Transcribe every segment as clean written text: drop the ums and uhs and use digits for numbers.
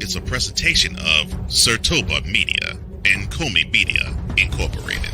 is a presentation of Sertoba Media and Comey Media Incorporated.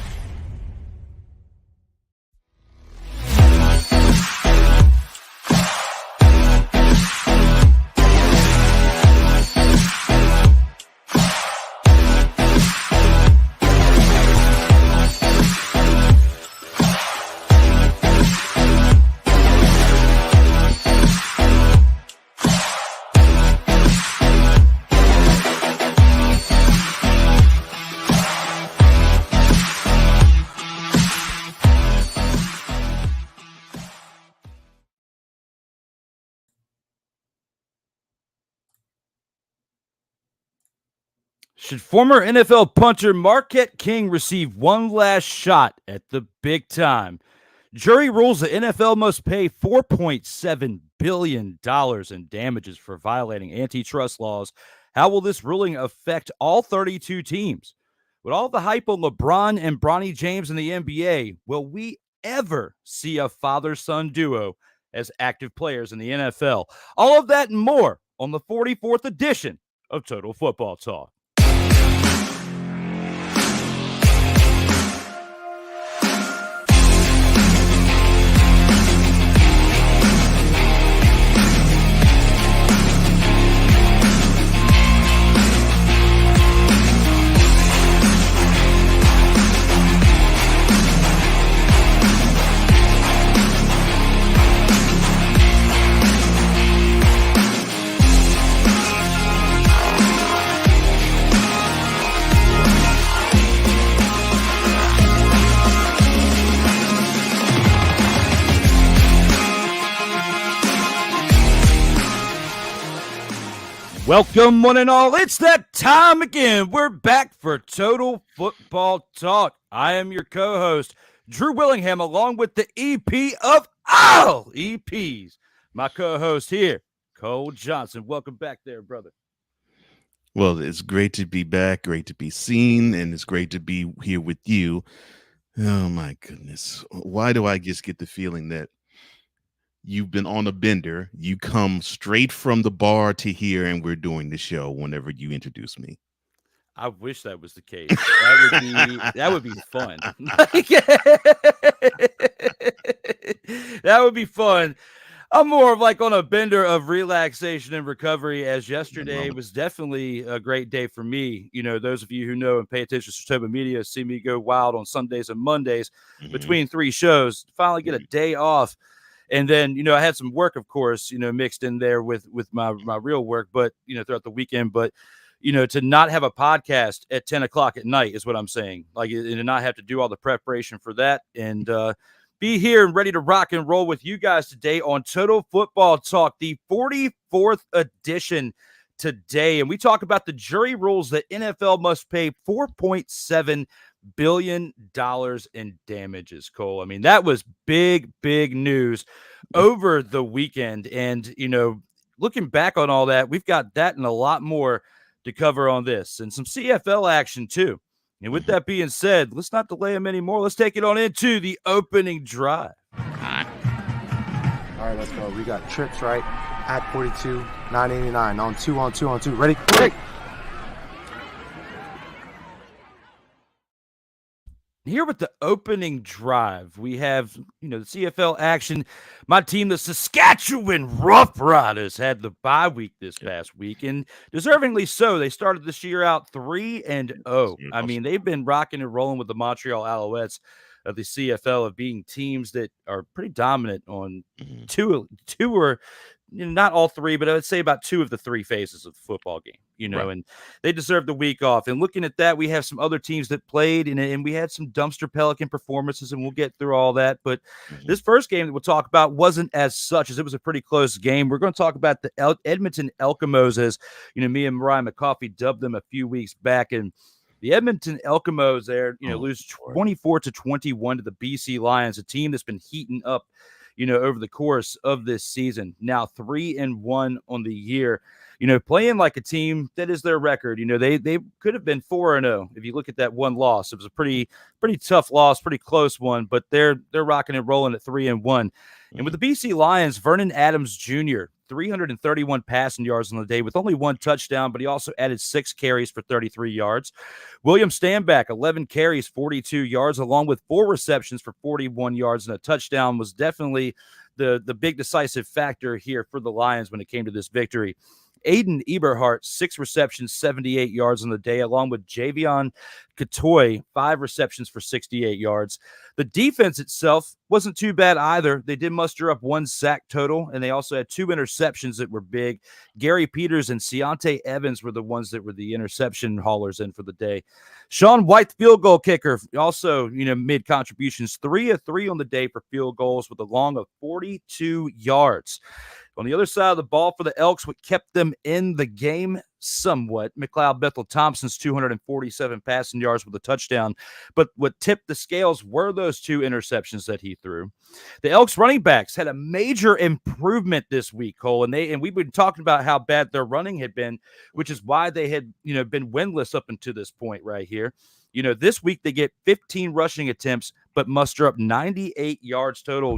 Should former NFL punter Marquette King receive one last shot at the big time? Jury rules the NFL must pay $4.7 billion in damages for violating antitrust laws. How will this ruling affect all 32 teams? With all the hype on LeBron and Bronny James in the NBA, will we ever see a father-son duo as active players in the NFL? All of that and more on the 44th edition of Total Football Talk. Welcome, one and all. It's that time again. We're back for Total Football Talk. I am your co-host, Drew Willingham, along with the EP of all EPs. My co-host here, Cole Johnson. Welcome back there, brother. Well, it's great to be back, great to be seen, and it's great to be here with you. Oh, my goodness. Why do I just get the feeling that you've been on a bender, you come straight from the bar to here, and we're doing the show whenever you introduce me? I wish that was the case. That would be fun. That would be fun. I'm more of like on a bender of relaxation and recovery, as yesterday was definitely a great day for me. You know, those of you who know and pay attention to Sertoba Media see me go wild on Sundays and Mondays between three shows. Finally get a day off. And then, you know, I had some work, of course, you know, mixed in there with my real work, but, you know, throughout the weekend. But, you know, to not have a podcast at 10 o'clock at night is what I'm saying. Like, and not have to do all the preparation for that and be here and ready to rock and roll with you guys today on Total Football Talk, the 44th edition today. And we talk about the jury rules that NFL must pay $4.7 billion in damages, Cole. I mean, that was big news over the weekend. And, you know, looking back on all that, we've got that and a lot more to cover on this and some CFL action too. And with that being said, let's not delay them anymore. Let's take it on into the opening drive. All right, let's go. We got trips right at 42, 989 on two. Ready? Great. Here with the opening drive, we have, you know, the CFL action. My team, the Saskatchewan Roughriders, had the bye week this past week, and deservingly so. They started this year out 3-0. I mean, they've been rocking and rolling with the Montreal Alouettes of the CFL, of being teams that are pretty dominant on two or, you know, not all three, but I would say about two of the three phases of the football game, you know, and they deserve the week off. And looking at that, we have some other teams that played, and we had some dumpster Pelican performances, and we'll get through all that. But this first game that we'll talk about wasn't as such, as it was a pretty close game. We're going to talk about the Edmonton Elkamos, as, you know, me and Mariah McCoffey dubbed them a few weeks back. And the Edmonton Elkamos there, you know, lose 24-21 to the BC Lions, a team that's been heating up, you know, over the course of this season. Now 3-1 on the year, you know, playing like a team that is their record. You know, they could have been 4-0 if you look at that one loss. It was a pretty tough loss, pretty close one, but they're rocking and rolling at 3-1. And with the BC Lions, Vernon Adams Jr., 331 passing yards on the day with only 1 touchdown, but he also added 6 carries for 33 yards. William Stanback, 11 carries, 42 yards, along with 4 receptions for 41 yards and a touchdown, was definitely the big decisive factor here for the Lions when it came to this victory. Aiden Eberhardt, 6 receptions, 78 yards on the day, along with Javion Katoy, 5 receptions for 68 yards. The defense itself wasn't too bad either. They did muster up 1 sack total, and they also had 2 interceptions that were big. Gary Peters and Ciante Evans were the ones that were the interception haulers in for the day. Sean White, field goal kicker, also made contributions, 3 of 3 on the day for field goals with a long of 42 yards. On the other side of the ball for the Elks, what kept them in the game somewhat, McLeod Bethel-Thompson's 247 passing yards with a touchdown. But what tipped the scales were those 2 interceptions that he threw. The Elks running backs had a major improvement this week, Cole, and we've been talking about how bad their running had been, which is why they had been winless up until this point right here. This week they get 15 rushing attempts, but muster up 98 yards total,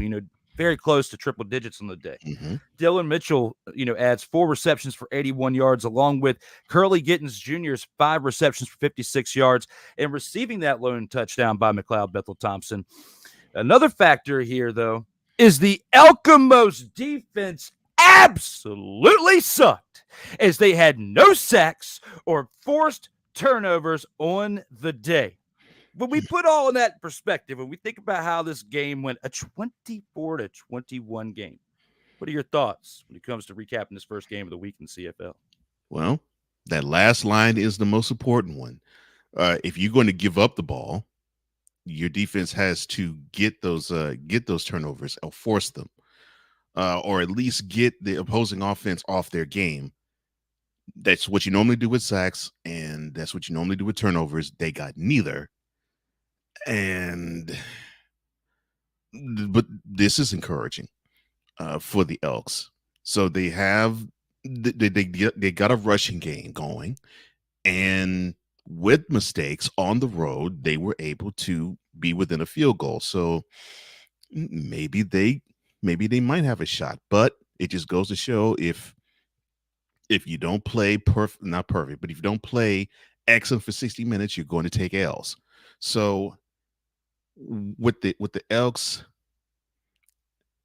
very close to triple digits on the day. Mm-hmm. Dylan Mitchell, adds 4 receptions for 81 yards, along with Curly Gittens Jr.'s 5 receptions for 56 yards, and receiving that lone touchdown by McLeod Bethel-Thompson. Another factor here, though, is the Elkamos defense absolutely sucked, as they had no sacks or forced turnovers on the day. When we put all in that perspective, when we think about how this game went, a 24-21 game, what are your thoughts when it comes to recapping this first game of the week in CFL? Well, that last line is the most important one. If you're going to give up the ball, your defense has to get those turnovers or force them, or at least get the opposing offense off their game. That's what you normally do with sacks, and that's what you normally do with turnovers. They got neither. But this is encouraging for the Elks. So they got a rushing game going, and with mistakes on the road, they were able to be within a field goal. So maybe they might have a shot, but it just goes to show if you don't play not perfect, but if you don't play excellent for 60 minutes, you're going to take L's. So with the Elks,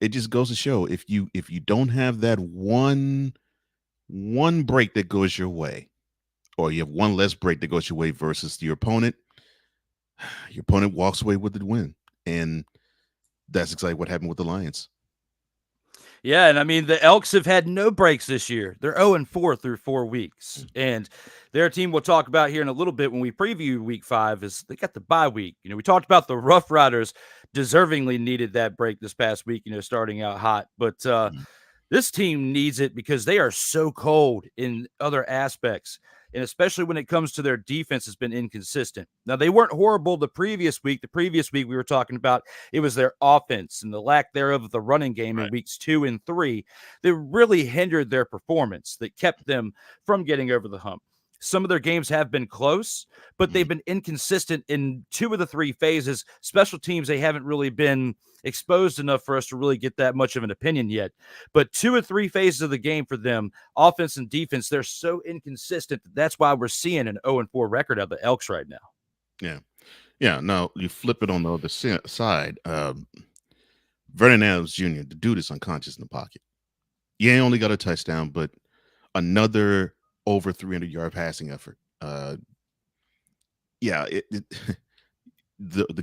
it just goes to show if you don't have that one break that goes your way, or you have one less break that goes your way versus your opponent walks away with the win. And that's exactly what happened with the Lions. Yeah, and I mean, the Elks have had no breaks this year. They're 0-4 through 4 weeks. And their team we'll talk about here in a little bit when we preview week 5 is they got the bye week. We talked about the Rough Riders deservingly needed that break this past week, starting out hot. But this team needs it because they are so cold in other aspects. And especially when it comes to their defense has been inconsistent. Now, they weren't horrible the previous week. The previous week we were talking about, it was their offense and the lack thereof of the running game in weeks 2 and 3 that really hindered their performance, that kept them from getting over the hump. Some of their games have been close, but they've been inconsistent in 2 of the 3 phases. Special teams, they haven't really been exposed enough for us to really get that much of an opinion yet. But 2 or 3 phases of the game for them, offense and defense, they're so inconsistent. That's why we're seeing an 0-4 record of the Elks right now. Yeah. Yeah. Now, you flip it on the other side. Vernon Adams Jr., the dude is unconscious in the pocket. Yeah, he only got a touchdown, but another over 300-yard passing effort. The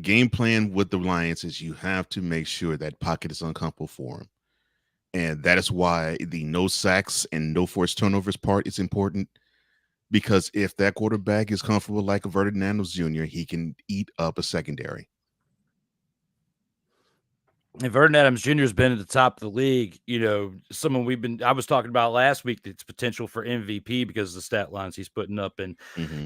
game plan with the Lions is you have to make sure that pocket is uncomfortable for him. And that is why the no sacks and no forced turnovers part is important, because if that quarterback is comfortable like a Vernon Adams Jr., he can eat up a secondary. And Vernon Adams Jr. has been at the top of the league. Someone I was talking about last week, that's potential for MVP because of the stat lines he's putting up. And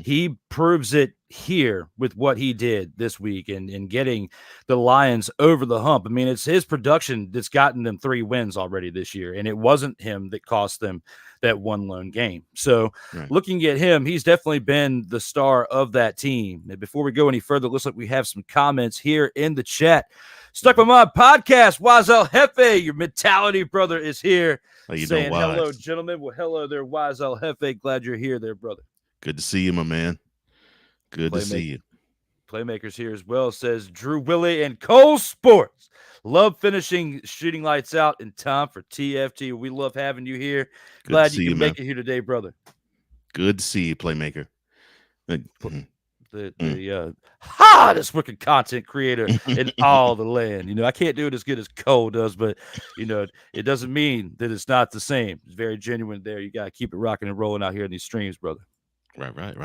he proves it here with what he did this week and getting the Lions over the hump. I mean, it's his production that's gotten them 3 wins already this year. And it wasn't him that cost them that one lone game. So looking at him, he's definitely been the star of that team. And before we go any further, looks like we have some comments here in the chat. Stuck with My podcast, Wise El Jefe, your mentality brother, is here. How you saying doing, Wise? hello, gentlemen. Well, hello there, Wise El Jefe. Glad you're here there, brother. Good to see you, my man. Good to see you. Playmakers here as well, says Drew Willy and Cole Sports. Love finishing shooting lights out in time for TFT. We love having you here. Glad you can make it here today, brother. Good to see you, Playmaker. The hottest working content creator in all the land. You know, I can't do it as good as Cole does, but, you know, it doesn't mean that it's not the same. It's very genuine there. You got to keep it rocking and rolling out here in these streams, brother. Right.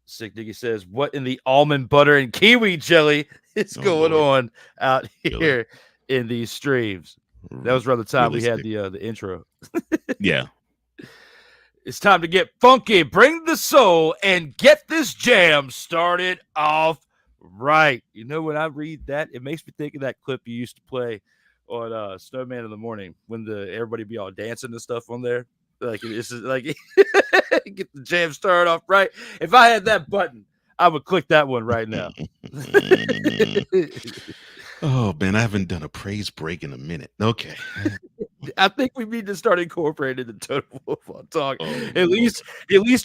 Sick Diggy says, what in the almond butter and kiwi jelly is going on out here in these streams? That was around the time we had the intro. Yeah. It's time to get funky, bring the soul, and get this jam started off right. You know, when I read that, it makes me think of that clip you used to play on Snowman in the Morning when everybody be all dancing and stuff on there. Like, this is like get the jam started off right. If I had that button, I would click that one right now. Oh man, I haven't done a praise break in a minute. Okay. I think we need to start incorporating the Total Football Talk. At least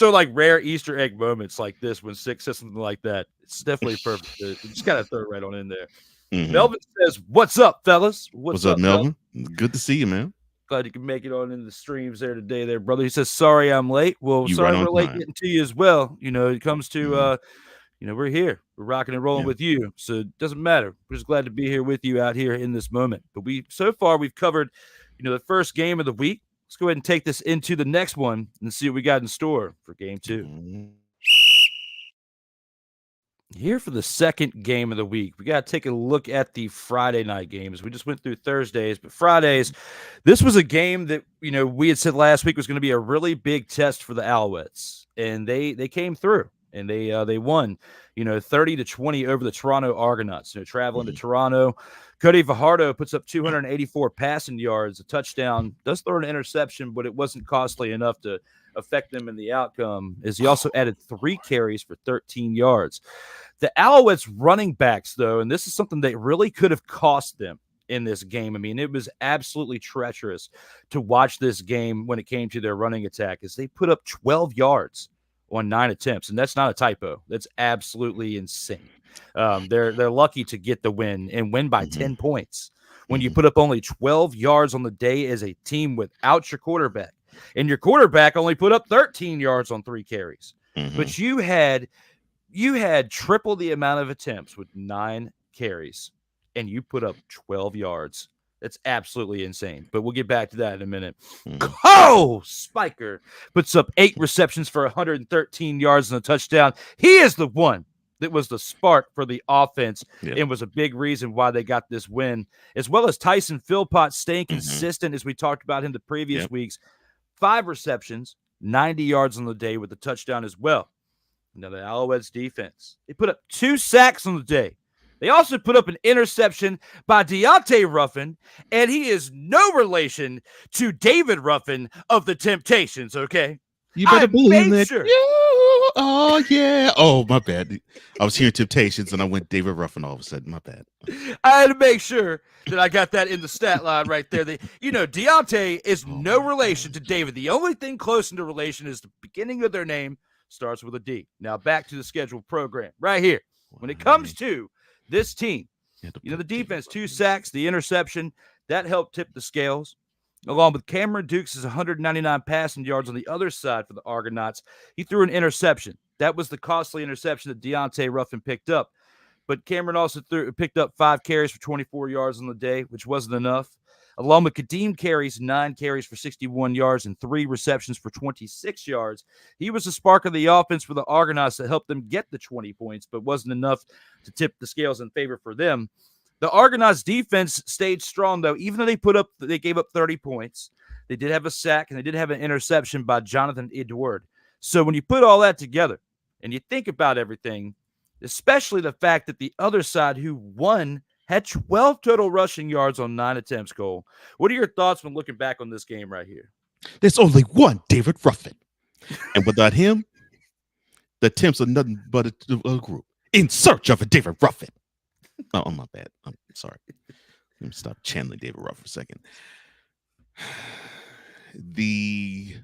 on like rare Easter egg moments like this when Six says something like that. It's definitely perfect. You just gotta throw it right on in there. Melvin says, "What's up, fellas? What's up, Melvin? Good to see you, man. Glad you can make it on in the streams there today, there, brother." He says, "Sorry, I'm late." Well, sorry we're late getting to you as well. You know, it comes to you know, we're here. We're rocking and rolling with you. So it doesn't matter. We're just glad to be here with you out here in this moment. But so far we've covered, you know, the first game of the week. Let's go ahead and take this into the next one and see what we got in store for game 2. Here for the second game of the week, we got to take a look at the Friday night games. We just went through Thursdays, but Fridays, this was a game that, you know, we had said last week was going to be a really big test for the Alouettes, and they came through. And they won, you know, 30-20 over the Toronto Argonauts. You know, traveling to Toronto, Cody Fajardo puts up 284 passing yards, a touchdown, does throw an interception, but it wasn't costly enough to affect them in the outcome, as he also added 3 carries for 13 yards. The Alouettes running backs, though, and this is something that really could have cost them in this game. I mean, it was absolutely treacherous to watch this game when it came to their running attack, as they put up 12 yards on 9 attempts, and that's not a typo. That's absolutely insane. They're lucky to get the win and win by 10 points when you put up only 12 yards on the day as a team without your quarterback, and your quarterback only put up 13 yards on 3 carries. But you had triple the amount of attempts with 9 carries, and you put up 12 yards. That's absolutely insane, but we'll get back to that in a minute. Cole Spiker puts up 8 receptions for 113 yards and a touchdown. He is the one that was the spark for the offense and was a big reason why they got this win, as well as Tyson Philpott staying consistent, as we talked about him the previous weeks. 5 receptions, 90 yards on the day with a touchdown as well. Now, the Alouettes defense, they put up 2 sacks on the day. They also put up an interception by Deontay Ruffin, and he is no relation to David Ruffin of the Temptations, okay? You better believe that. Sure. Oh, yeah. Oh, my bad. I was hearing Temptations, and I went David Ruffin all of a sudden. My bad. I had to make sure that I got that in the stat line right there. You know, Deontay is no relation to David. The only thing close into relation is the beginning of their name starts with a D. Now, back to the scheduled program right here. When it comes to this team, you know, the defense, 2 sacks, the interception, that helped tip the scales. Along with Cameron Dukes' 199 passing yards on the other side for the Argonauts, he threw an interception. That was the costly interception that Deontay Ruffin picked up. But Cameron also picked up 5 carries for 24 yards on the day, which wasn't enough. Along with Kadeem carries, 9 carries for 61 yards and 3 receptions for 26 yards. He was the spark of the offense for the Argonauts that helped them get the 20 points, but wasn't enough to tip the scales in favor for them. The Argonauts defense stayed strong, though, even though they gave up 30 points. They did have a sack, and they did have an interception by Jonathan Edward. So when you put all that together and you think about everything, especially the fact that the other side who won had 12 total rushing yards on 9 attempts, Cole. What are your thoughts when looking back on this game right here? There's only one David Ruffin. And without him, the attempts are nothing but a group in search of a David Ruffin. Oh, my bad. I'm sorry. Let me stop channeling David Ruff for a second. The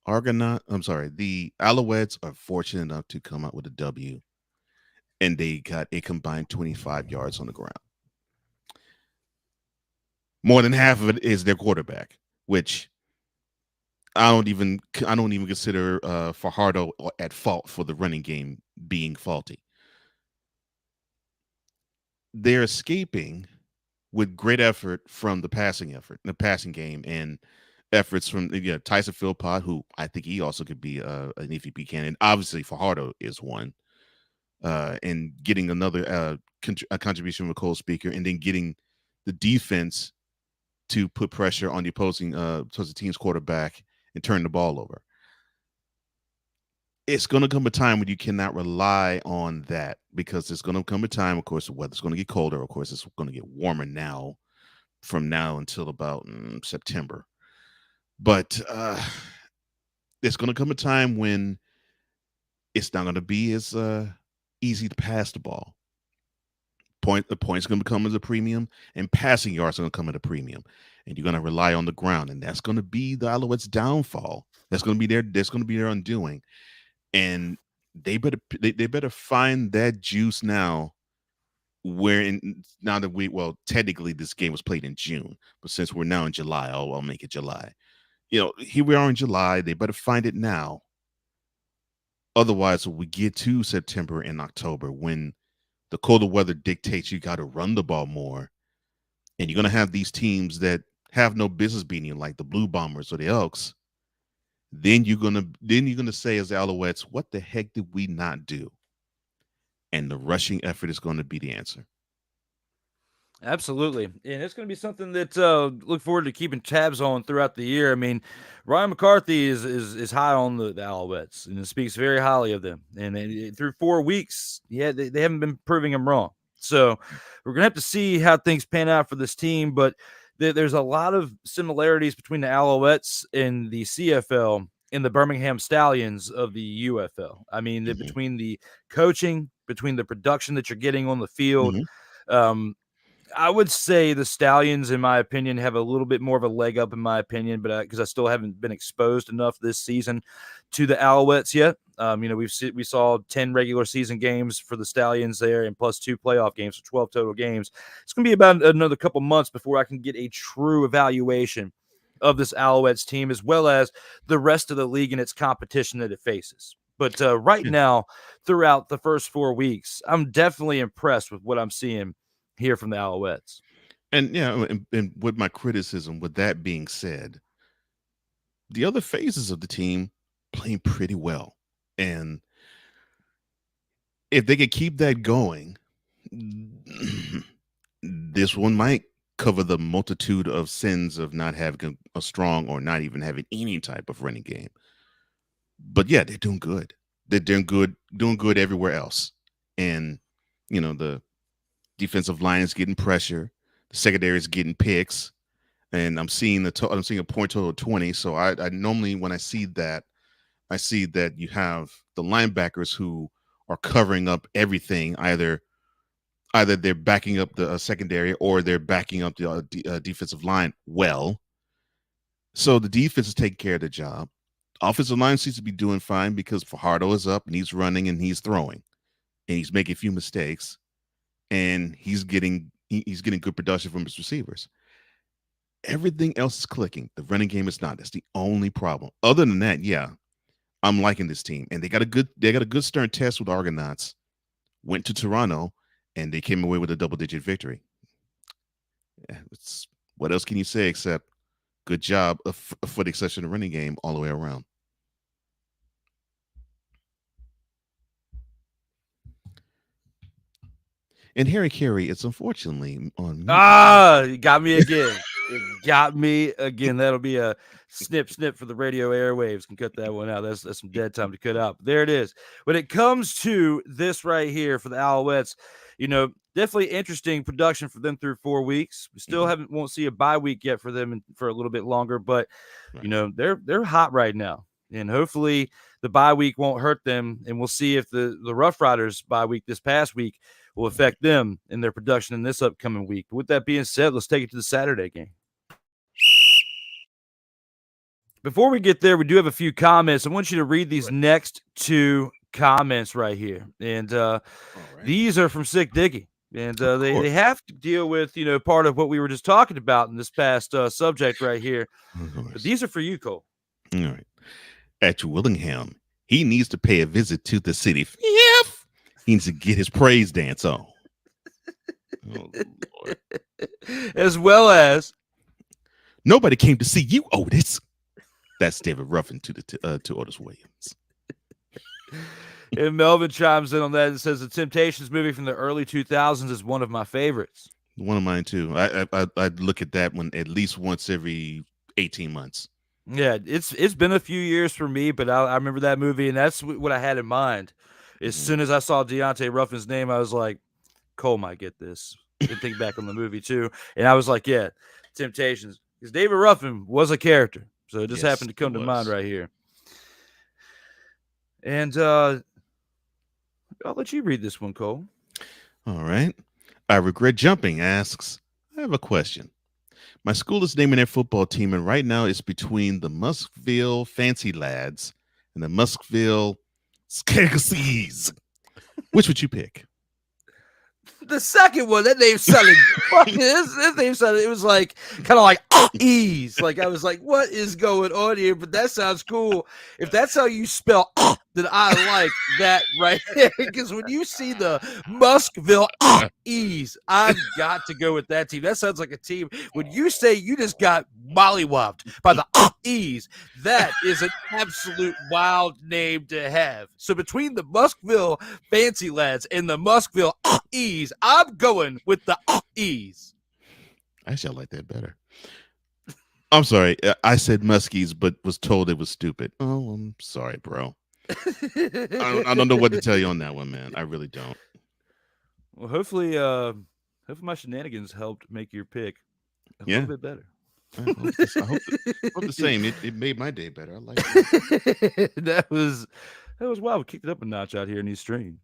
the Alouettes are fortunate enough to come out with a W, and they got a combined 25 yards on the ground. More than half of it is their quarterback, which I don't even consider Fajardo at fault for the running game being faulty. They're escaping with great effort from the passing game, and efforts from Tyson Philpott, who I think he also could be an EVP candidate. Obviously, Fajardo is one, and getting another contribution from a Cole Speaker, and then getting the defense to put pressure on the opposing team's quarterback and turn the ball over. It's going to come a time when you cannot rely on that, because there's going to come a time, of course, the weather's going to get colder. Of course, it's going to get warmer now, from now until about September. But there's going to come a time when it's not going to be as easy to pass the ball. The points going to come as a premium, and passing yards are going to come at a premium, and you're going to rely on the ground, and that's going to be the Alouettes' downfall. That's going to be their undoing, and they better find that juice now. Now that technically this game was played in June, but since we're now in July, I'll make it July. Here we are in July. They better find it now. Otherwise, when we get to September and October, when the colder weather dictates you got to run the ball more, and you're going to have these teams that have no business being in, like the Blue Bombers or the Elks, then you're gonna say, as the Alouettes, what the heck did we not do? And the rushing effort is going to be the answer. Absolutely. And it's going to be something that look forward to keeping tabs on throughout the year. I mean, Ryan McCarthy is high on the Alouettes, and speaks very highly of them. And through 4 weeks, they haven't been proving him wrong. So we're going to have to see how things pan out for this team. But there's a lot of similarities between the Alouettes and the CFL and the Birmingham Stallions of the UFL. I mean, between the coaching, between the production that you're getting on the field, I would say the Stallions, in my opinion, have a little bit more of a leg up, in my opinion, but because I still haven't been exposed enough this season to the Alouettes yet. We saw 10 regular season games for the Stallions there, and plus 2 playoff games, so 12 total games. It's going to be about another couple months before I can get a true evaluation of this Alouettes team, as well as the rest of the league and its competition that it faces. But right now, throughout the first 4 weeks, I'm definitely impressed with what I'm seeing here from the Alouettes. And and with my criticism, with that being said, the other phases of the team playing pretty well. And if they could keep that going, this one might cover the multitude of sins of not having a strong, or not even having any type of running game. But yeah, they're doing good. They're doing good everywhere else. And the defensive line is getting pressure. The secondary is getting picks, and I'm seeing a point total of 20. So I normally, when I see that you have the linebackers who are covering up everything. Either they're backing up the secondary, or they're backing up the defensive line well. So the defense is taking care of the job. Offensive line seems to be doing fine, because Fajardo is up and he's running and he's throwing, and he's making a few mistakes, and he's getting good production from his receivers. Everything else is clicking. The running game is not. That's the only problem. Other than that, I'm liking this team, and they got a good stern test with Argonauts. Went to Toronto, and they came away with a double-digit victory. What else can you say except good job for the exception of the running game all the way around. And Harry Carey, it's unfortunately on me. You got me again. It got me again. That'll be a snip for the radio airwaves. Can cut that one out. That's some dead time to cut out. But there it is. When it comes to this right here for the Alouettes, definitely interesting production for them through 4 weeks. We still won't see a bye week yet for them for a little bit longer, but they're hot right now. And hopefully the bye week won't hurt them. And we'll see if the Rough Riders bye week this past week will affect them in their production in this upcoming week. But with that being said, let's take it to the Saturday game. Before we get there, we do have a few comments. I want you to read these next two comments right here. And these are from Sick Diggy. And they have to deal with, part of what we were just talking about in this past subject right here. But these are for you, Cole. All right. At Willingham, he needs to pay a visit to the city. Yep. He needs to get his praise dance on. Oh, Lord. As well as nobody came to see you, Otis. That's David Ruffin to Otis Williams. And Melvin chimes in on that and says the Temptations movie from the early 2000s is one of my favorites. One of mine too. I'd look at that one at least once every 18 months. Yeah, it's been a few years for me, but I remember that movie, and that's what I had in mind. As soon as I saw Deontay Ruffin's name, I was like, Cole might get this. And think back on the movie too, and I was like, yeah, Temptations, because David Ruffin was a character, so it just happened to come to mind right here. And I'll let you read this one, Cole. All right. I Regret Jumping asks, I have a question. My school is naming their football team, and right now it's between the Muskville Fancy Lads and the Muskville Skagasies. Which would you pick? The second one, that name sounded this name sounded, it was like kind of like ease. Like I was like, what is going on here? But that sounds cool. If that's how you spell then I like that right there. Because when you see the Muskville ease, I've got to go with that team. That sounds like a team. When you say you just got mollywopped by the ease, that is an absolute wild name to have. So between the Muskville Fancy Lads and the Muskville ease, I'm going with the ease. Actually, I like that better. I'm sorry. I said Muskies, but was told it was stupid. Oh, I'm sorry, bro. I don't know what to tell you on that one, man. I really don't. Well, hopefully my shenanigans helped make your pick a little bit better. I hope the same. It made my day better. I like it. That was wild. We kicked it up a notch out here in East Stream.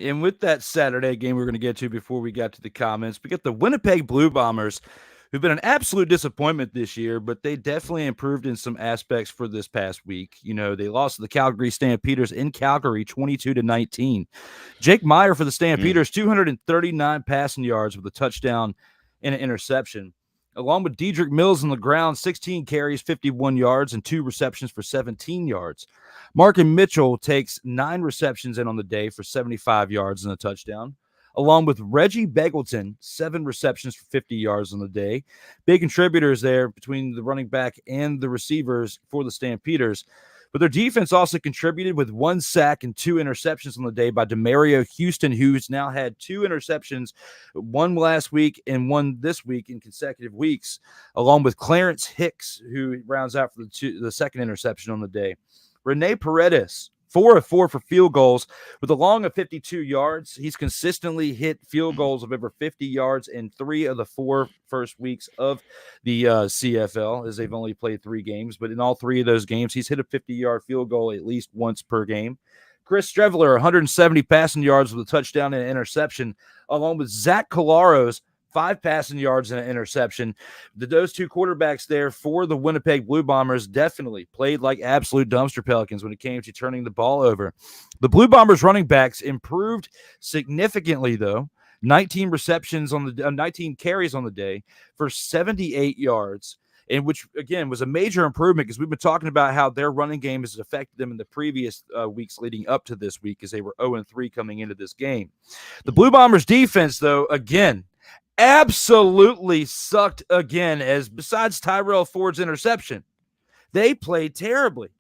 And with that Saturday game we're going to get to before we got to the comments, we got the Winnipeg Blue Bombers, who've been an absolute disappointment this year, but they definitely improved in some aspects for this past week. They lost to the Calgary Stampeders in Calgary 22-19. Jake Meyer for the Stampeders, 239 passing yards with a touchdown and an interception. Along with Dedrick Mills on the ground, 16 carries, 51 yards, and 2 receptions for 17 yards. Markin Mitchell takes 9 receptions in on the day for 75 yards and a touchdown. Along with Reggie Beggleton, 7 receptions for 50 yards on the day. Big contributors there between the running back and the receivers for the Stampeders. But their defense also contributed with 1 sack and 2 interceptions on the day by Demario Houston, who's now had 2 interceptions, one last week and one this week in consecutive weeks, along with Clarence Hicks, who rounds out for the second interception on the day. Rene Paredes, 4 of 4 for field goals with a long of 52 yards. He's consistently hit field goals of over 50 yards in 3 of the 4 first weeks of the CFL, as they've only played 3 games. But in all 3 of those games, he's hit a 50-yard field goal at least once per game. Chris Streveler, 170 passing yards with a touchdown and an interception, along with Zach Colaros, 5 passing yards and an interception. Those 2 quarterbacks there for the Winnipeg Blue Bombers definitely played like absolute dumpster pelicans when it came to turning the ball over. The Blue Bombers running backs improved significantly, though. 19 carries on the day for 78 yards, and which, again, was a major improvement because we've been talking about how their running game has affected them in the previous weeks leading up to this week as they were 0-3 coming into this game. The Blue Bombers defense, though, again, absolutely sucked again, as besides Tyrell Ford's interception, they played terribly.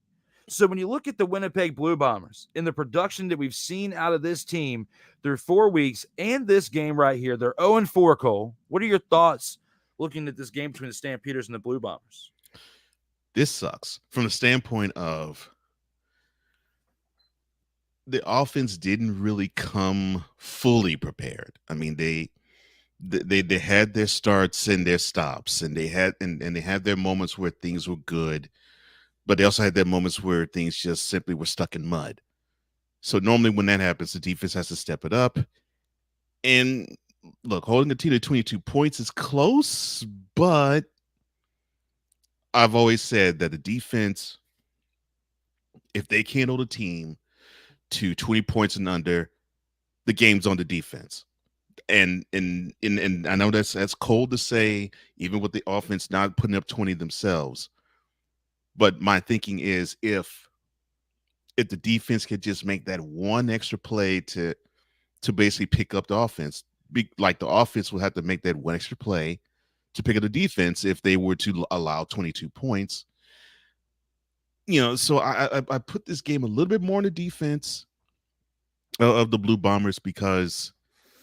So when you look at the Winnipeg Blue Bombers and the production that we've seen out of this team through 4 weeks and this game right here, they're 0-4, Cole. What are your thoughts looking at this game between the Stampeders and the Blue Bombers? This sucks from the standpoint of the offense didn't really come fully prepared. I mean, they had their starts and their stops, and they had their moments where things were good, but they also had their moments where things just simply were stuck in mud. So normally when that happens, the defense has to step it up. And look, holding a team to 22 points is close, but I've always said that the defense, if they can't hold a team to 20 points and under, the game's on the defense. And I know that's cold to say, even with the offense not putting up 20 themselves. But my thinking is if the defense could just make that one extra play to basically pick up the offense, like the offense will have to make that one extra play to pick up the defense if they were to allow 22 points. So I put this game a little bit more on the defense of the Blue Bombers because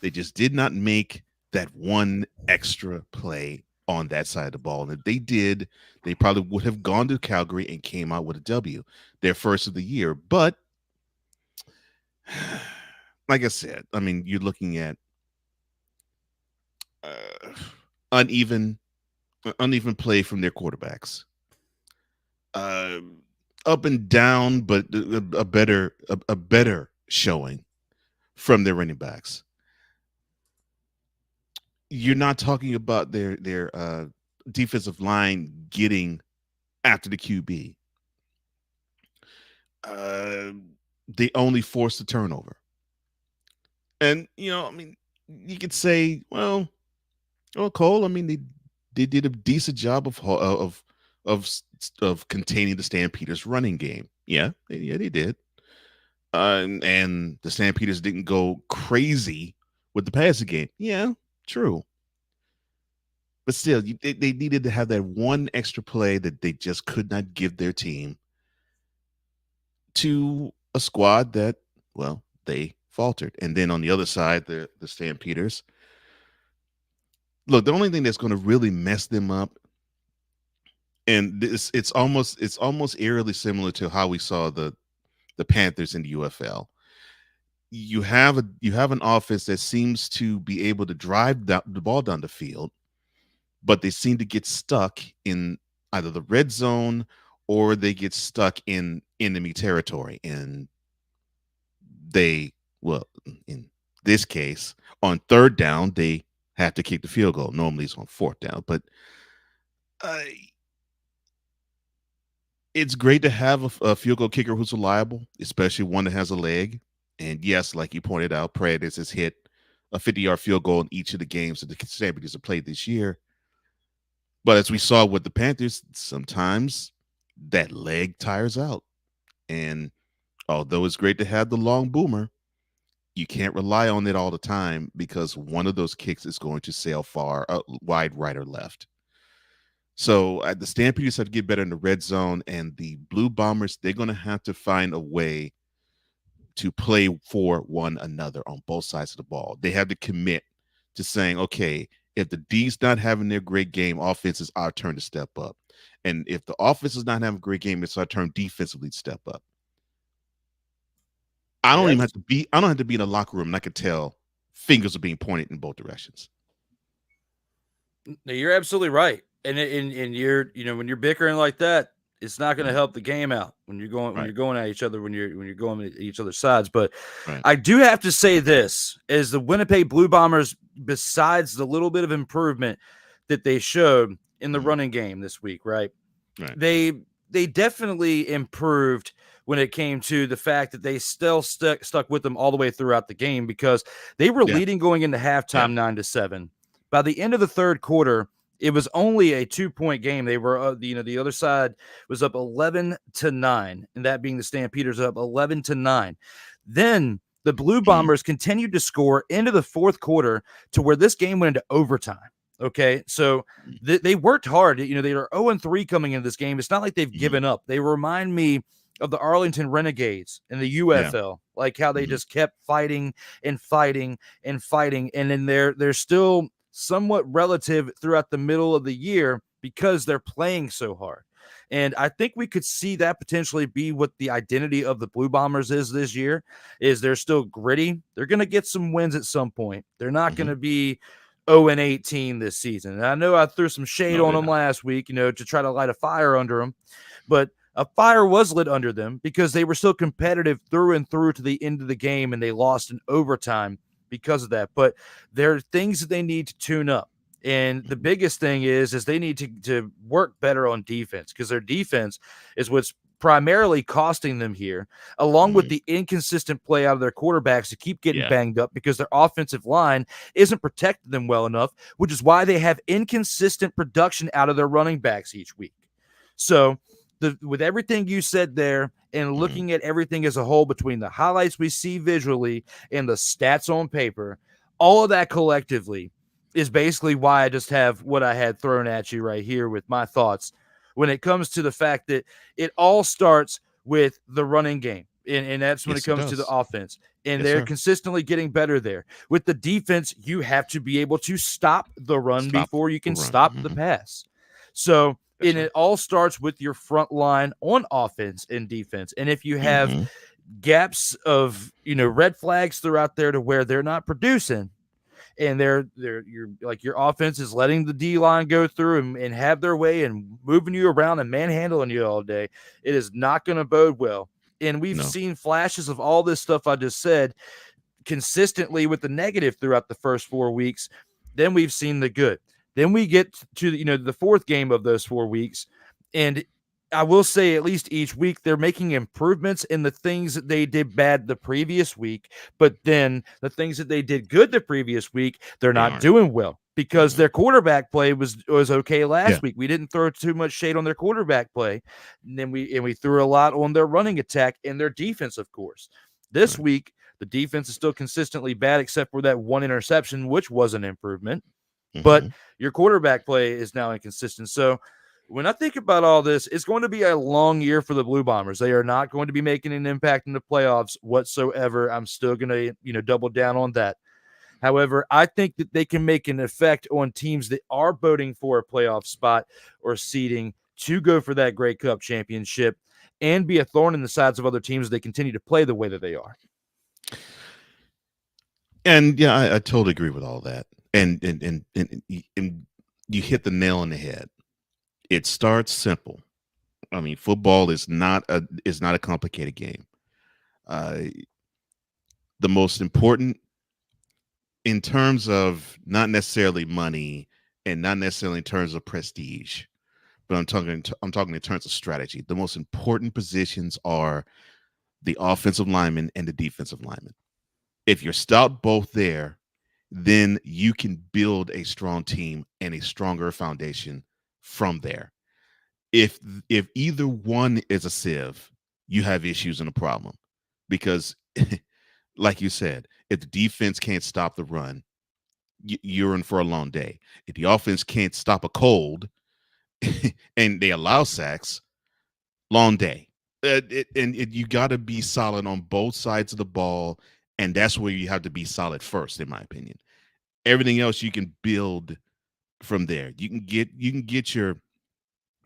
they just did not make that one extra play on that side of the ball. And if they did, they probably would have gone to Calgary and came out with a W, their first of the year. But like I said, I mean, you're looking at uneven play from their quarterbacks. Up and down, but a better showing from their running backs. You're not talking about their defensive line getting after the QB. They only forced a turnover. And, I mean, you could say, well, Cole, I mean, they did a decent job of containing the Stampeders running game. Yeah, they did. And the Stampeders didn't go crazy with the passing game. Yeah, true. But still, they needed to have that one extra play that they just could not give their team to a squad that, well, they faltered. And then on the other side, the Stampeders. Look, the only thing that's going to really mess them up, and it's almost eerily similar to how we saw the Panthers in the UFL. You have an offense that seems to be able to drive the ball down the field, but they seem to get stuck in either the red zone or they get stuck in enemy territory. And in this case, on third down, they have to kick the field goal. Normally it's on fourth down, but it's great to have a field goal kicker who's reliable, especially one that has a leg. And yes, like you pointed out, Paredes has hit a 50-yard field goal in each of the games that the Stampeders have played this year. But as we saw with the Panthers, sometimes that leg tires out. And although it's great to have the long boomer, you can't rely on it all the time because one of those kicks is going to sail far, wide right or left. So the Stampeders have to get better in the red zone, and the Blue Bombers, they're going to have to find a way to play for one another on both sides of the ball. They have to commit to saying, okay, if the D's not having their great game, offense is our turn to step up. And if the offense is not having a great game, it's our turn defensively to step up. I don't have to be in a locker room and I could tell fingers are being pointed in both directions. No, you're absolutely right. And you're, when you're bickering like that, it's not going to help the game out when you're going at each other, when you're going at each other's sides. But I do have to say this, as the Winnipeg Blue Bombers, besides the little bit of improvement that they showed in the running game this week, right? They definitely improved when it came to the fact that they still stuck with them all the way throughout the game, because they were leading going into halftime 9-7. By the end of the third quarter, it was only a 2-point game. They were, the other side was up 11-9, and that being the Stampeders up 11-9. Then the Blue Bombers continued to score into the fourth quarter to where this game went into overtime. Okay, so they worked hard. They are 0-3 coming into this game. It's not like they've given up. They remind me of the Arlington Renegades in the UFL, like how they just kept fighting and fighting and fighting, and then they're still somewhat relative throughout the middle of the year because they're playing so hard. And I think we could see that potentially be what the identity of the Blue Bombers is this year, is they're still gritty. They're going to get some wins at some point. They're not going to be 0-18 this season. And I know I threw some shade on them last week, to try to light a fire under them, but a fire was lit under them because they were still competitive through and through to the end of the game, and they lost in overtime because of that. But there are things that they need to tune up. And the biggest thing is they need to work better on defense, because their defense is what's primarily costing them here, along with the inconsistent play out of their quarterbacks to keep getting banged up because their offensive line isn't protecting them well enough, which is why they have inconsistent production out of their running backs each week. So with everything you said there and looking at everything as a whole between the highlights we see visually and the stats on paper, all of that collectively is basically why I just have what I had thrown at you right here with my thoughts when it comes to the fact that it all starts with the running game. And that's when it comes to the offense. And they're consistently getting better there. With the defense, you have to be able to stop the run before you can stop the pass. So it all starts with your front line on offense and defense. And if you have gaps of, red flags throughout there to where they're not producing, and your offense is letting the D line go through and have their way and moving you around and manhandling you all day, it is not going to bode well. And we've seen flashes of all this stuff I just said consistently with the negative throughout the first 4 weeks. Then we've seen the good. Then we get to the fourth game of those 4 weeks, and I will say at least each week they're making improvements in the things that they did bad the previous week, but then the things that they did good the previous week, they're not doing well because their quarterback play was okay last week. We didn't throw too much shade on their quarterback play, and then we threw a lot on their running attack and their defense, of course. This week, the defense is still consistently bad except for that one interception, which was an improvement, but your quarterback play is now inconsistent. So when I think about all this, it's going to be a long year for the Blue Bombers. They are not going to be making an impact in the playoffs whatsoever. I'm still going to, double down on that. However, I think that they can make an effect on teams that are voting for a playoff spot or seeding to go for that Grey Cup championship and be a thorn in the sides of other teams as they continue to play the way that they are. And I totally agree with all that. And you hit the nail on the head. It starts simple. I mean, football is not a complicated game. The most important in terms of not necessarily money and not necessarily in terms of prestige, but I'm talking in terms of strategy. The most important positions are the offensive lineman and the defensive lineman. If you're stout both there, then you can build a strong team and a stronger foundation from there. If either one is a sieve, you have issues and a problem, because like you said, if the defense can't stop the run, you're in for a long day. If the offense can't stop a cold and they allow sacks, long day. You got to be solid on both sides of the ball, and that's where you have to be solid first, in my opinion. Everything else you can build from there. You can get your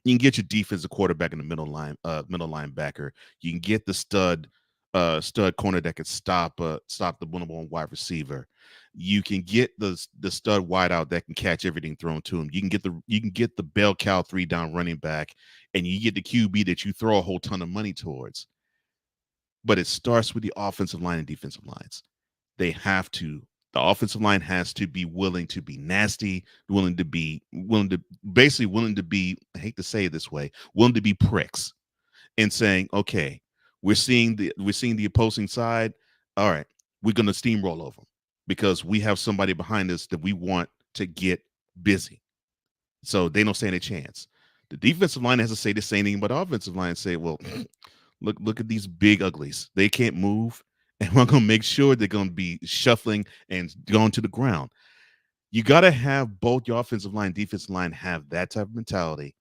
defensive quarterback in the middle linebacker. You can get the stud corner that can stop the number one wide receiver. You can get the stud wideout that can catch everything thrown to him. You can get the bell cow 3-down running back, and you get the QB that you throw a whole ton of money towards. But it starts with the offensive line and defensive lines. The offensive line has to be willing to be nasty, willing to be, I hate to say it this way, willing to be pricks and saying, okay, we're seeing the opposing side. All right, we're going to steamroll over them because we have somebody behind us that we want to get busy. So they don't stand a chance. The defensive line has to say the same thing, but the offensive line say, well, look at these big uglies. They can't move. And we're going to make sure they're going to be shuffling and going to the ground. You got to have both your offensive line and defensive line have that type of mentality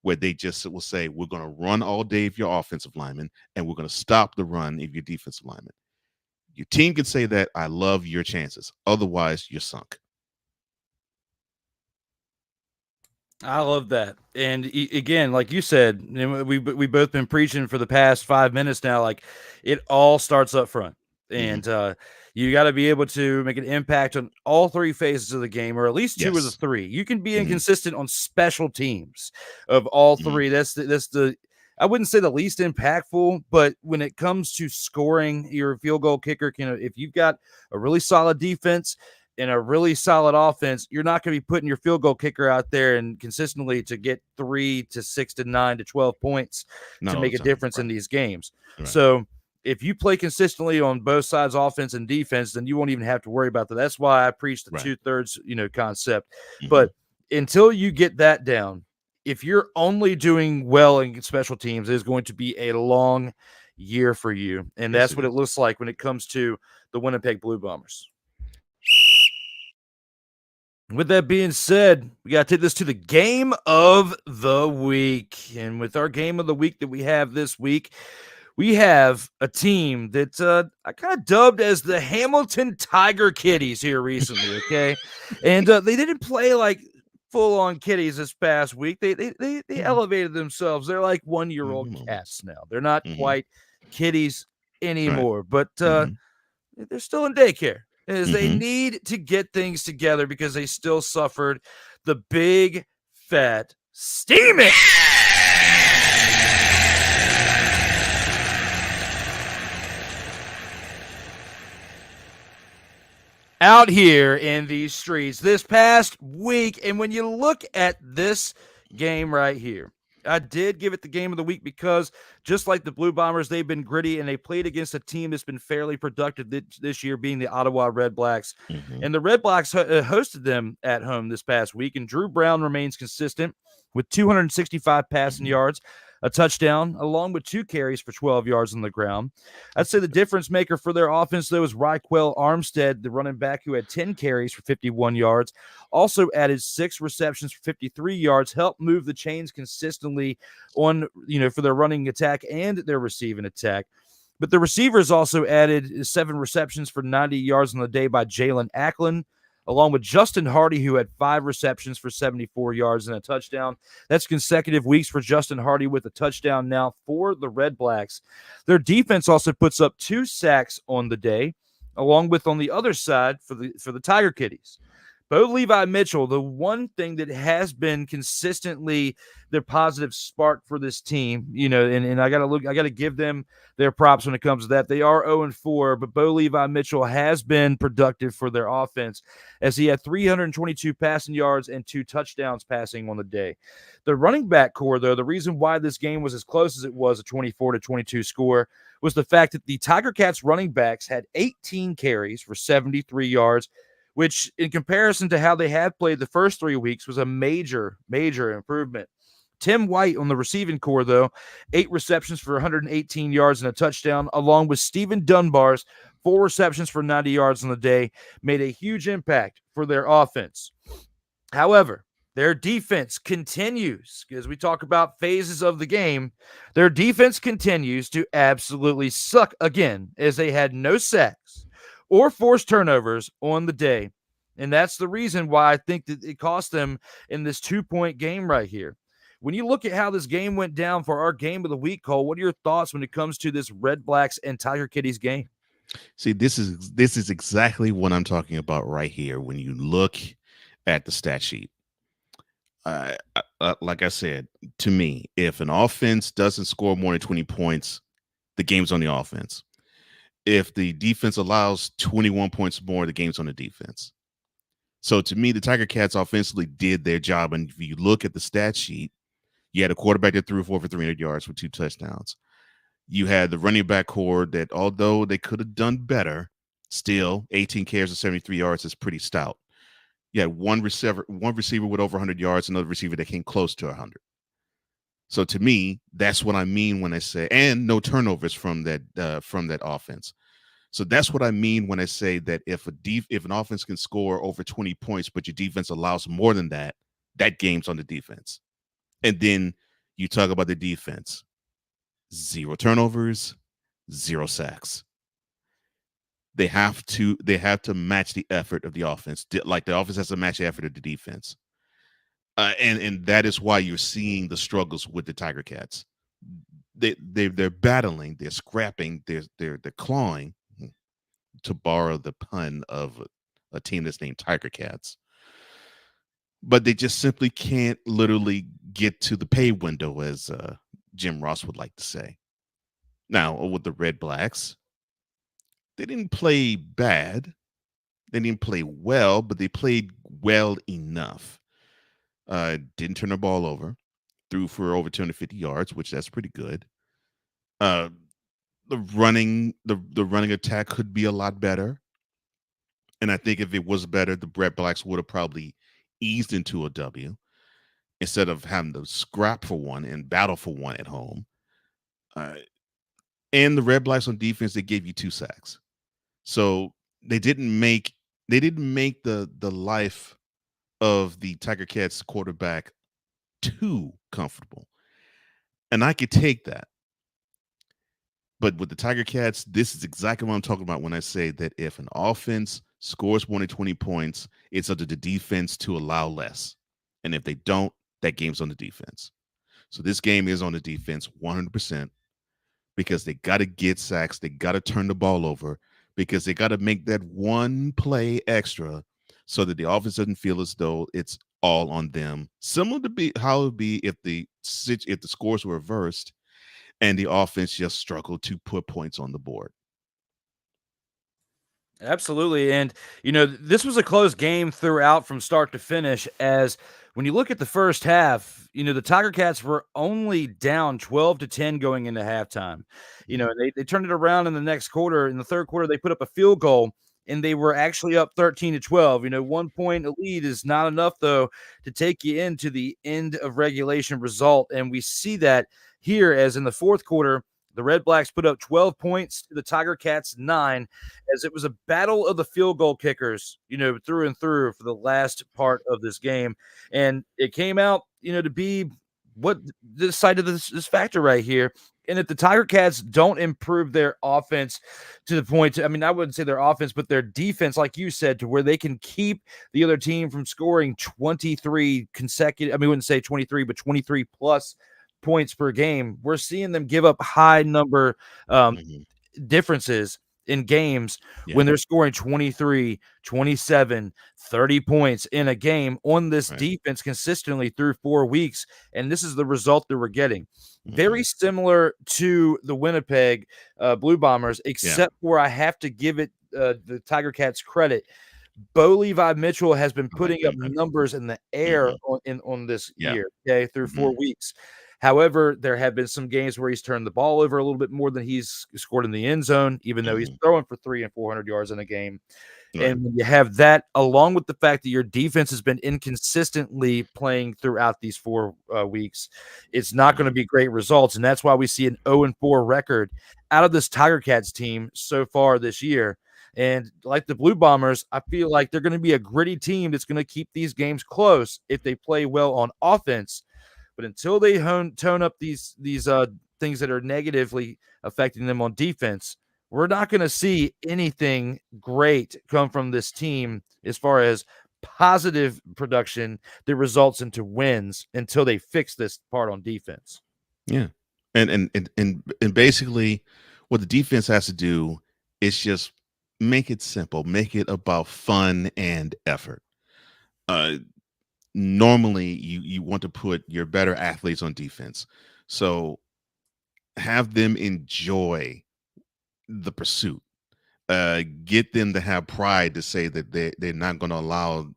where they just will say, we're going to run all day if you're offensive lineman, and we're going to stop the run if you're defensive lineman. Your team can say that. I love your chances. Otherwise, you're sunk. I love that. And again, like you said, we both been preaching for the past 5 minutes now, like it all starts up front. And you got to be able to make an impact on all three phases of the game, or at least two of the three. You can be inconsistent on special teams of all three. That's the I wouldn't say the least impactful, but when it comes to scoring, your field goal kicker if you've got a really solid defense and a really solid offense, you're not going to be putting your field goal kicker out there and consistently to get 3 to 6 to 9 to 12 points Not to all make the a time, difference right. in these games. Right. So if you play consistently on both sides, offense and defense, then you won't even have to worry about that. That's why I preach the Right. 2/3, concept. Mhm. But until you get that down, if you're only doing well in special teams, it is going to be a long year for you. And Yes, that's it what it is. looks like when it comes to the Winnipeg Blue Bombers. With that being said, we got to take this to the game of the week. And with our game of the week that we have this week, we have a team that I kind of dubbed as the Hamilton Tiger Kitties here recently, okay? And they didn't play like full-on kitties this past week. They elevated themselves. They're like 1-year-old cats now. They're not quite kitties anymore, but they're still in daycare. Is they need to get things together because they still suffered the big fat steaming. Out here in these streets this past week. And when you look at this game right here, I did give it the game of the week because just like the Blue Bombers, they've been gritty and they played against a team that's been fairly productive this year, being the Ottawa Redblacks. And the Redblacks hosted them at home this past week. And Drew Brown remains consistent with 265 passing yards, a touchdown, along with 2 carries for 12 yards on the ground. I'd say the difference maker for their offense, though, is Raquel Armstead, the running back who had 10 carries for 51 yards, also added 6 receptions for 53 yards, helped move the chains consistently on, for their running attack and their receiving attack. But the receivers also added 7 receptions for 90 yards on the day by Jalen Acklin, along with Justin Hardy, who had 5 receptions for 74 yards and a touchdown. That's consecutive weeks for Justin Hardy with a touchdown now for the Redblacks. Their defense also puts up 2 sacks on the day, along with on the other side for the Tiger Kitties. Bo Levi Mitchell, the one thing that has been consistently their positive spark for this team, and I gotta give them their props when it comes to that. They are 0-4, but Bo Levi Mitchell has been productive for their offense as he had 322 passing yards and 2 touchdowns passing on the day. The running back core, though, the reason why this game was as close as it was, a 24-22 score, was the fact that the Tiger Cats running backs had 18 carries for 73 yards, which in comparison to how they had played the first 3 weeks was a major, major improvement. Tim White on the receiving core, though, 8 receptions for 118 yards and a touchdown, along with Stephen Dunbar's 4 receptions for 90 yards on the day, made a huge impact for their offense. However, their defense continues, as we talk about phases of the game, their defense continues to absolutely suck again, as they had no sacks or forced turnovers on the day. And that's the reason why I think that it cost them in this 2-point game right here. When you look at how this game went down for our game of the week, Cole, what are your thoughts when it comes to this Redblacks and Tiger Kitties game? See, this is exactly what I'm talking about right here. When you look at the stat sheet, like I said, to me, if an offense doesn't score more than 20 points, the game's on the offense. If the defense allows 21 points more, the game's on the defense. So to me, the Tiger Cats offensively did their job. And if you look at the stat sheet, you had a quarterback that threw for 300 yards with 2 touchdowns. You had the running back core that, although they could have done better, still 18 carries and 73 yards is pretty stout. You had one receiver with over 100 yards, another receiver that came close to 100. So to me, that's what I mean when I say, and no turnovers from that offense. So that's what I mean when I say that if an offense can score over 20 points, but your defense allows more than that, that game's on the defense. And then you talk about the defense: 0 turnovers, 0 sacks. They have to match the effort of the offense, like the offense has to match the effort of the defense. And that is why you're seeing the struggles with the Tiger Cats. They're battling, they're scrapping, they're clawing, to borrow the pun of a team that's named Tiger Cats. But they just simply can't literally get to the pay window, as Jim Ross would like to say. Now, with the Redblacks, they didn't play bad. They didn't play well, but they played well enough. Didn't turn the ball over. Threw for over 250 yards, which that's pretty good. The running attack could be a lot better. And I think if it was better, the Redblacks would have probably eased into a W instead of having to scrap for one and battle for one at home. And the Redblacks on defense, they gave you 2 sacks. So they didn't make the life of the Tiger Cats quarterback too comfortable. And I could take that. But with the Tiger Cats, this is exactly what I'm talking about when I say that if an offense scores more than 20 points, it's up to the defense to allow less. And if they don't, that game's on the defense. So this game is on the defense 100% because they got to get sacks. They got to turn the ball over because they got to make that one play extra so that the offense doesn't feel as though it's all on them. Similar to how it would be if the scores were reversed and the offense just struggled to put points on the board. Absolutely. And, this was a close game throughout from start to finish, as when you look at the first half, the Tiger Cats were only down 12-10 going into halftime. They turned it around in the next quarter. In the third quarter, they put up a field goal and they were actually up 13-12. 1 point lead is not enough, though, to take you into the end of regulation result. And we see that here, as in the fourth quarter, the Redblacks put up 12 points to the Tiger Cats 9, as it was a battle of the field goal kickers, through and through for the last part of this game. And it came out, to be what this side of this factor right here. And if the Tiger Cats don't improve their offense to the point, I wouldn't say their offense, but their defense, like you said, to where they can keep the other team from scoring 23 consecutive, I wouldn't say 23, but 23 plus points per game, we're seeing them give up high number differences in games when they're scoring 23, 27, 30 points in a game on this defense consistently through 4 weeks. And this is the result that we're getting. Very similar to the Winnipeg Blue Bombers, except for I have to give it the Tiger Cats credit. Bo Levi Mitchell has been putting up numbers in the air on this year, through 4 weeks. However, there have been some games where he's turned the ball over a little bit more than he's scored in the end zone, even though he's throwing for 300 and 400 yards in a game. And when you have that, along with the fact that your defense has been inconsistently playing throughout these 4 weeks, it's not going to be great results. And that's why we see an 0-4 record out of this Tiger Cats team so far this year. And like the Blue Bombers, I feel like they're going to be a gritty team that's going to keep these games close if they play well on offense. But until they tone up these things that are negatively affecting them on defense, we're not going to see anything great come from this team as far as positive production that results into wins until they fix this part on defense. Yeah. And basically what the defense has to do is just make it simple, make it about fun and effort. Normally you want to put your better athletes on defense. So have them enjoy the pursuit. Get them to have pride to say that they're not going to allow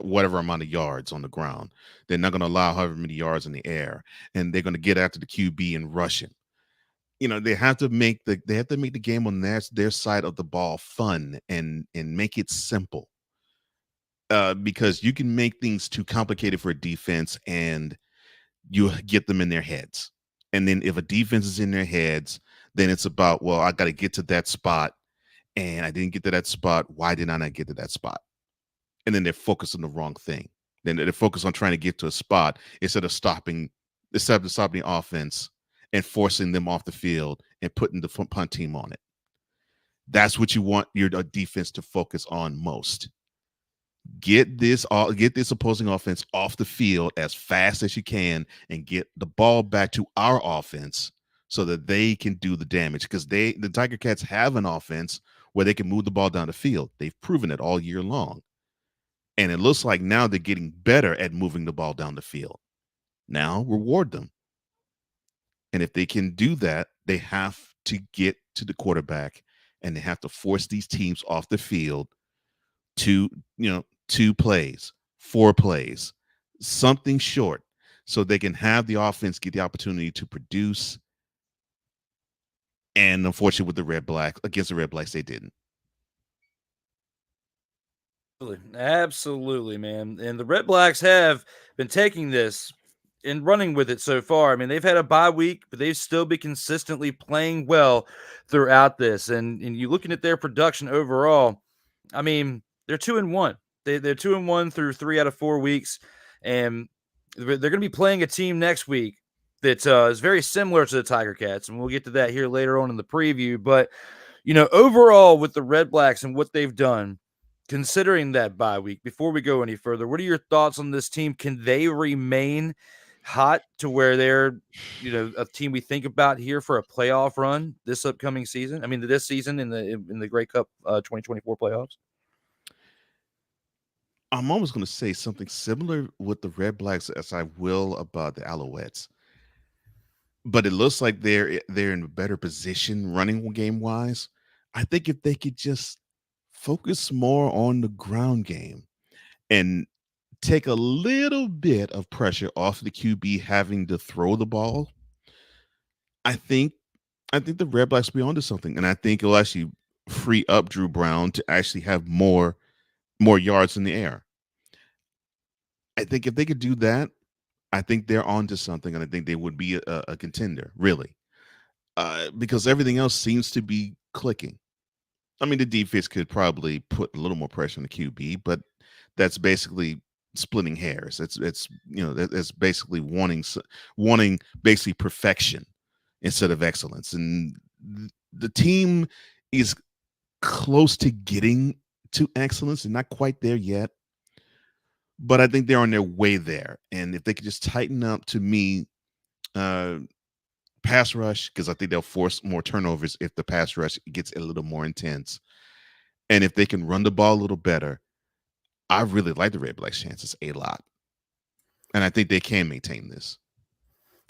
whatever amount of yards on the ground. They're not going to allow however many yards in the air, and they're going to get after the QB and rush him. They have to make the game on their side of the ball fun and make it simple. Because you can make things too complicated for a defense and you get them in their heads. And then if a defense is in their heads, then it's about, well, I got to get to that spot and I didn't get to that spot. Why did I not get to that spot? And then they're focused on the wrong thing. Then they're focused on trying to get to a spot instead of stopping the offense and forcing them off the field and putting the punt team on it. That's what you want your defense to focus on most. Get this opposing offense off the field as fast as you can and get the ball back to our offense so that they can do the damage, because the Tiger Cats have an offense where they can move the ball down the field. They've proven it all year long. And it looks like now they're getting better at moving the ball down the field. Now reward them. And if they can do that, they have to get to the quarterback and they have to force these teams off the field to, 2 plays, 4 plays, something short, so they can have the offense get the opportunity to produce. And unfortunately, with the against the Redblacks, they didn't. Absolutely, man. And the Redblacks have been taking this and running with it so far. I mean, they've had a bye week, but they've still been consistently playing well throughout this. And you looking at their production overall, I mean, they're 2-1. They're 2-1 through 3 out of 4 weeks, and they're going to be playing a team next week that is very similar to the Tiger Cats, and we'll get to that here later on in the preview. But overall with the Redblacks and what they've done, considering that bye week, before we go any further, what are your thoughts on this team? Can they remain hot to where they're, a team we think about here for a playoff run this upcoming season? I mean, this season in the Grey Cup 2024 playoffs? I'm almost going to say something similar with the Redblacks as I will about the Alouettes. But it looks like they're in a better position running game wise. I think if they could just focus more on the ground game and take a little bit of pressure off the QB having to throw the ball, I think the Redblacks will be onto something, and I think it'll actually free up Drew Brown to actually have more yards in the air. I think if they could do that, I think they're onto something, and I think they would be a contender, really, because everything else seems to be clicking. I mean, the defense could probably put a little more pressure on the QB, but that's basically splitting hairs. That's basically wanting basically perfection instead of excellence. And the team is close to getting to excellence and not quite there yet, but I think they're on their way there. And if they could just tighten up, to me, pass rush, because I think they'll force more turnovers if the pass rush gets a little more intense. And if they can run the ball a little better, I really like the Redblacks' chances a lot. And I think they can maintain this.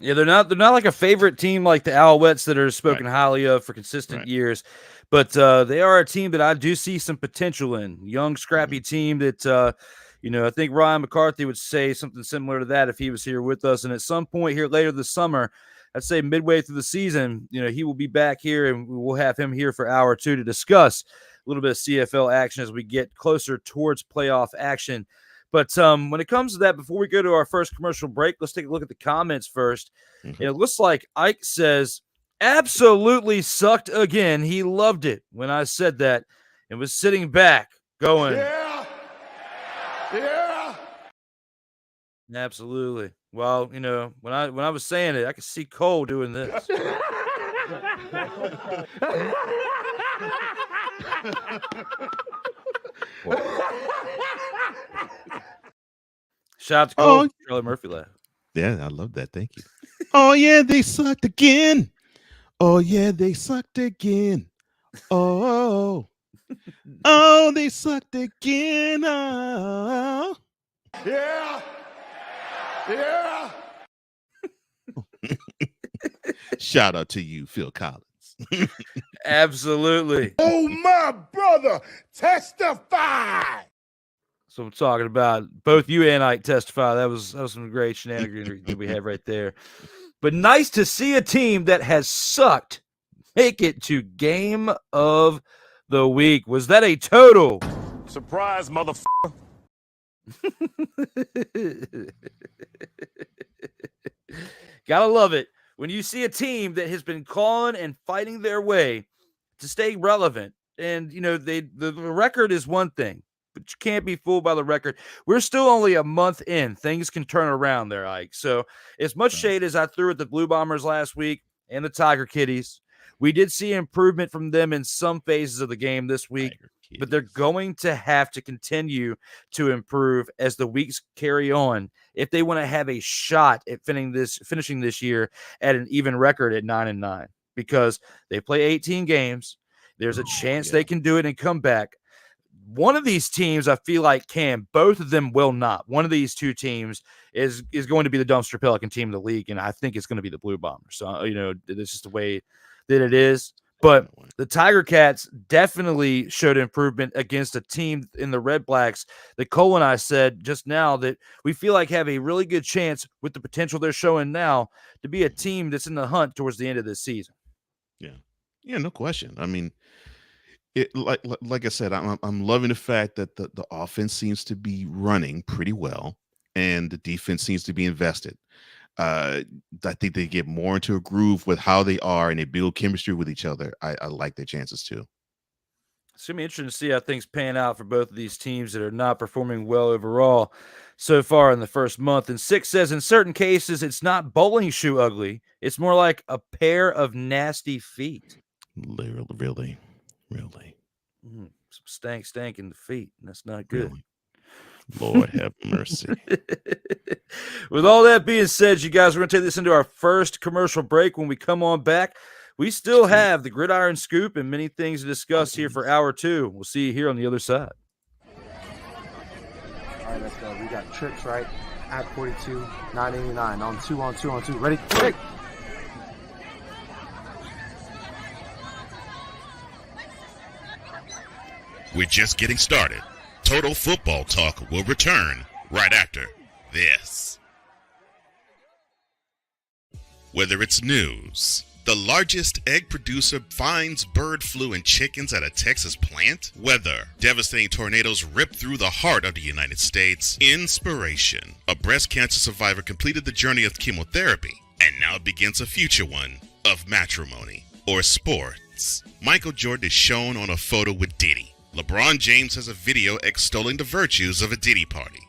Yeah, they're not like a favorite team like the Alouettes that are spoken highly of for consistent years, but they are a team that I do see some potential in. Young, scrappy team that I think Ryan McCarthy would say something similar to that if he was here with us. And at some point here later this summer, I'd say midway through the season, he will be back here, and we'll have him here for hour 2 to discuss a little bit of CFL action as we get closer towards playoff action. But when it comes to that, before we go to our first commercial break, let's take a look at the comments first. Mm-hmm. It looks like Ike says, absolutely sucked again. He loved it when I said that and was sitting back going, yeah. Absolutely. Well, when I was saying it, I could see Cole doing this. Shout out to Cole. Charlie Murphy laugh. Yeah, I love that. Thank you. Oh, yeah, they sucked again. Oh, yeah, they sucked again. Oh, they sucked again. Oh. Yeah. Shout out to you, Phil Collins. Absolutely. Oh, my brother, testify. So I'm talking about. Both you and Ike testify. That was some great shenanigans that we have right there. But nice to see a team that has sucked make it to game of the week. Was that a total surprise, motherfucker? Gotta love it when you see a team that has been clawing and fighting their way to stay relevant. And the record is one thing, but you can't be fooled by the record. We're still only a month in. Things can turn around there, Ike. So as much shade as I threw at the Blue Bombers last week and the Tiger Kitties, we did see improvement from them in some phases of the game this week, but they're going to have to continue to improve as the weeks carry on if they want to have a shot at finishing this year at an even record at 9-9, because they play 18 games. There's a chance they can do it and come back. One of these teams, I feel like, can. Both of them will not. One of these two teams is going to be the dumpster Pelican team of the league, and I think it's going to be the Blue Bombers. So, this is the way that it is. But the Tiger Cats definitely showed improvement against a team in the Redblacks that Cole and I said just now that we feel like have a really good chance with the potential they're showing now to be a team that's in the hunt towards the end of this season. Yeah, no question. I mean, like I said, I'm loving the fact that the offense seems to be running pretty well and the defense seems to be invested. I think they get more into a groove with how they are and they build chemistry with each other. I like their chances too. It's going to be interesting to see how things pan out for both of these teams that are not performing well overall so far in the first month. And Six says in certain cases, it's not bowling shoe ugly. It's more like a pair of nasty feet. Really. Some stank in the feet. And that's not good. Really? Lord have mercy. With all that being said, you guys, we're going to take this into our first commercial break. When we come on back, we still have the Gridiron Scoop and many things to discuss here for hour 2. We'll see you here on the other side. All right, let's go. We got trips, right? At 42, 989. On two. Ready? Quick! We're just getting started. Total Football Talk will return right after this. Whether it's news, the largest egg producer finds bird flu in chickens at a Texas plant, weather, devastating tornadoes rip through the heart of the United States, inspiration, a breast cancer survivor completed the journey of chemotherapy, and now begins a future one of matrimony or sports. Michael Jordan is shown on a photo with Diddy. LeBron James has a video extolling the virtues of a Diddy party.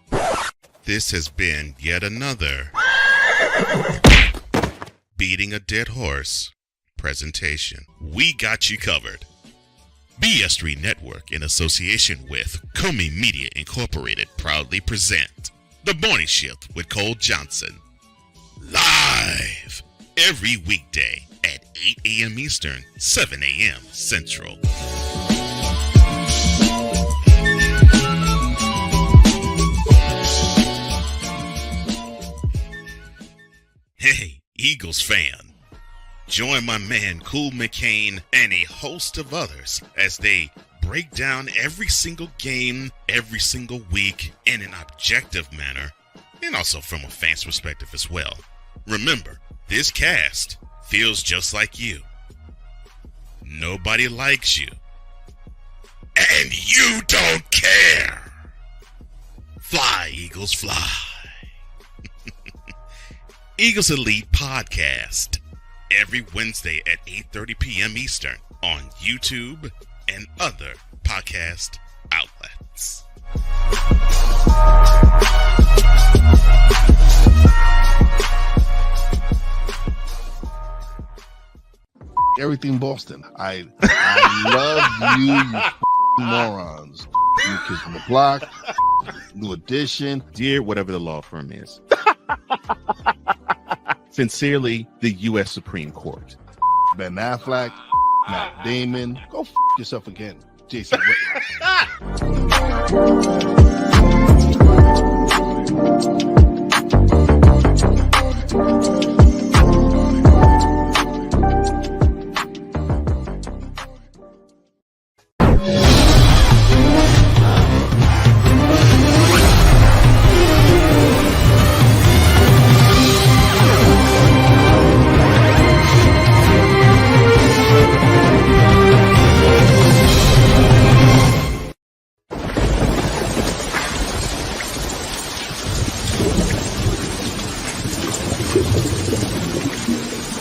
This has been yet another beating a dead horse presentation. We got you covered. BS3 Network, in association with Comey Media Incorporated, proudly present The Morning Shift with Cole Johnson. Live every weekday at 8 a.m. Eastern, 7 a.m. Central. Hey, Eagles fan. Join my man Cool McCain and a host of others as they break down every single game, every single week in an objective manner, and also from a fan's perspective as well. Remember, this cast feels just like you. Nobody likes you. And you don't care. Fly, Eagles, fly. Eagles Elite Podcast, every Wednesday at 8:30 p.m. Eastern on YouTube and other podcast outlets. Everything Boston. I love you morons. New Kids on the Block, New Edition. Dear whatever the law firm is. Sincerely, the U.S. Supreme Court. Ben Affleck, Matt Damon. Go yourself again, Jason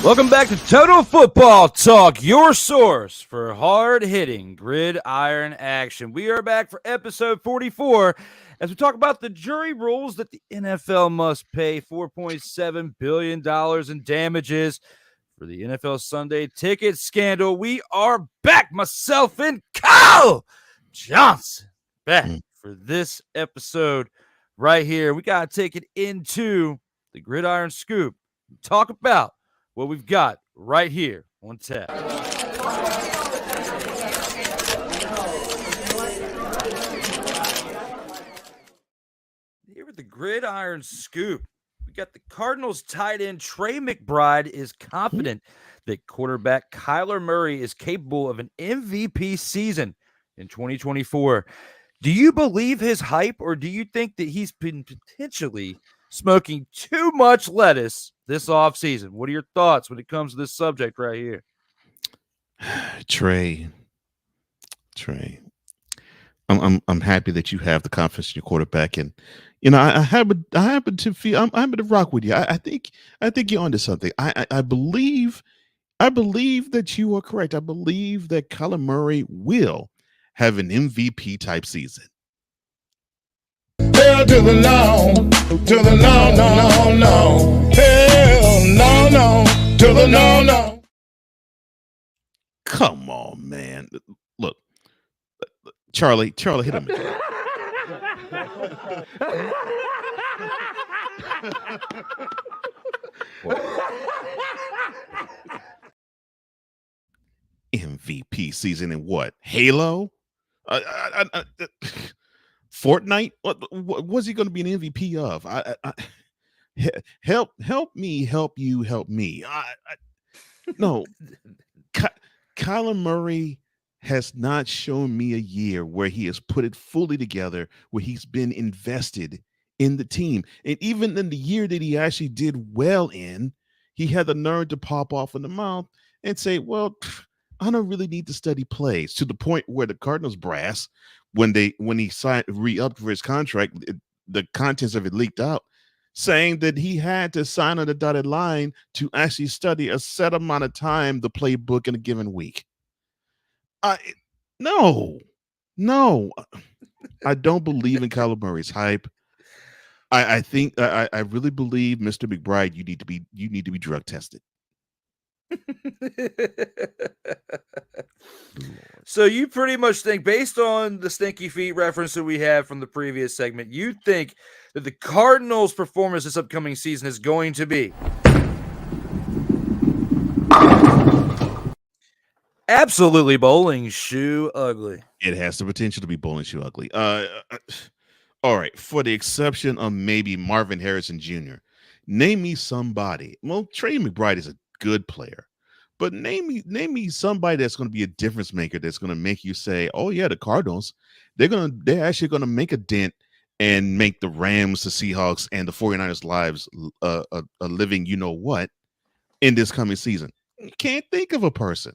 Welcome back to Total Football Talk, your source for hard-hitting gridiron action. We are back for episode 44 as we talk about the jury rules that the NFL must pay $4.7 billion in damages for the NFL Sunday ticket scandal. We are back, myself and Kyle Johnson, back for this episode right here. We got to take it into the Gridiron Scoop and talk about what we've got right here on tap. with the gridiron scoop. We got the Cardinals tight end Trey McBride is confident that quarterback Kyler Murray is capable of an MVP season in 2024. Do you believe his hype, or do you think that he's been potentially smoking too much lettuce this offseason? What are your thoughts when it comes to this subject right here? Trey. I'm happy that you have the confidence in your quarterback, and I happen to rock with you. I think you're onto something. I believe that you are correct. I believe that Kyler Murray will have an MVP type season. Hell to the no, to the no, no, no, no. Hell no, no, to the no, no. Come on, man. Look, Charlie, hit him again. MVP season in what? Halo? Fortnite? What was he going to be an MVP of? Help me, help you, help me. No, Kyler Murray has not shown me a year where he has put it fully together, where he's been invested in the team. And even in the year that he actually did well in, he had the nerve to pop off in the mouth and say, well, I don't really need to study plays, to the point where the Cardinals brass, when he signed re-upped for his contract, the contents of it leaked out, saying that he had to sign on the dotted line to actually study a set amount of time the playbook in a given week. No, I don't believe in Kyler Murray's hype. I think I really believe, Mr. McBride, you need to be drug tested. So you pretty much think, based on the stinky feet reference that we have from the previous segment, you think that the Cardinals' performance this upcoming season is going to be absolutely bowling shoe ugly. It has the potential to be bowling shoe ugly. All right, for the exception of maybe Marvin Harrison Jr., name me somebody. Well, Trey McBride is a good player, but name me somebody that's going to be a difference maker, that's going to make you say, oh yeah, the Cardinals, they're actually going to make a dent and make the Rams, the Seahawks, and the 49ers lives a living what in this coming season. You can't think of a person.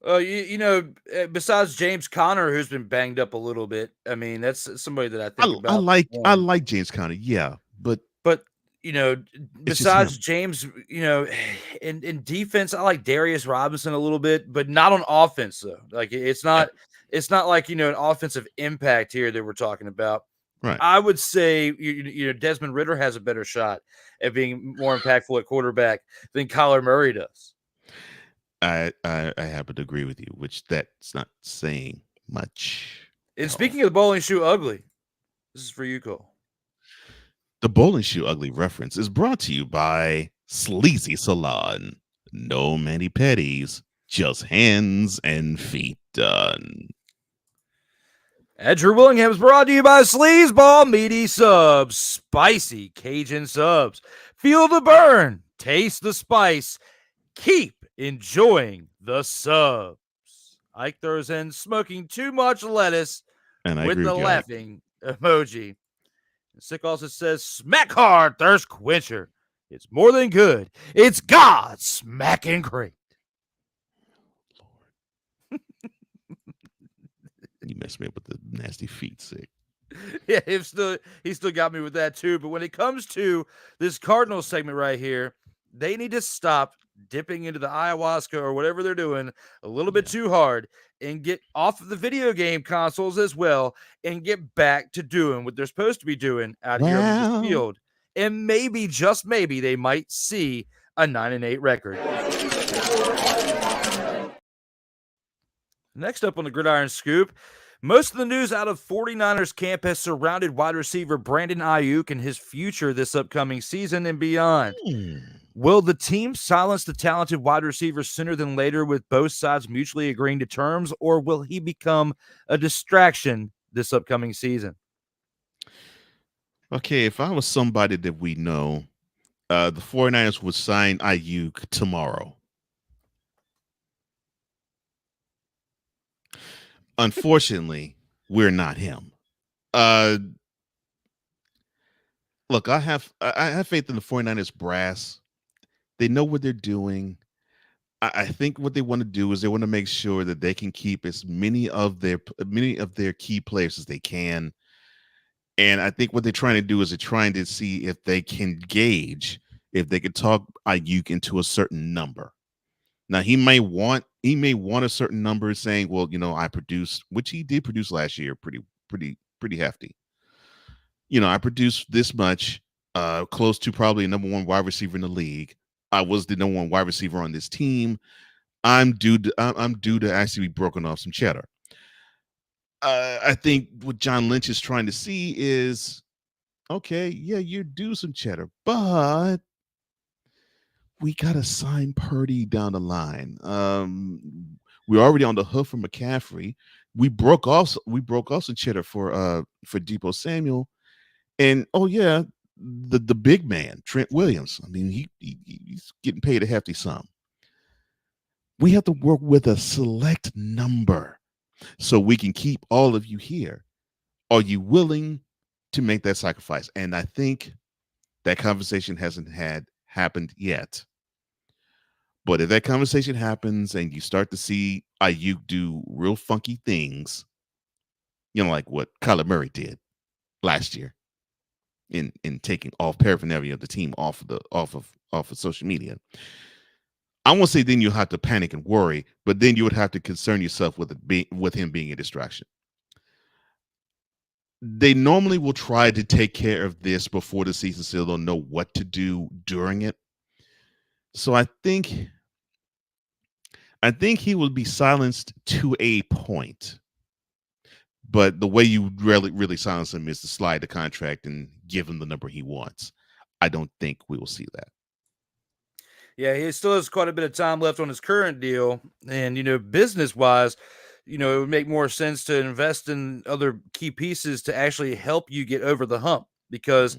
Besides James Conner, who's been banged up a little bit. I mean, that's somebody that I think about. I like James Conner, yeah, but besides James, in defense, I like Darius Robinson a little bit, but not on offense though. Like it's not like an offensive impact here that we're talking about. Right. I would say Desmond Ridder has a better shot at being more impactful at quarterback than Kyler Murray does. I happen to agree with you, which that's not saying much. And speaking of the bowling shoe ugly, this is for you, Cole. The bowling shoe ugly reference is brought to you by Sleazy Salon. No mani-pedis, just hands and feet done. Drew Willingham is brought to you by Sleazeball Meaty Subs, spicy Cajun subs. Feel the burn, taste the spice, keep enjoying the subs. Ike throws in smoking too much lettuce with the laughing emoji. Sick also says, smack hard, thirst quencher. It's more than good. It's God smacking great. Lord. You messed me up with the nasty feet, sick. Yeah, he still got me with that too. But when it comes to this Cardinals segment right here, they need to stop dipping into the ayahuasca or whatever they're doing a little bit too hard and get off of the video game consoles as well and get back to doing what they're supposed to be doing out here on the field. And maybe, just maybe, they might see a 9-8 record. Next up on the Gridiron Scoop, most of the news out of 49ers camp has surrounded wide receiver Brandon Ayuk and his future this upcoming season and beyond. Will the team silence the talented wide receiver sooner than later with both sides mutually agreeing to terms, or will he become a distraction this upcoming season? Okay, if I was somebody that we know, the 49ers would sign Ayuk tomorrow. Unfortunately, we're not him. Look, I have faith in the 49ers brass. They know what they're doing. I think what they want to do is they want to make sure that they can keep as many of their key players as they can. And I think what they're trying to do is they're trying to see if they can gauge if they could talk Ayuk into a certain number. Now he may want a certain number, saying, well, I produced, which he did produce last year, pretty hefty. I produced this much, close to probably a number one wide receiver in the league. I was the number one wide receiver on this team. I'm due to actually be broken off some cheddar. I think what John Lynch is trying to see is, okay, yeah, you're due some cheddar, but we got to sign Purdy down the line. We're already on the hook for McCaffrey. We broke off some cheddar for Deebo Samuel, and the big man Trent Williams. I mean, he's getting paid a hefty sum. We have to work with a select number so we can keep all of you here. Are you willing to make that sacrifice? And I think that conversation hasn't happened yet. But if that conversation happens and you start to see Ayuk do real funky things, like what Kyler Murray did last year in taking off paraphernalia of the team off of social media, I won't say then you'll have to panic and worry, but then you would have to concern yourself with him being a distraction. They normally will try to take care of this before the season, so they'll know what to do during it. So I think he will be silenced to a point. But the way you really silence him is to slide the contract and give him the number he wants. I don't think we will see that. Yeah, he still has quite a bit of time left on his current deal. And, business-wise, it would make more sense to invest in other key pieces to actually help you get over the hump. Because,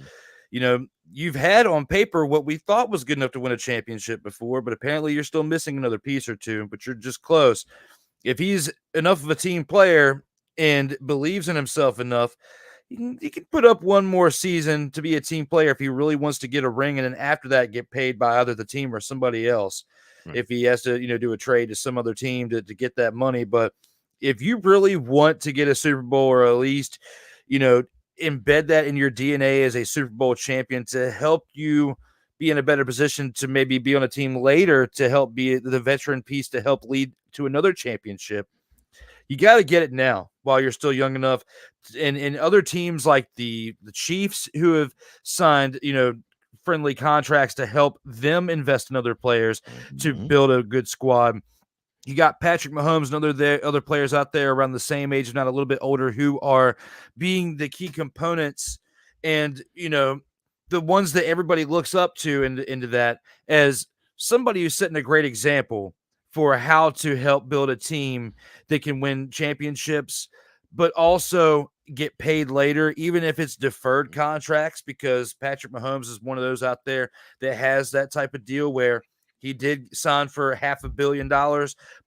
you've had on paper what we thought was good enough to win a championship before, but apparently you're still missing another piece or two, but you're just close. If he's enough of a team player and believes in himself enough, he can put up one more season to be a team player if he really wants to get a ring, and then after that get paid by either the team or somebody else. Right. If he has to, do a trade to some other team to get that money. But if you really want to get a Super Bowl, or at least, embed that in your DNA as a Super Bowl champion to help you be in a better position to maybe be on a team later to help be the veteran piece to help lead to another championship, you got to get it now while you're still young enough. And other teams like the Chiefs, who have signed, friendly contracts to help them invest in other players to build a good squad. You got Patrick Mahomes and other players out there around the same age, if not a little bit older, who are being the key components and, the ones that everybody looks up to into that as somebody who's setting a great example for how to help build a team that can win championships, but also get paid later, even if it's deferred contracts, because Patrick Mahomes is one of those out there that has that type of deal where he did sign for $500 million,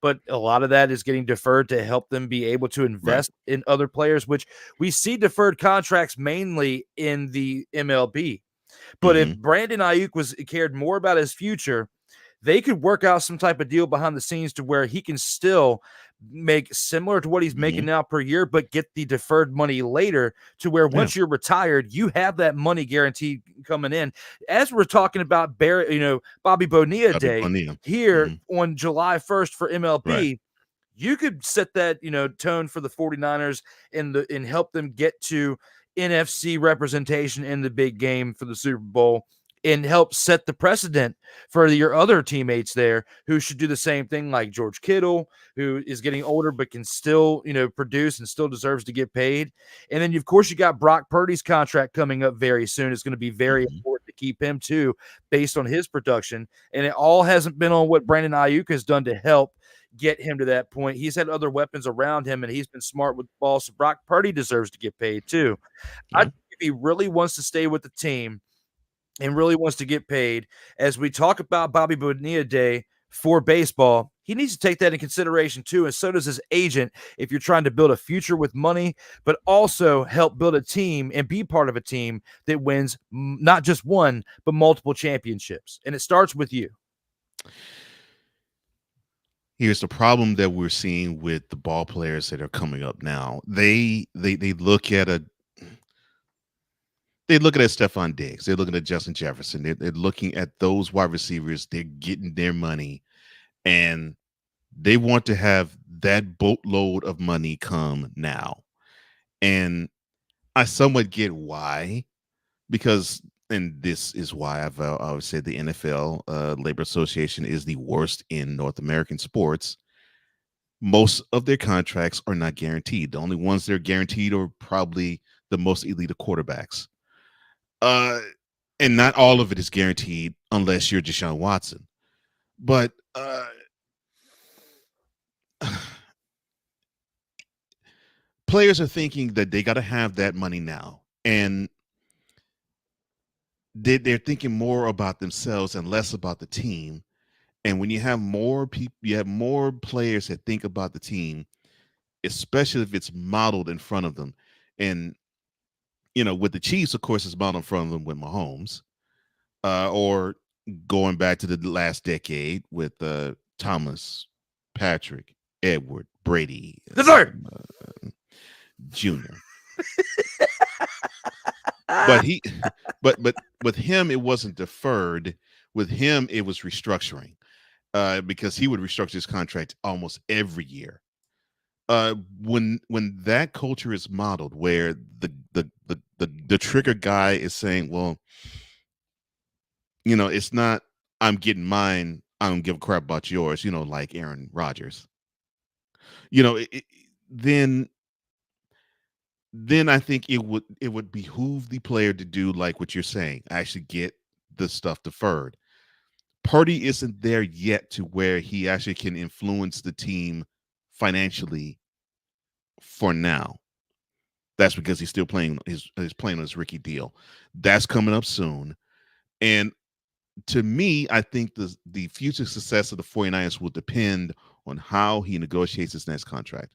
but a lot of that is getting deferred to help them be able to invest in other players, which we see deferred contracts mainly in the MLB. But if Brandon Ayuk cared more about his future, they could work out some type of deal behind the scenes to where he can still make similar to what he's making now per year, but get the deferred money later to where once you're retired, you have that money guaranteed coming in. As we're talking about Bobby Bonilla here on July 1st for MLB, you could set that, tone for the 49ers and help them get to NFC representation in the big game for the Super Bowl, and help set the precedent for your other teammates there who should do the same thing, like George Kittle, who is getting older but can still, produce and still deserves to get paid. And then, of course, you got Brock Purdy's contract coming up very soon. It's going to be very important to keep him too, based on his production. And it all hasn't been on what Brandon Ayuk has done to help get him to that point. He's had other weapons around him, and he's been smart with the ball. So Brock Purdy deserves to get paid too. I think if he really wants to stay with the team and really wants to get paid, as we talk about Bobby Bonilla Day for baseball, he needs to take that in consideration too, and so does his agent if you're trying to build a future with money, but also help build a team and be part of a team that wins not just one, but multiple championships. And it starts with you. Here's the problem that we're seeing with the ball players that are coming up now. They look at Stephon Diggs. They're looking at Justin Jefferson. They're looking at those wide receivers. They're getting their money, and they want to have that boatload of money come now. And I somewhat get why, because, and this is why I've always said the NFL Labor Association is the worst in North American sports. Most of their contracts are not guaranteed. The only ones that are guaranteed are probably the most elite of quarterbacks. And not all of it is guaranteed unless you're Deshaun Watson. But players are thinking that they got to have that money now, and they're thinking more about themselves and less about the team. And when you have more people, you have more players that think about the team, especially if it's modeled in front of them. And with the Chiefs, of course, it's modeled in front of them with Mahomes, or going back to the last decade with Thomas, Patrick, Edward, Brady, Jr. But with him, it wasn't deferred. With him, it was restructuring, because he would restructure his contract almost every year. When that culture is modeled, where the trigger guy is saying, well, it's not, I'm getting mine, I don't give a crap about yours, like Aaron Rodgers. Then I think it would behoove the player to do like what you're saying, actually get the stuff deferred. Purdy isn't there yet to where he actually can influence the team financially for now. That's because he's still playing he's playing on his rookie deal. That's coming up soon. And to me, I think the future success of the 49ers will depend on how he negotiates his next contract.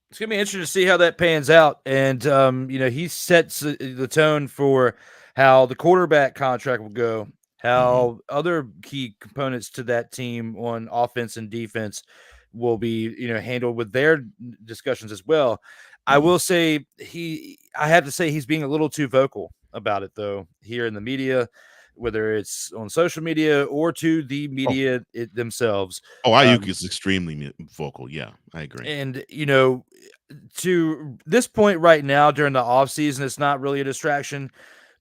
It's going to be interesting to see how that pans out. And, he sets the tone for how the quarterback contract will go, how other key components to that team on offense and defense will be, handled with their discussions as well. I will say I have to say he's being a little too vocal about it, though, here in the media, whether it's on social media or to the media themselves. Ayuk is extremely vocal. Yeah, I agree. And, to this point right now during the offseason, it's not really a distraction.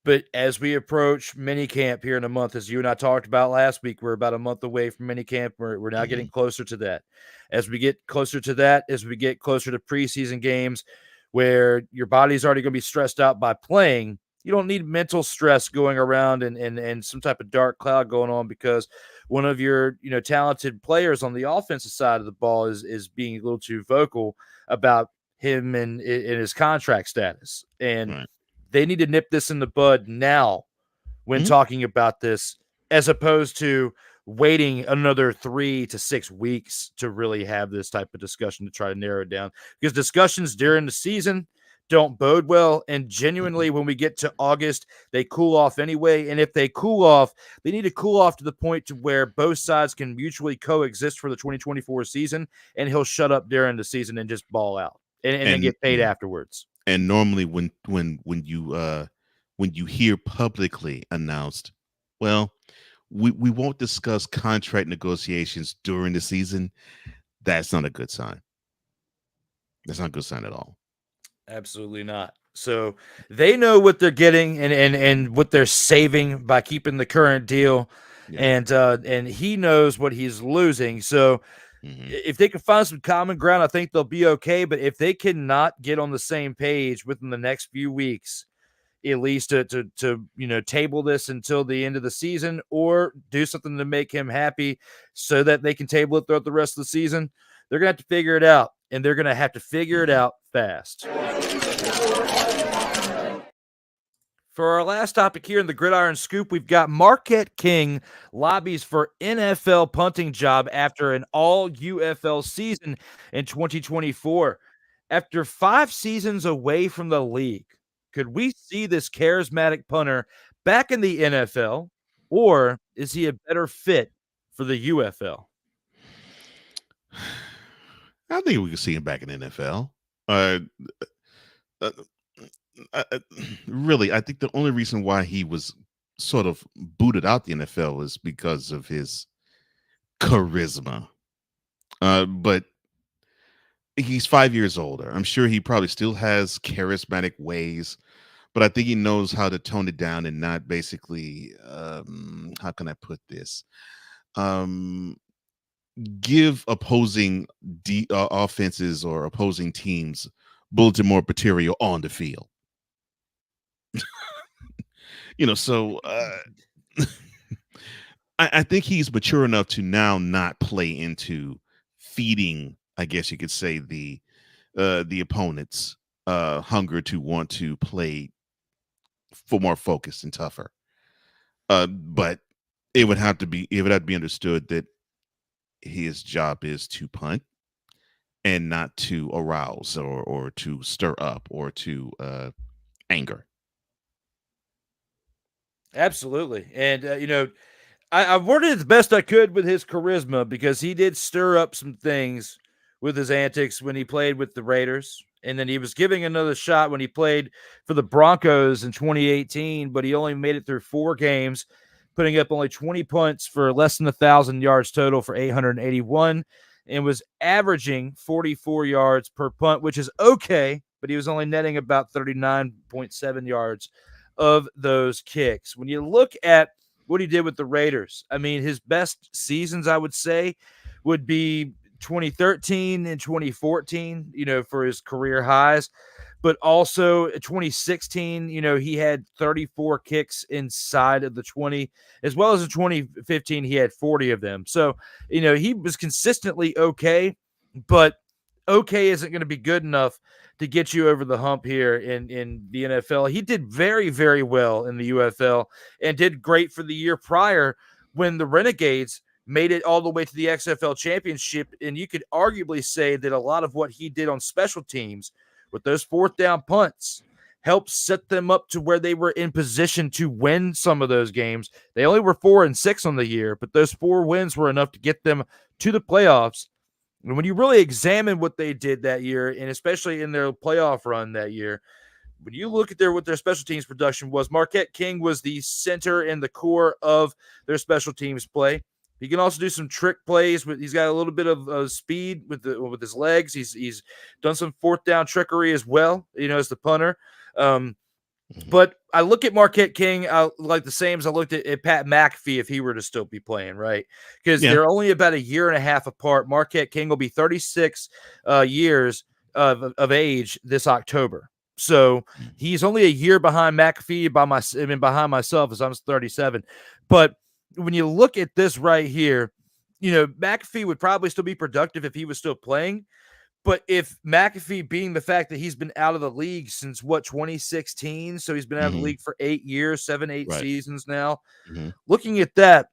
But as we approach minicamp here in a month, as you and I talked about last week, we're about a month away from minicamp. We're now getting closer to that. As we get closer to that, as we get closer to preseason games where your body's already going to be stressed out by playing, you don't need mental stress going around and some type of dark cloud going on because one of your talented players on the offensive side of the ball is being a little too vocal about him and his contract status. And they need to nip this in the bud now when talking about this, as opposed to waiting another 3 to 6 weeks to really have this type of discussion to try to narrow it down. Because discussions during the season don't bode well. And genuinely, when we get to August, they cool off anyway. And if they cool off, they need to cool off to the point to where both sides can mutually coexist for the 2024 season. And he'll shut up during the season and just ball out and then get paid afterwards. And normally when you hear publicly announced, well, we won't discuss contract negotiations during the season, that's not a good sign. That's not a good sign at all. Absolutely not. So they know what they're getting and what they're saving by keeping the current deal. Yeah. And he knows what he's losing. So if they can find some common ground, I think they'll be okay. But if they cannot get on the same page within the next few weeks, at least to table this until the end of the season or do something to make him happy so that they can table it throughout the rest of the season, They're going to have to figure it out, and they're going to have to figure it out fast. For our last topic here in the Gridiron Scoop, we've got Marquette King lobbies for NFL punting job after an all-UFL season in 2024. After 5 seasons away from the league, could we see this charismatic punter back in the NFL, or is he a better fit for the UFL? I think we can see him back in the NFL. Really, I think the only reason why he was sort of booted out the NFL is because of his charisma. But he's 5 years older. I'm sure he probably still has charismatic ways, but I think he knows how to tone it down and not basically, how can I put this? Give opposing offenses or opposing teams bulletin board material on the field. So I think he's mature enough to now not play into feeding, I guess you could say, the opponent's hunger to want to play for more focused and tougher. But it would have to be understood that his job is to punt and not to arouse or to stir up or to anger. Absolutely. And, I worded it the best I could with his charisma because he did stir up some things with his antics when he played with the Raiders. And then he was giving another shot when he played for the Broncos in 2018, but he only made it through 4 games, putting up only 20 punts for less than 1,000 yards total for 881, and was averaging 44 yards per punt, which is okay, but he was only netting about 39.7 yards of those kicks. When you look at what he did with the Raiders, I mean, his best seasons, I would say, would be 2013 and 2014, for his career highs. But also 2016, he had 34 kicks inside of the 20, as well as in 2015, he had 40 of them. So, he was consistently okay, but okay isn't going to be good enough to get you over the hump here in the NFL. He did very, very well in the UFL and did great for the year prior when the Renegades made it all the way to the XFL championship. And you could arguably say that a lot of what he did on special teams with those 4th down punts helped set them up to where they were in position to win some of those games. They only were 4-6 on the year, but those 4 wins were enough to get them to the playoffs. And when you really examine what they did that year, and especially in their playoff run that year, when you look at what their special teams production was, Marquette King was the center and the core of their special teams play. He can also do some trick plays. He's got a little bit of speed with his legs. He's done some 4th down trickery as well, as the punter. But I look at Marquette King like the same as I looked at Pat McAfee if he were to still be playing, right? Because they're only about a year and a half apart. Marquette King will be 36 years of age this October. So he's only a year behind McAfee behind myself as I'm 37. But when you look at this right here, McAfee would probably still be productive if he was still playing. But if McAfee, being the fact that he's been out of the league since 2016, so he's been out of the league for 8 years, 7-8 seasons now. Looking at that,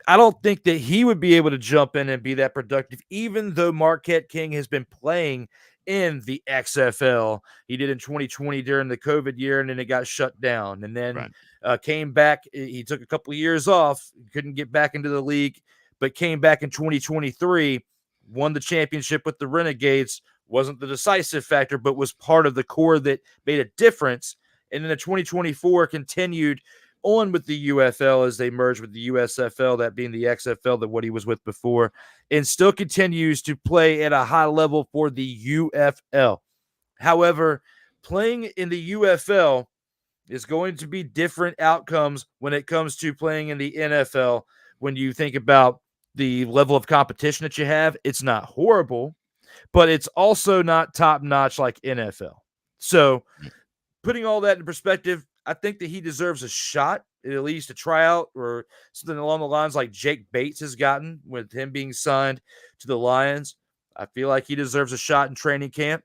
I don't think that he would be able to jump in and be that productive, even though Marquette King has been playing in the XFL. He did in 2020 during the COVID year, and then it got shut down. And then came back. He took a couple of years off, couldn't get back into the league, but came back in 2023. Won the championship with the Renegades, wasn't the decisive factor, but was part of the core that made a difference. And then the 2024 continued on with the UFL as they merged with the USFL, that being the XFL, that what he was with before, and still continues to play at a high level for the UFL. However, playing in the UFL is going to be different outcomes when it comes to playing in the NFL. When you think about the level of competition that you have, it's not horrible, but it's also not top notch like NFL. So putting all that in perspective, I think that he deserves a shot, at least a tryout or something along the lines like Jake Bates has gotten with him being signed to the Lions. I feel like he deserves a shot in training camp,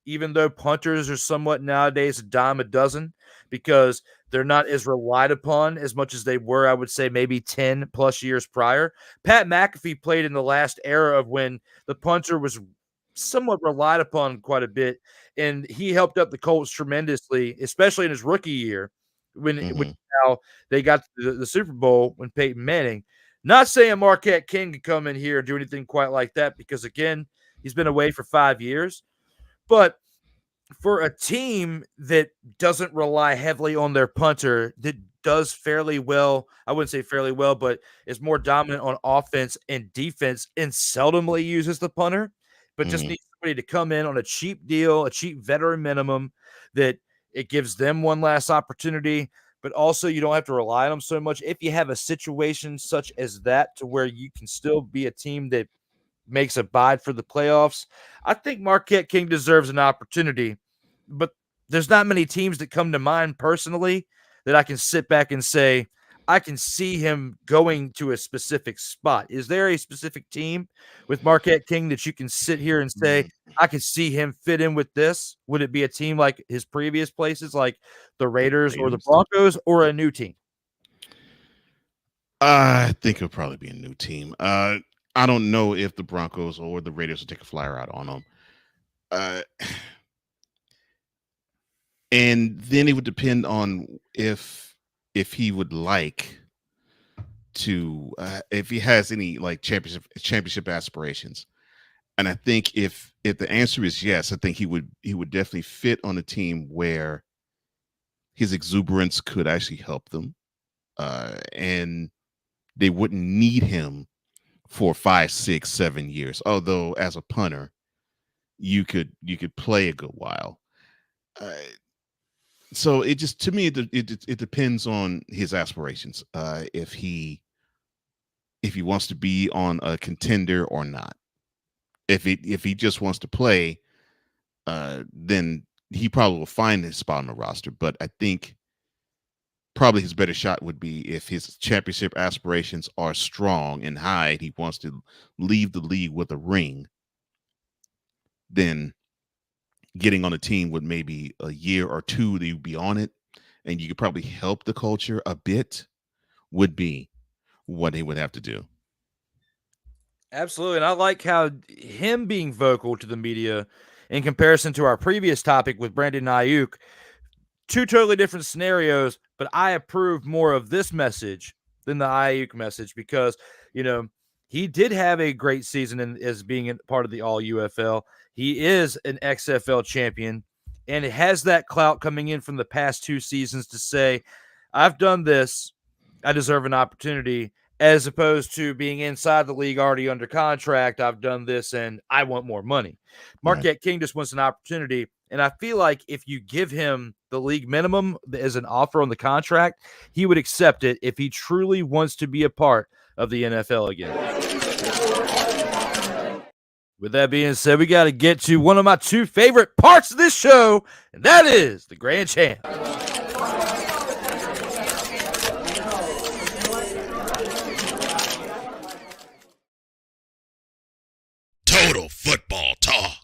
even though punters are somewhat nowadays a dime a dozen because they're not as relied upon as much as they were, I would say, maybe 10 plus years prior. Pat McAfee played in the last era of when the punter was somewhat relied upon quite a bit, and he helped up the Colts tremendously, especially in his rookie year when how they got to the Super Bowl when Peyton Manning. Not saying Marquette King could come in here and do anything quite like that because, again, he's been away for 5 years. But for a team that doesn't rely heavily on their punter, that does fairly well, I wouldn't say fairly well, but is more dominant on offense and defense and seldomly uses the punter, but just needs somebody to come in on a cheap deal, a cheap veteran minimum that it gives them one last opportunity, but also you don't have to rely on them so much. If you have a situation such as that to where you can still be a team that makes a bid for the playoffs, I think Marquette King deserves an opportunity, but there's not many teams that come to mind personally that I can sit back and say, I can see him going to a specific spot. Is there a specific team with Marquette King that you can sit here and say, I can see him fit in with this? Would it be a team like his previous places, like the Raiders or the Broncos, or a new team? I think it'll probably be a new team. I don't know if the Broncos or the Raiders will take a flyer out on him. And then it would depend on if he would like to, if he has any like championship aspirations. And I think if the answer is yes, I think he would definitely fit on a team where his exuberance could actually help them, and they wouldn't need him for 5, 6, 7 years. Although as a punter, you could play a good while. So it just, to me, it depends on his aspirations. If he wants to be on a contender or not. If he just wants to play, then he probably will find his spot on the roster. But I think probably his better shot would be if his championship aspirations are strong and high, and he wants to leave the league with a ring. Then getting on a team with maybe a year or two that you'd be on it, and you could probably help the culture a bit, would be what he would have to do. Absolutely. And I like how him being vocal to the media in comparison to our previous topic with Brandon Ayuk, two totally different scenarios, but I approve more of this message than the Ayuk message because, he did have a great season as being a part of the All UFL. He is an XFL champion, and it has that clout coming in from the past 2 seasons to say, I've done this, I deserve an opportunity, as opposed to being inside the league already under contract. I've done this, and I want more money. Marquette King just wants an opportunity, and I feel like if you give him the league minimum as an offer on the contract, he would accept it if he truly wants to be a part of the NFL again. With that being said, we got to get to one of my 2 favorite parts of this show, and that is the Grand Champ. Total football talk.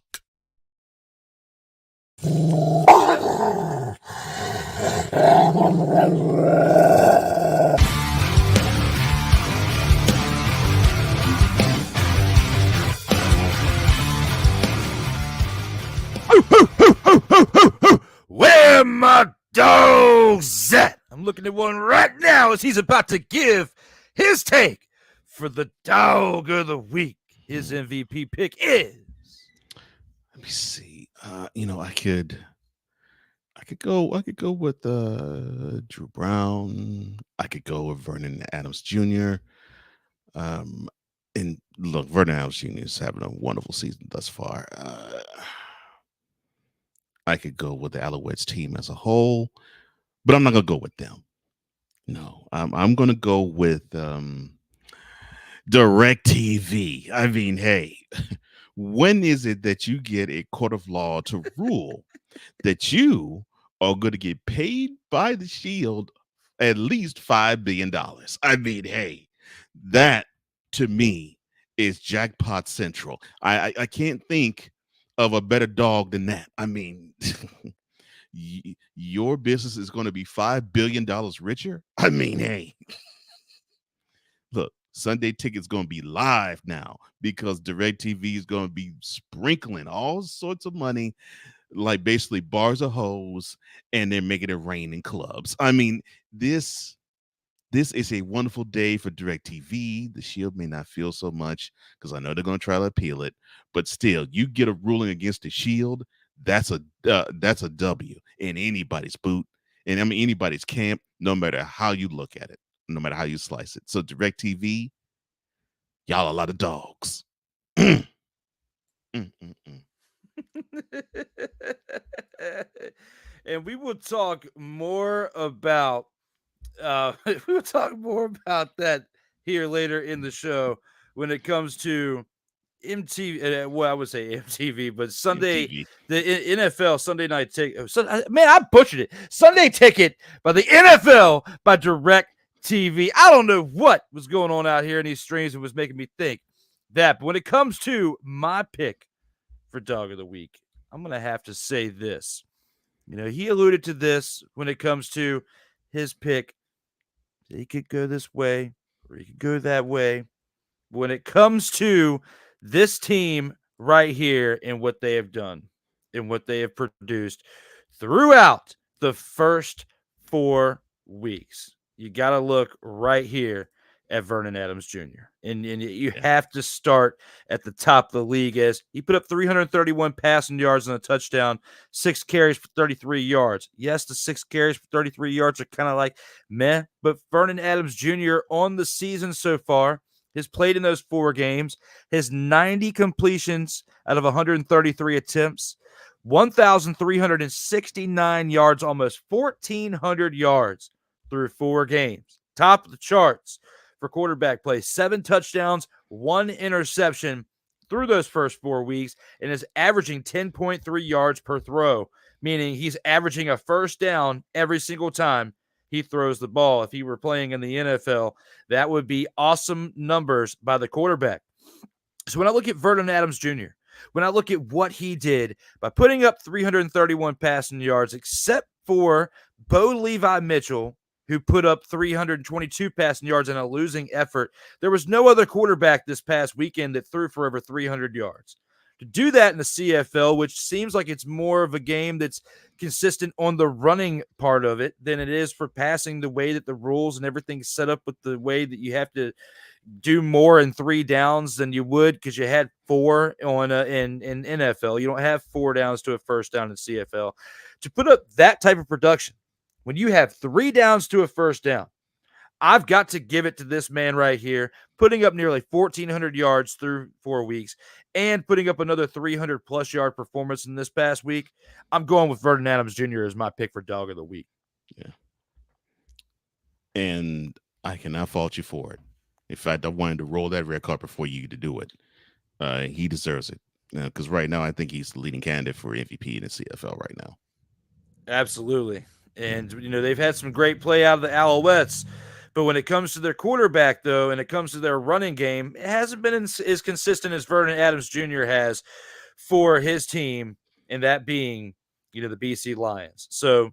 Where my dogs at? I'm looking at one right now as he's about to give his take for the dog of the week. His MVP pick is. Let me see. I could go with Drew Brown. I could go with Vernon Adams Jr. And look, Vernon Adams Jr. is having a wonderful season thus far. I could go with the Alouettes team as a whole, but I'm not gonna go with them. No, I'm gonna go with DirecTV. I mean, hey, when is it that you get a court of law to rule that you are going to get paid by the Shield at least $5 billion? I mean, hey, that to me is Jackpot Central. I can't think of a better dog than that. I mean, your business is going to be $5 billion richer. I mean, hey, look, Sunday Ticket's going to be live now because DirecTV is going to be sprinkling all sorts of money, like basically bars of hose, and they're making it rain in clubs. I mean, this is a wonderful day for DirecTV. The Shield may not feel so much because I know they're going to try to appeal it, but still, you get a ruling against the Shield. That's a W in anybody's boot, and I mean anybody's camp. No matter how you look at it, no matter how you slice it. So DirecTV, y'all a lot of dogs. And we will talk more about that here later in the show when it comes to MTV. Well, I would say MTV, but Sunday, MTV. the NFL Sunday night ticket. Man, I butchered it. Sunday Ticket by the NFL by DirecTV. I don't know what was going on out here in these streams and was making me think that. But when it comes to my pick for Dog of the Week, I'm going to have to say this. You know, he alluded to this when it comes to his pick. He could go this way or he could go that way. When it comes to this team right here and what they have done and what they have produced throughout the first 4 weeks, you got to look right here at Vernon Adams Jr. And you have to start at the top of the league as he put up 331 passing yards and a touchdown, 6 carries for 33 yards. Yes, the 6 carries for 33 yards are kind of like meh, but Vernon Adams Jr. on the season so far has played in those 4 games, has 90 completions out of 133 attempts, 1,369 yards, almost 1,400 yards through 4 games. Top of the charts for quarterback play, 7 touchdowns, 1 interception through those first 4 weeks, and is averaging 10.3 yards per throw, meaning he's averaging a first down every single time he throws the ball. If he were playing in the NFL, that would be awesome numbers by the quarterback. So when I look at Vernon Adams Jr., when I look at what he did by putting up 331 passing yards, except for Bo Levi Mitchell, who put up 322 passing yards in a losing effort, there was no other quarterback this past weekend that threw for over 300 yards. To do that in the CFL, which seems like it's more of a game that's consistent on the running part of it than it is for passing, the way that the rules and everything's set up with the way that you have to do more in 3 downs than you would because you had 4 on in NFL. You don't have 4 downs to a first down in CFL. To put up that type of production, when you have 3 downs to a first down, I've got to give it to this man right here, putting up nearly 1,400 yards through 4 weeks and putting up another 300-plus yard performance in this past week. I'm going with Vernon Adams Jr. as my pick for Dog of the Week. Yeah. And I cannot fault you for it. In fact, I wanted to roll that red carpet for you to do it. He deserves it. Because right now, I think he's the leading candidate for MVP in the CFL right now. Absolutely. And, you know, they've had some great play out of the Alouettes. But when it comes to their quarterback, though, and it comes to their running game, it hasn't been as consistent as Vernon Adams Jr. has for his team, and that being, you know, the BC Lions. So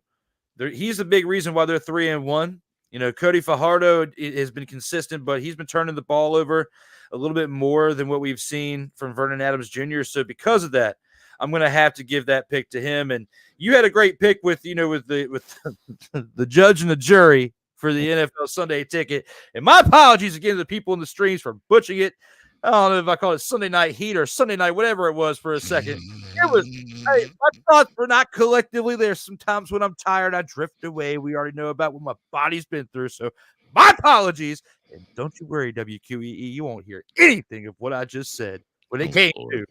he's the big reason why they're 3-1. You know, Cody Fajardo has been consistent, but he's been turning the ball over a little bit more than what we've seen from Vernon Adams Jr. So because of that, I'm going to have to give that pick to him. And you had a great pick with the judge and the jury for the NFL Sunday Ticket. And my apologies again to the people in the streams for butchering it. I don't know if I call it Sunday Night Heat or Sunday Night, whatever it was for a second. It was, my thoughts were not collectively. There's some times when I'm tired, I drift away. We already know about what my body's been through. So my apologies. And don't you worry, WQEE, you won't hear anything of what I just said when it came to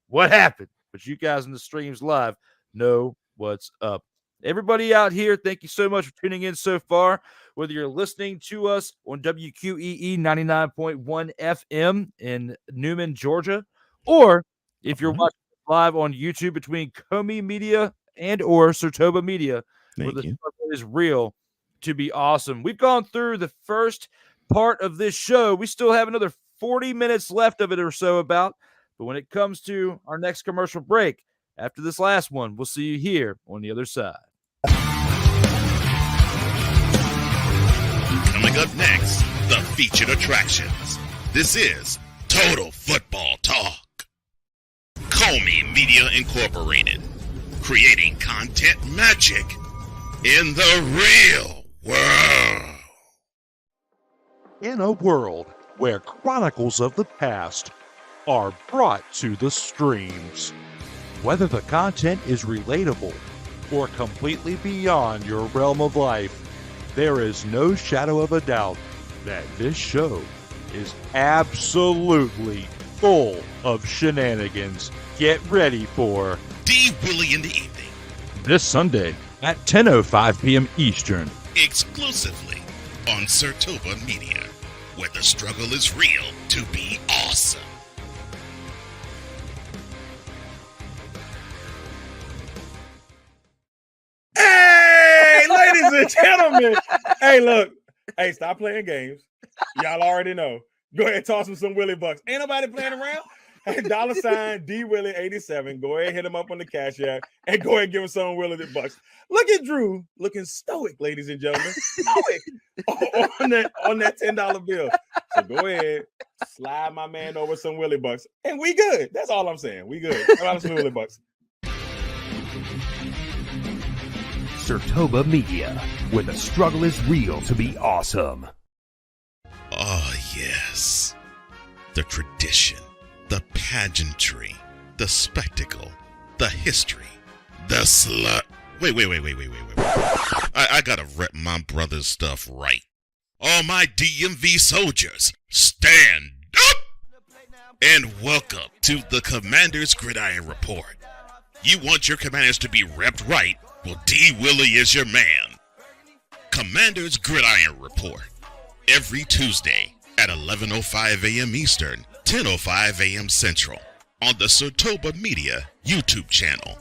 what happened. But you guys in the streams live know what's up. Everybody out here, thank you so much for tuning in so far. Whether you're listening to us on WQEE 99.1 FM in Newman, Georgia, or if you're watching live on YouTube between Comey Media and or Sertoba Media, where the struggle is real to be awesome. We've gone through the first part of this show. We still have another 40 minutes left of it or so about. But when it comes to our next commercial break, after this last one, we'll see you here on the other side. Coming up next, the featured attractions. This is Total Football Talk. Comey Media Incorporated, creating content magic in the real world. In a world where chronicles of the past are brought to the streams, whether the content is relatable or completely beyond your realm of life, there is no shadow of a doubt that this show is absolutely full of shenanigans. Get ready for D Willy in the evening, this Sunday at 10:05 p.m. Eastern. exclusively on Sertoba Media, where the struggle is real to be awesome. Hey, ladies and gentlemen. Hey, look. Hey, stop playing games. Y'all already know. Go ahead and toss him some Willie Bucks. Ain't nobody playing around. Hey, $ D Willy 87. Go ahead and hit him up on the Cash App and go ahead and give him some Willie Bucks. Look at Drew looking stoic, ladies and gentlemen. Stoic on that $10 bill. So go ahead, slide my man over some Willie Bucks, and we good. That's all I'm saying. We good. Slide some Willie Bucks. Sertoba Media, where the struggle is real to be awesome. Oh, yes. The tradition, the pageantry, the spectacle, the history, the slut. Wait. I gotta rep my brother's stuff right. All my DMV soldiers, stand up! And welcome to the Commander's Gridiron Report. You want your commanders to be repped right? Well, D Willy is your man. Commander's Gridiron Report. Every Tuesday at 11:05 a.m. Eastern, 10:05 a.m. Central on the Sertoba Media YouTube channel.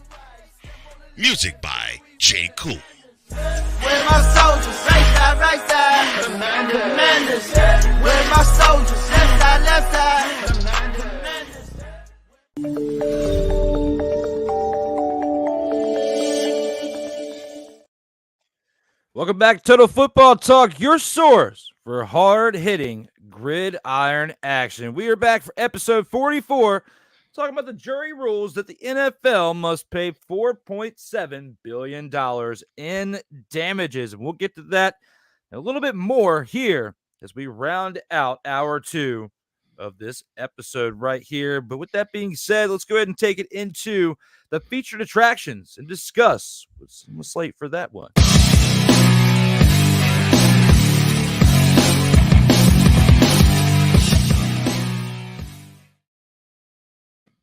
Music by J. Cool. Where my soldiers, right side, commanders. Where my soldiers, left side, Welcome back to Total Football Talk, your source for hard-hitting gridiron action. We are back for episode 44, talking about the jury rules that the NFL must pay $4.7 billion in damages. And we'll get to that and a little bit more here as we round out hour 2 of this episode right here. But with that being said, let's go ahead and take it into the featured attractions and discuss what's on the slate for that one.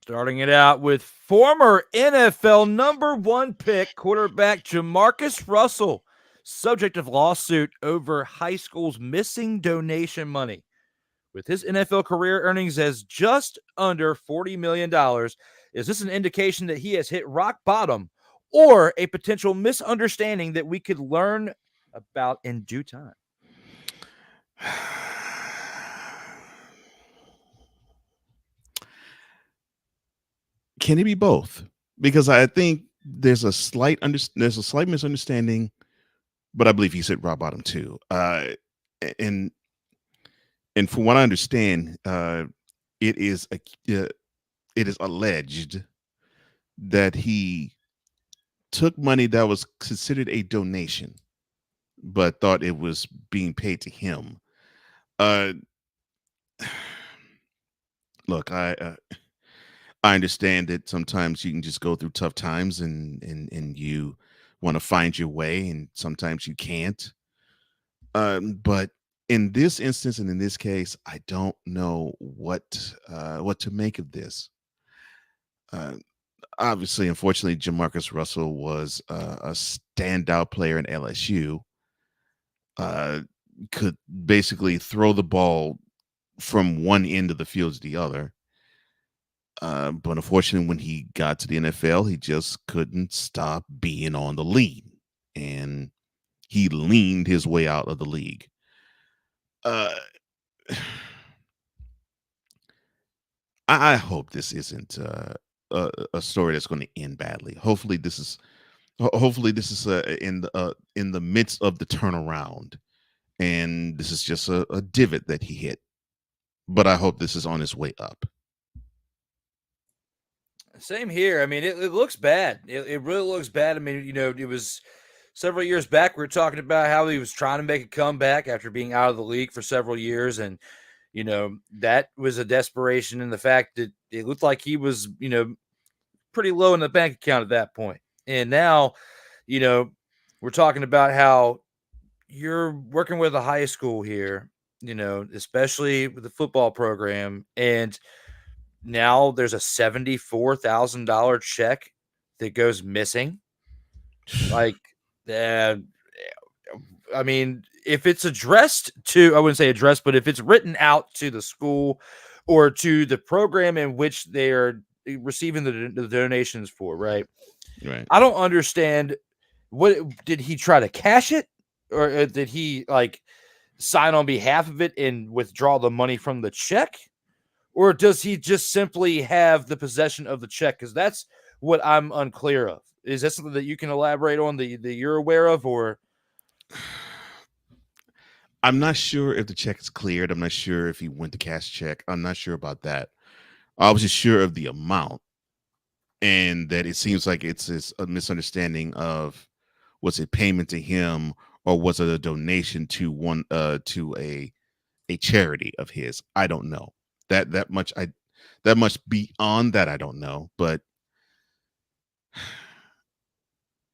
Starting it out with former NFL number 1 pick quarterback Jamarcus Russell, subject of lawsuit over high school's missing donation money. With his NFL career earnings as just under $40 million, is this an indication that he has hit rock bottom or a potential misunderstanding that we could learn about in due time? Can it be both? Because I think there's a slight misunderstanding, but I believe he's hit rock bottom too. And from what I understand, it is alleged that he took money that was considered a donation, but thought it was being paid to him. Look, I understand that sometimes you can just go through tough times and you want to find your way, and sometimes you can't. But in this instance and in this case, I don't know what to make of this. Obviously, unfortunately, Jamarcus Russell was a standout player in LSU. Could basically throw the ball from one end of the field to the other. But unfortunately, when he got to the NFL, he just couldn't stop being on the lean, and he leaned his way out of the league. I hope this isn't a story that's going to end badly. Hopefully this is in the midst of the turnaround, and this is just a divot that he hit. But I hope this is on his way up. Same here. I mean, it looks bad. It really looks bad. I mean, it was several years back. We were talking about how he was trying to make a comeback after being out of the league for several years. And, that was a desperation in the fact that it looked like he was, pretty low in the bank account at that point. And now, we're talking about how you're working with a high school here, especially with the football program. And now there's a $74,000 check that goes missing. Like, I mean, if it's addressed to, I wouldn't say addressed, but if it's written out to the school or to the program in which they are receiving the donations for, right? Right. I don't understand. What did he try to cash it, or did he sign on behalf of it and withdraw the money from the check? Or does he just simply have the possession of the check? Because that's what I'm unclear of. Is that something that you can elaborate on that you're aware of? Or I'm not sure if the check is cleared. I'm not sure if he went to cash check. I'm not sure about that. I was just sure of the amount, and that it seems like it's a misunderstanding of, was it payment to him or was it a donation to a charity of his? I don't know. That much beyond that I don't know. But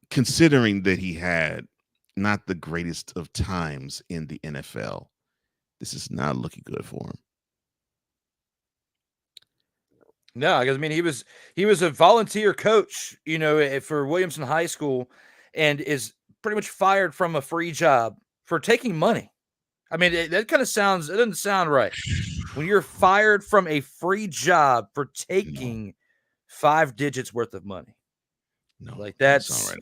considering that he had not the greatest of times in the NFL, this is not looking good for him. no, because I mean he was a volunteer coach, for Williamson High School, and is pretty much fired from a free job for taking money. I mean, that kind of sounds, it doesn't sound right. When you're fired from a free job for taking 5 digits worth of money. No, Like that's not right.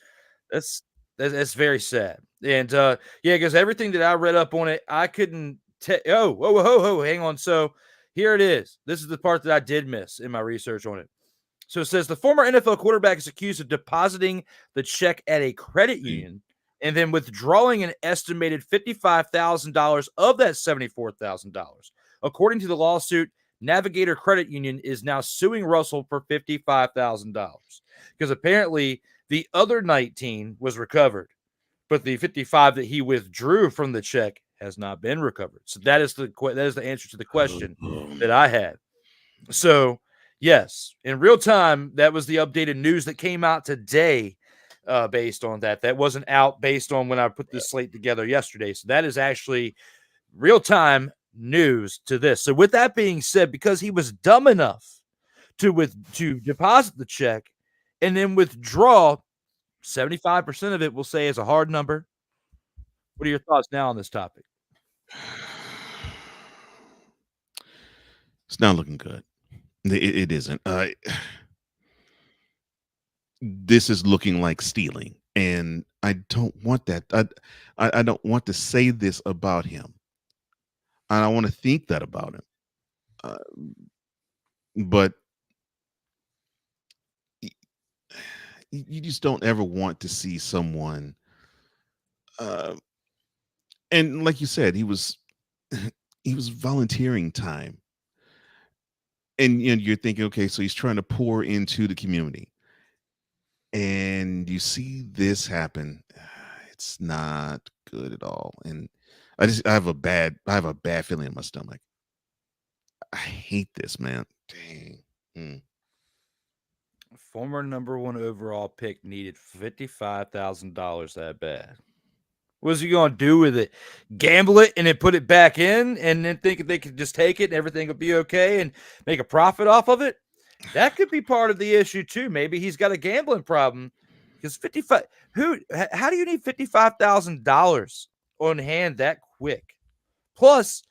that's very sad. And yeah, because everything that I read up on it, I couldn't hang on. So here it is. This is the part that I did miss in my research on it. So it says the former NFL quarterback is accused of depositing the check at a credit union and then withdrawing an estimated $55,000 of that $74,000. According to the lawsuit, Navigator Credit Union is now suing Russell for $55,000 because apparently the other 19 was recovered, but the 55 that he withdrew from the check has not been recovered. So that is the answer to the question that I had. So yes, in real time, that was the updated news that came out today based on that. That wasn't out based on when I put this slate together yesterday. So that is actually real time news to this. So with that being said, because he was dumb enough to deposit the check and then withdraw 75% of it, we'll say is a hard number. What are your thoughts now on this topic? It's not looking good. It isn't. This is looking like stealing, and I don't want that. I don't want to say this about him. I don't want to think that about him. But you just don't ever want to see someone. And like you said, he was volunteering time. And you're thinking, okay, so he's trying to pour into the community. And you see this happen. It's not good at all. And I have a bad feeling in my stomach. I hate this, man. Dang. Former number 1 overall pick needed $55,000 that bad. What's he going to do with it? Gamble it and then put it back in and then think they could just take it and everything will be okay and make a profit off of it? That could be part of the issue too. Maybe he's got a gambling problem because how do you need $55,000 on hand that quick? Plus,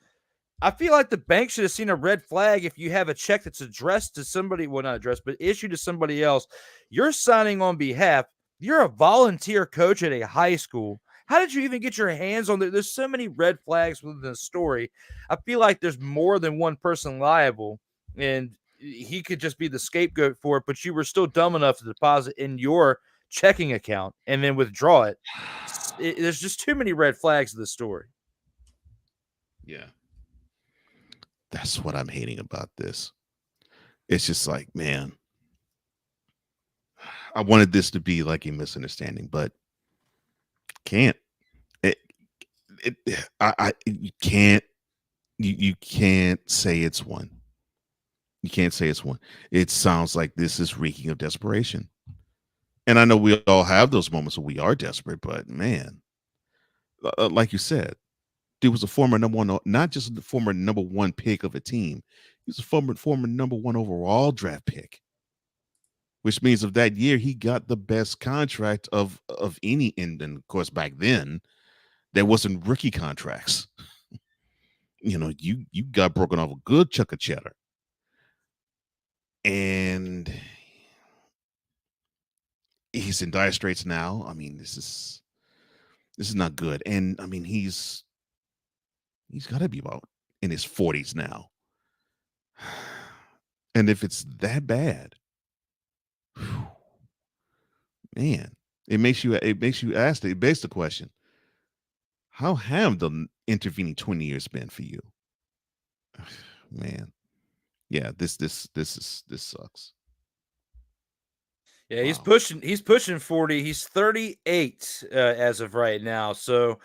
I feel like the bank should have seen a red flag if you have a check that's addressed to somebody, well, not addressed, but issued to somebody else. You're signing on behalf. You're a volunteer coach at a high school. How did you even get your hands on there's so many red flags within the story. I feel like there's more than one person liable. And he could just be the scapegoat for it, but you were still dumb enough to deposit in your checking account and then withdraw it. There's just too many red flags in the story. Yeah. That's what I'm hating about this. It's just like, man, I wanted this to be like a misunderstanding, but can't. You can't. You can't say it's one. You can't say it's one. It sounds like this is reeking of desperation. And I know we all have those moments where we are desperate, but man, like you said, dude was a former number one, not just the former number one pick of a team. He was a former number one overall draft pick, which means of that year, he got the best contract of any. And of course, back then, there wasn't rookie contracts. You got broken off a good chunk of cheddar. And he's in dire straits now. I mean, this is not good. And I mean, he's got to be about in his 40s now. And if it's that bad, man, it makes you ask the question, how have the intervening 20 years been for you? Man. Yeah, this sucks. Yeah, he's pushing 40. He's 38 as of right now. So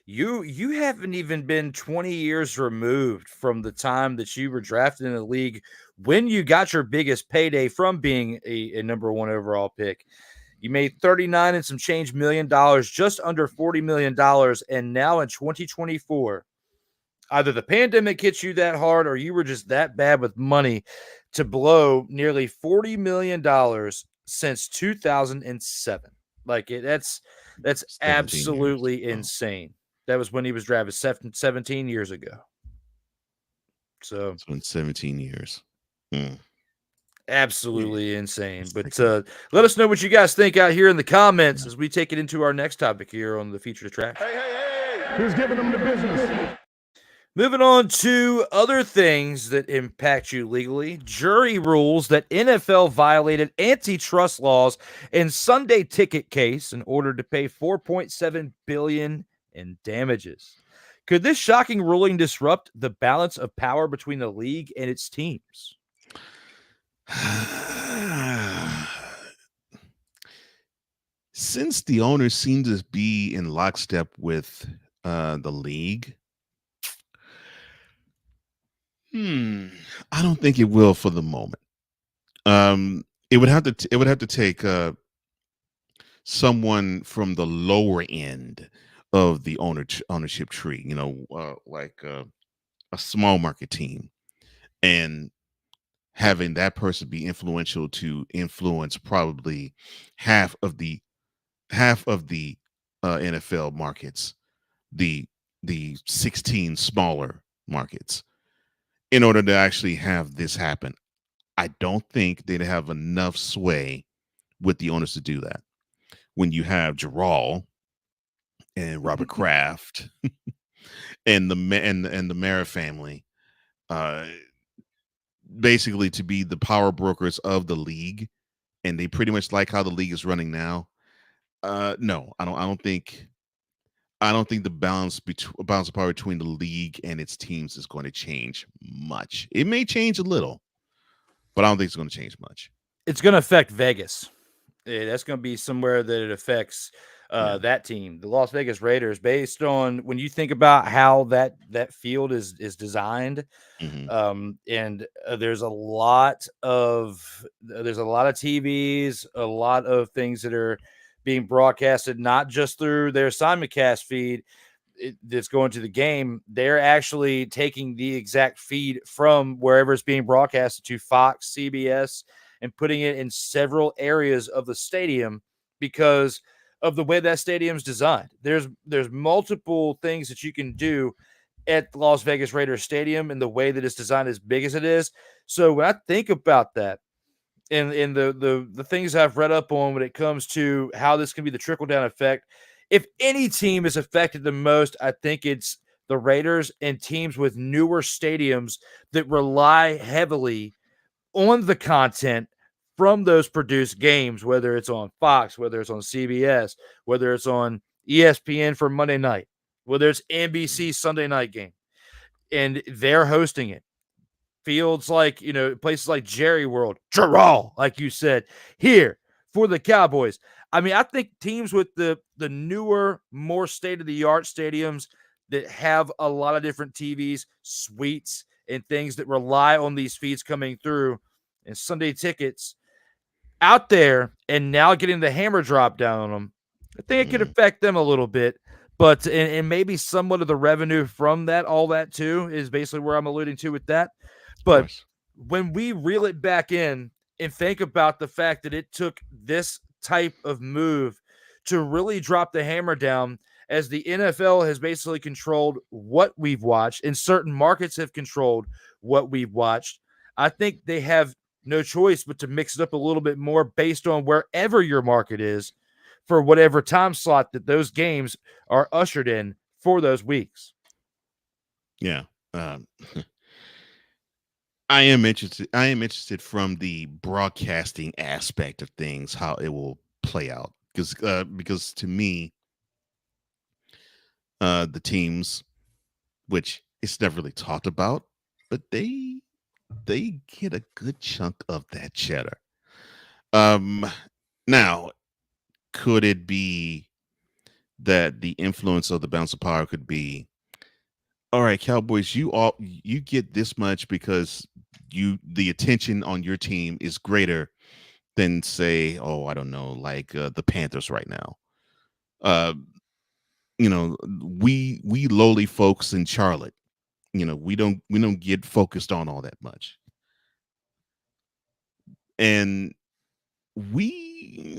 you haven't even been 20 years removed from the time that you were drafted in the league when you got your biggest payday from being a number one overall pick. You made 39 and some change $1 million, just under $40 million. And now in 2024, either the pandemic hits you that hard or you were just that bad with money to blow nearly $40 million since 2007. That's absolutely insane. That was when he was drafted 17 years ago. So it's been 17 years. Absolutely insane. But let us know what you guys think out here in the comments as we take it into our next topic here on the featured attraction. Hey. Who's giving them the business? Moving on to other things that impact you legally. Jury rules that NFL violated antitrust laws in Sunday ticket case in order to pay $4.7 billion in damages. Could this shocking ruling disrupt the balance of power between the league and its teams? Since the owners seem to be in lockstep with the league, I don't think it will for the moment. It would have to take someone from the lower end of the ownership tree, like a small market team, and having that person be influential to influence probably half of the NFL markets, the 16 smaller markets, in order to actually have this happen. I don't think they'd have enough sway with the owners to do that. When you have Gerald and Robert Kraft and the Mara family, basically to be the power brokers of the league, and they pretty much like how the league is running now. No, I don't think the balance of power between the league and its teams is going to change much. It may change a little, but I don't think it's going to change much. It's going to affect Vegas. That's going to be somewhere that it affects that team, the Las Vegas Raiders, based on when you think about how that field is designed. And there's a lot of TVs, a lot of things that are being broadcasted, not just through their simulcast feed that's going to the game. They're actually taking the exact feed from wherever it's being broadcasted to Fox, CBS, and putting it in several areas of the stadium because of the way that stadium's designed. There's multiple things that you can do at the Las Vegas Raiders Stadium and the way that it's designed as big as it is. So when I think about that and the things I've read up on when it comes to how this can be the trickle-down effect, if any team is affected the most, I think it's the Raiders and teams with newer stadiums that rely heavily on the content from those produced games, whether it's on Fox, whether it's on CBS, whether it's on ESPN for Monday night, whether it's NBC Sunday night game, and they're hosting it. Fields like, places like Jerry World, Gerald, like you said, here for the Cowboys. I mean, I think teams with the newer, more state-of-the-art stadiums that have a lot of different TVs, suites, and things that rely on these feeds coming through and Sunday tickets out there and now getting the hammer drop down on them, I think it could affect them a little bit. But and maybe somewhat of the revenue from that, all that too, is basically where I'm alluding to with that. But when we reel it back in and think about the fact that it took this type of move to really drop the hammer down, as the NFL has basically controlled what we've watched and certain markets have controlled what we've watched, I think they have no choice but to mix it up a little bit more based on wherever your market is for whatever time slot that those games are ushered in for those weeks. Yeah. I am interested from the broadcasting aspect of things, how it will play out. Because to me, the teams, which it's never really talked about, but they get a good chunk of that cheddar. Now, could it be that the influence of the balance of power could be, all right, Cowboys, you get this much because the attention on your team is greater than, say, I don't know, like the Panthers right now. We lowly folks in Charlotte, we don't get focused on all that much. And we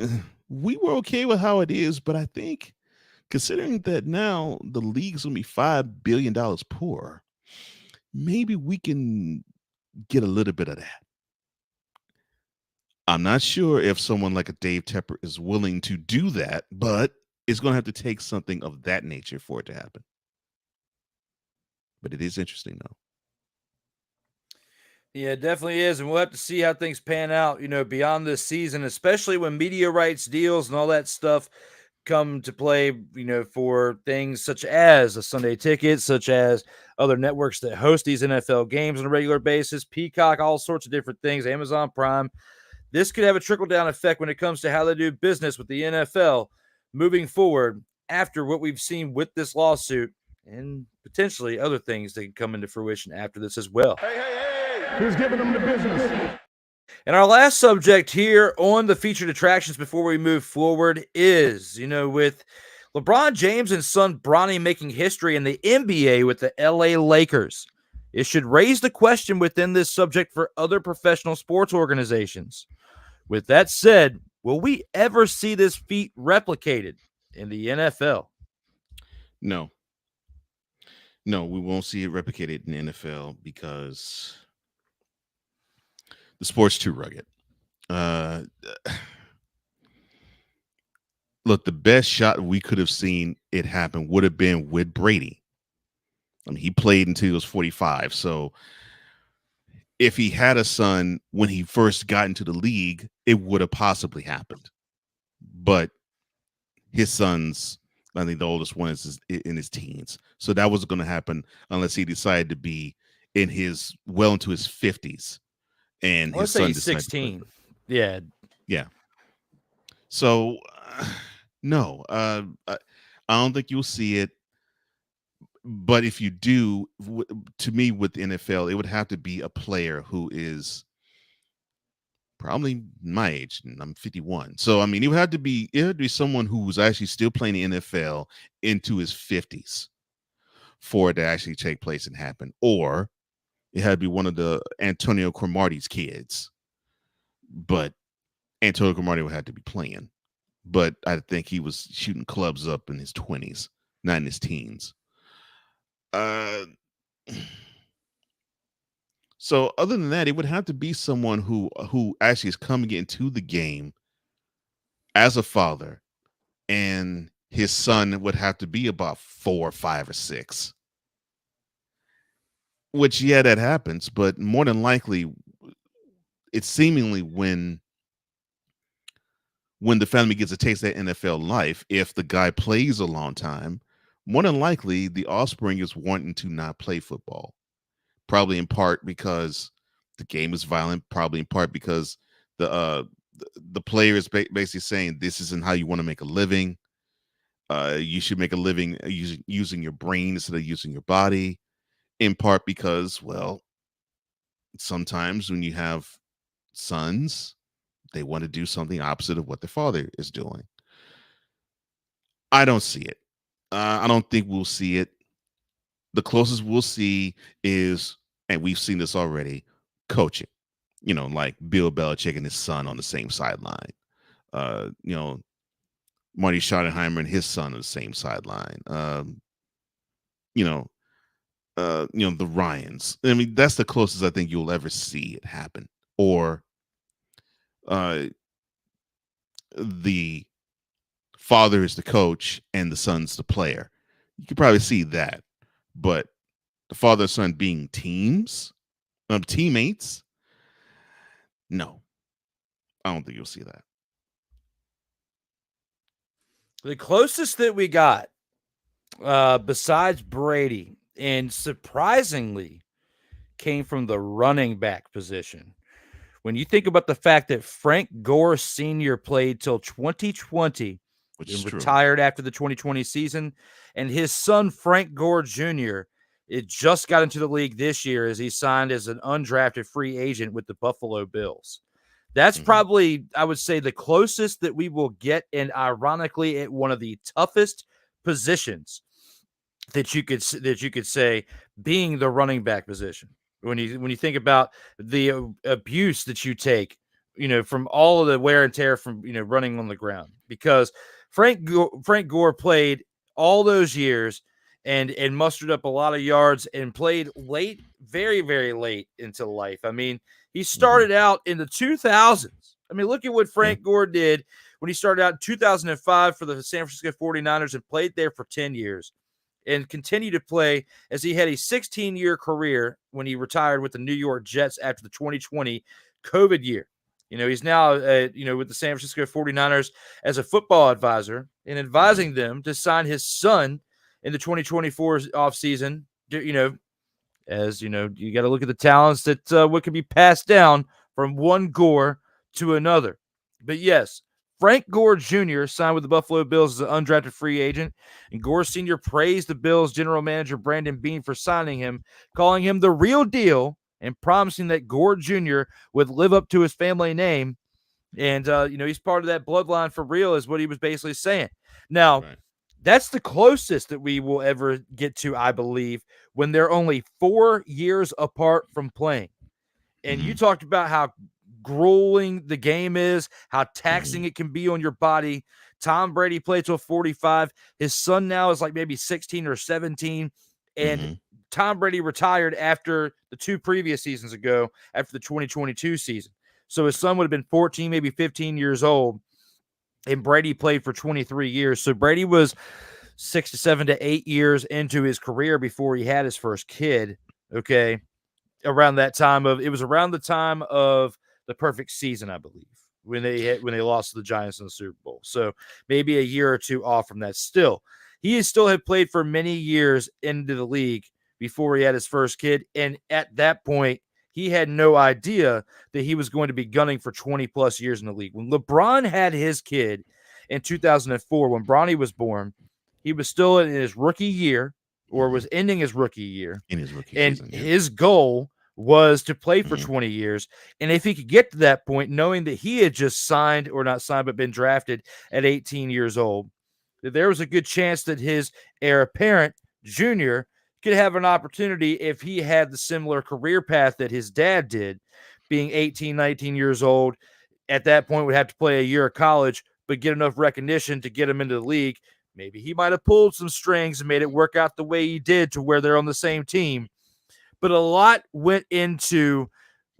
were okay with how it is, but I think considering that now the league's gonna be $5 billion poor, maybe we can get a little bit of that. I'm not sure if someone like a Dave Tepper is willing to do that, but it's going to have to take something of that nature for it to happen. But it is interesting, though. Yeah, it definitely is. And we'll have to see how things pan out, beyond this season, especially when media rights deals and all that stuff come to play, for things such as a Sunday ticket, such as other networks that host these NFL games on a regular basis, Peacock, all sorts of different things, Amazon Prime. This could have a trickle-down effect when it comes to how they do business with the NFL moving forward after what we've seen with this lawsuit and potentially other things that can come into fruition after this as well. Hey, who's giving them the business? And our last subject here on the featured attractions before we move forward is, with LeBron James and son Bronny making history in the NBA with the LA Lakers. It should raise the question within this subject for other professional sports organizations. With that said, will we ever see this feat replicated in the NFL? No, we won't see it replicated in the NFL because the sport's too rugged. Look, the best shot we could have seen it happen would have been with Brady. I mean, he played until he was 45. So if he had a son when he first got into the league, it would have possibly happened. But his son's, I think the oldest one is in his teens. So that wasn't going to happen unless he decided to be into his 50s. And let's say he's 16. Yeah. So, no, I don't think you'll see it. But if you do, to me, with the NFL, it would have to be a player who is probably my age, and I'm 51. So, I mean, it would have to be someone who was actually still playing the NFL into his 50s for it to actually take place and happen. Or it had to be one of the Antonio Cromartie's kids. But Antonio Cromartie would have to be playing. But I think he was shooting clubs up in his 20s, not in his teens. So other than that, it would have to be someone who actually is coming into the game as a father, and his son would have to be about 4, 5, or 6. Which, yeah, that happens, but more than likely, it's seemingly when the family gets a taste of NFL life, if the guy plays a long time, more than likely the offspring is wanting to not play football. Probably in part because the game is violent. Probably in part because the player is basically saying this isn't how you want to make a living. You should make a living using your brain instead of using your body. In part because, well, sometimes when you have sons, they want to do something opposite of what their father is doing. I don't see it. I don't think we'll see it. The closest we'll see is, and we've seen this already, coaching. Like Bill Belichick and his son on the same sideline. Marty Schottenheimer and his son on the same sideline. The Ryans. I mean, that's the closest I think you'll ever see it happen. Or the father is the coach and the son's the player. You could probably see that. But the father and son being teammates, no. I don't think you'll see that. The closest that we got, besides Brady, and surprisingly, came from the running back position. When you think about the fact that Frank Gore Sr. played till 2020 and retired after the 2020 season, and his son Frank Gore Jr. it just got into the league this year as he signed as an undrafted free agent with the Buffalo Bills. That's probably, I would say, the closest that we will get, and ironically, at one of the toughest positions that you could say being the running back position. When you think about the abuse that you take, from all of the wear and tear from running on the ground, because Frank Gore played all those years and mustered up a lot of yards and played late, very, very late into life. I mean, he started out in the 2000s. I mean, look at what Frank Gore did when he started out in 2005 for the San Francisco 49ers and played there for 10 years and continued to play as he had a 16-year career when he retired with the New York Jets after the 2020 COVID year. He's now, with the San Francisco 49ers as a football advisor and advising them to sign his son in the 2024 offseason. As you got to look at the talents that what can be passed down from one Gore to another. But yes, Frank Gore Jr. signed with the Buffalo Bills as an undrafted free agent, and Gore Sr. praised the Bills general manager Brandon Beane for signing him, calling him the real deal and promising that Gore Jr. would live up to his family name. And, he's part of that bloodline for real is what he was basically saying. Now, that's the closest that we will ever get to, I believe, when they're only 4 years apart from playing. And you talked about how grueling the game is, how taxing it can be on your body. Tom Brady played till 45. His son now is like maybe 16 or 17. And Tom Brady retired after the 2 previous seasons ago, after the 2022 season. So his son would have been 14, maybe 15 years old. And Brady played for 23 years. So Brady was 6 to 7 to 8 years into his career before he had his first kid. Okay. Around that time it was around the time of the perfect season, I believe, when they lost to the Giants in the Super Bowl. So maybe a year or two off from that. Still, he still had played for many years into the league before he had his first kid. And at that point, he had no idea that he was going to be gunning for 20 plus years in the league. When LeBron had his kid in 2004, when Bronny was born, he was still in his rookie year, or was ending his rookie year. In his rookie season. His goal was to play for 20 years. And if he could get to that point, knowing that he had just signed, or not signed, but been drafted at 18 years old, that there was a good chance that his heir apparent, Junior, could have an opportunity if he had the similar career path that his dad did, being 18, 19 years old. At that point, would have to play a year of college, but get enough recognition to get him into the league. Maybe he might have pulled some strings and made it work out the way he did to where they're on the same team. But a lot went into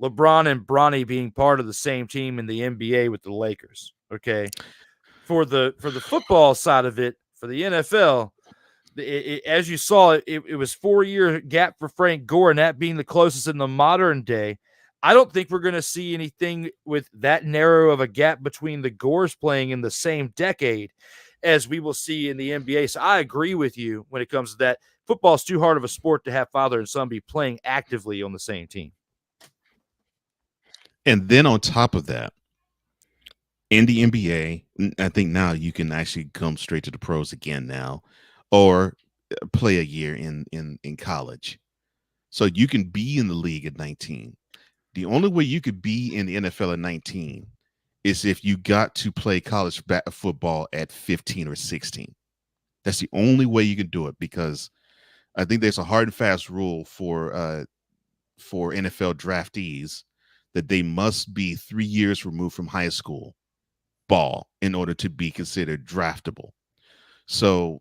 LeBron and Bronny being part of the same team in the NBA with the Lakers. Okay. For the football side of it, for the NFL, as you saw, it was 4 year gap for Frank Gore, and that being the closest in the modern day. I don't think we're going to see anything with that narrow of a gap between the Gores playing in the same decade as we will see in the NBA. So I agree with you when it comes to that. Football's too hard of a sport to have father and son be playing actively on the same team. And then on top of that, in the NBA, I think now you can actually come straight to the pros again now, or play a year in college. So you can be in the league at 19. The only way you could be in the NFL at 19 is if you got to play college football at 15 or 16. That's the only way you can do it, because I think there's a hard and fast rule for NFL draftees that they must be 3 years removed from high school ball in order to be considered draftable. So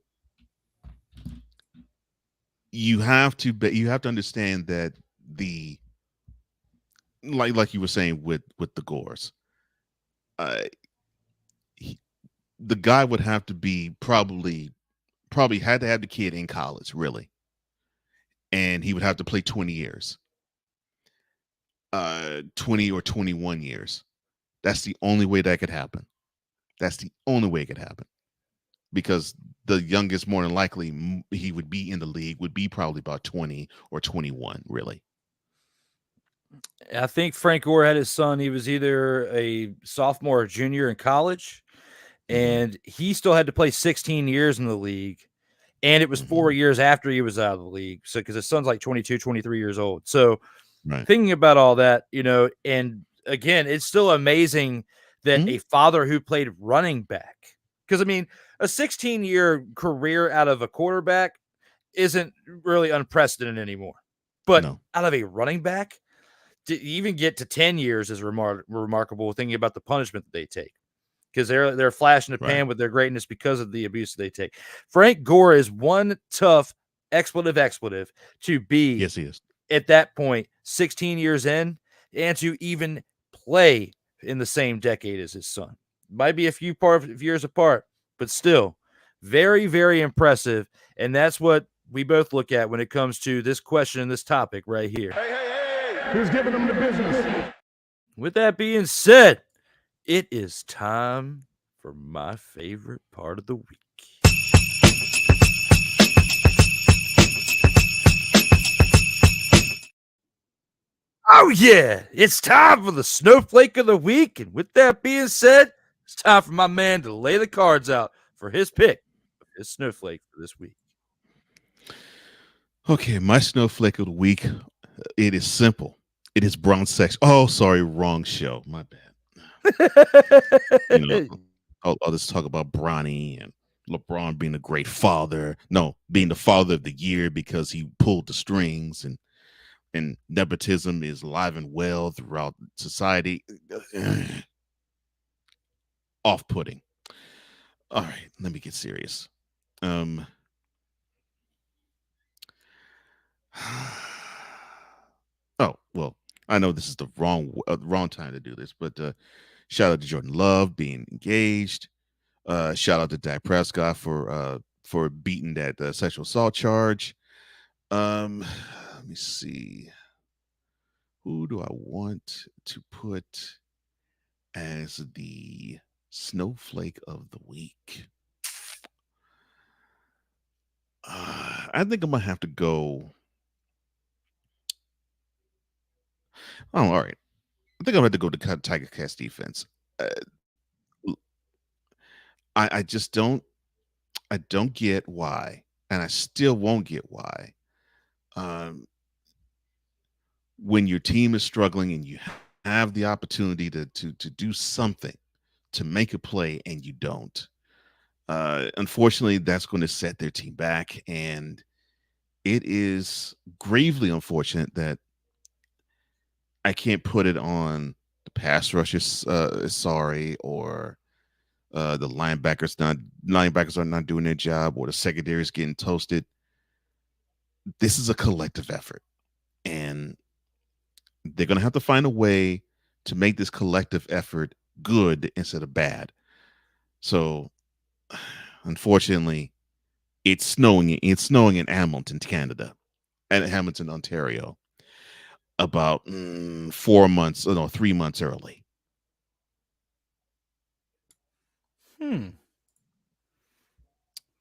you have to understand that like you were saying with the Gores, the guy would have to be probably had to have the kid in college, really, and he would have to play 20 years, 20 or 21 years. That's the only way that could happen. That's the only way it could happen, because the youngest, more than likely, he would be in the league would be probably about 20 or 21, really. I think Frank Gore had his son. He was either a sophomore or junior in college, and he still had to play 16 years in the league. And it was 4 years after he was out of the league. So, because his son's like 22, 23 years old. So thinking about all that, and again, it's still amazing that a father who played running back, because I mean, a 16-year career out of a quarterback isn't really unprecedented anymore. But out of a running back, to even get to 10 years is remarkable, thinking about the punishment that they take, because they're flash in the pan with their greatness because of the abuse that they take. Frank Gore is one tough expletive to be. Yes, he is. At that point, 16 years in, and to even play in the same decade as his son. Might be a few years apart, but still very, very impressive. And that's what we both look at when it comes to this question and this topic right here. Who's giving them the business? With that being said, it is time for my favorite part of the week. Oh, yeah, it's time for the snowflake of the week. And with that being said, it's time for my man to lay the cards out for his pick of his snowflake for this week. Okay, my snowflake of the week, it is simple. It is Brown Sex. Oh, sorry, wrong show. My bad. I'll just talk about Bronny and LeBron being a great father. No, being the father of the year because he pulled the strings, and nepotism is alive and well throughout society. Off-putting. All right, let me get serious. Oh, well, I know this is the wrong time to do this, but shout out to Jordan Love being engaged. Shout out to Dak Prescott for beating that sexual assault charge. Let me see. Who do I want to put as the snowflake of the week? I think I'm gonna have to go. Oh, all right. I think I'm going to go to Tiger Cats defense. I just don't get why, and I still won't get why. When your team is struggling and you have the opportunity to do something, to make a play, and you don't. Unfortunately, that's going to set their team back, and it is gravely unfortunate that I can't put it on the pass rushers, sorry, or the linebackers are not doing their job, or the secondary is getting toasted. This is a collective effort, and they're going to have to find a way to make this collective effort good instead of bad. So, unfortunately, it's snowing in Hamilton, Canada, and Hamilton, Ontario. about 3 months early.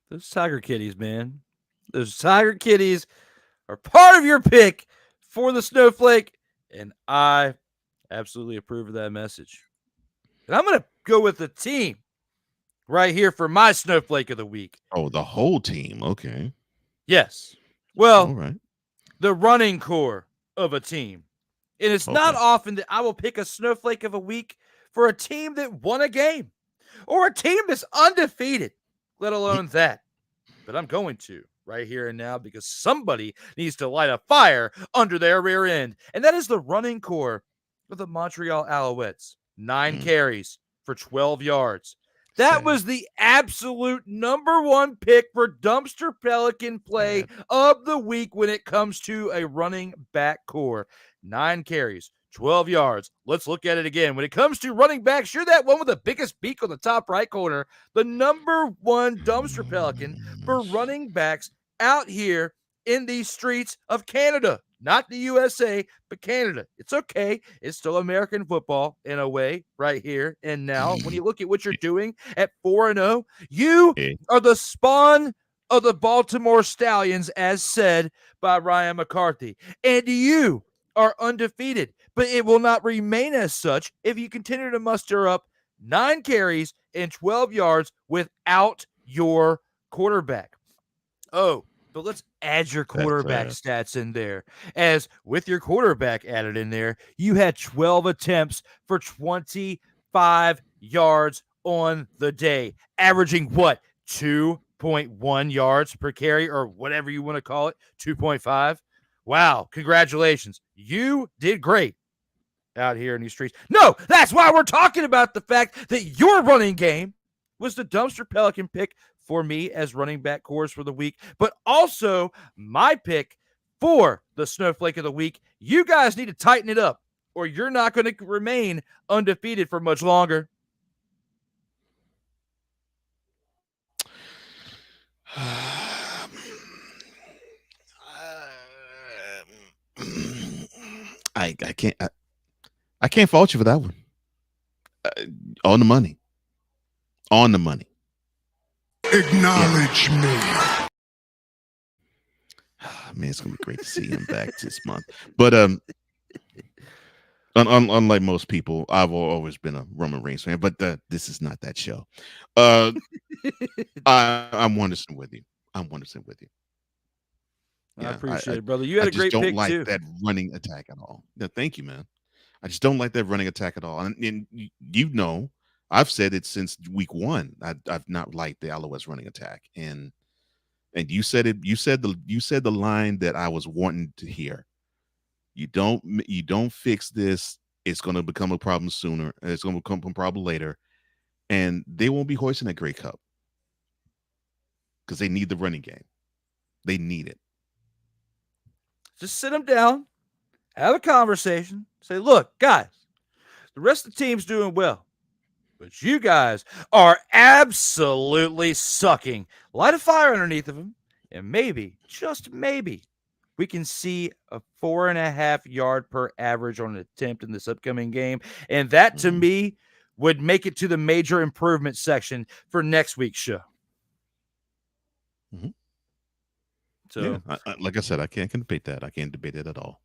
Those Tiger Kitties, man. Those Tiger Kitties are part of your pick for the Snowflake, and I absolutely approve of that message. And I'm going to go with the team right here for my Snowflake of the week. Oh, the whole team. Okay. Yes. Well, all right. The running core of a team. And it's not often that I will pick a Snowflake of a week for a team that won a game or a team that's undefeated, let alone that. But I'm going to right here and now because somebody needs to light a fire under their rear end. And that is the running core of the Montreal Alouettes. 9 carries for 12 yards. That was the absolute number one pick for dumpster Pelican play of the week when it comes to a running back core. 9 carries, 12 yards. Let's look at it again. When it comes to running backs, you're that one with the biggest beak on the top right corner. The number one dumpster Pelican for running backs out here in these streets of Canada. Not the USA, but Canada. It's okay. It's still American football in a way right here and now. When you look at what you're doing at 4-0, you are the spawn of the Baltimore Stallions, as said by Ryan McCarthy. And you are undefeated, but it will not remain as such if you continue to muster up 9 carries and 12 yards without your quarterback. Oh, but let's add your quarterback stats in there. As with your quarterback added in there, you had 12 attempts for 25 yards on the day, averaging what? 2.1 yards per carry or whatever you want to call it, 2.5. Wow, congratulations. You did great out here in these streets. No, that's why we're talking about the fact that your running game was the dumpster Pelican pick for me as running back cores for the week, but also my pick for the Snowflake of the week. You guys need to tighten it up or you're not going to remain undefeated for much longer. I can't fault you for that one. On the money. Acknowledge me. Man, it's gonna be great to see him back this month. But unlike most people, I've always been a Roman Reigns fan. But this is not that show. I'm 100% with you. I appreciate it, brother. You had a great pick too. I just don't like that running attack at all. No, thank you, man. I just don't like that running attack at all. And you know, I've said it since week 1. I've not liked the Alouettes running attack, and you said it. You said the line that I was wanting to hear. You don't fix this. It's going to become a problem sooner. It's going to become a problem later, and they won't be hoisting that Grey Cup because they need the running game. They need it. Just sit them down, have a conversation, say, look, guys, the rest of the team's doing well, but you guys are absolutely sucking. Light a fire underneath of them, and maybe, just maybe, we can see a 4.5 yard per average on an attempt in this upcoming game. And that, to me, would make it to the major improvement section for next week's show. Mm-hmm. So, yeah, like I said, I can't debate that. I can't debate it at all.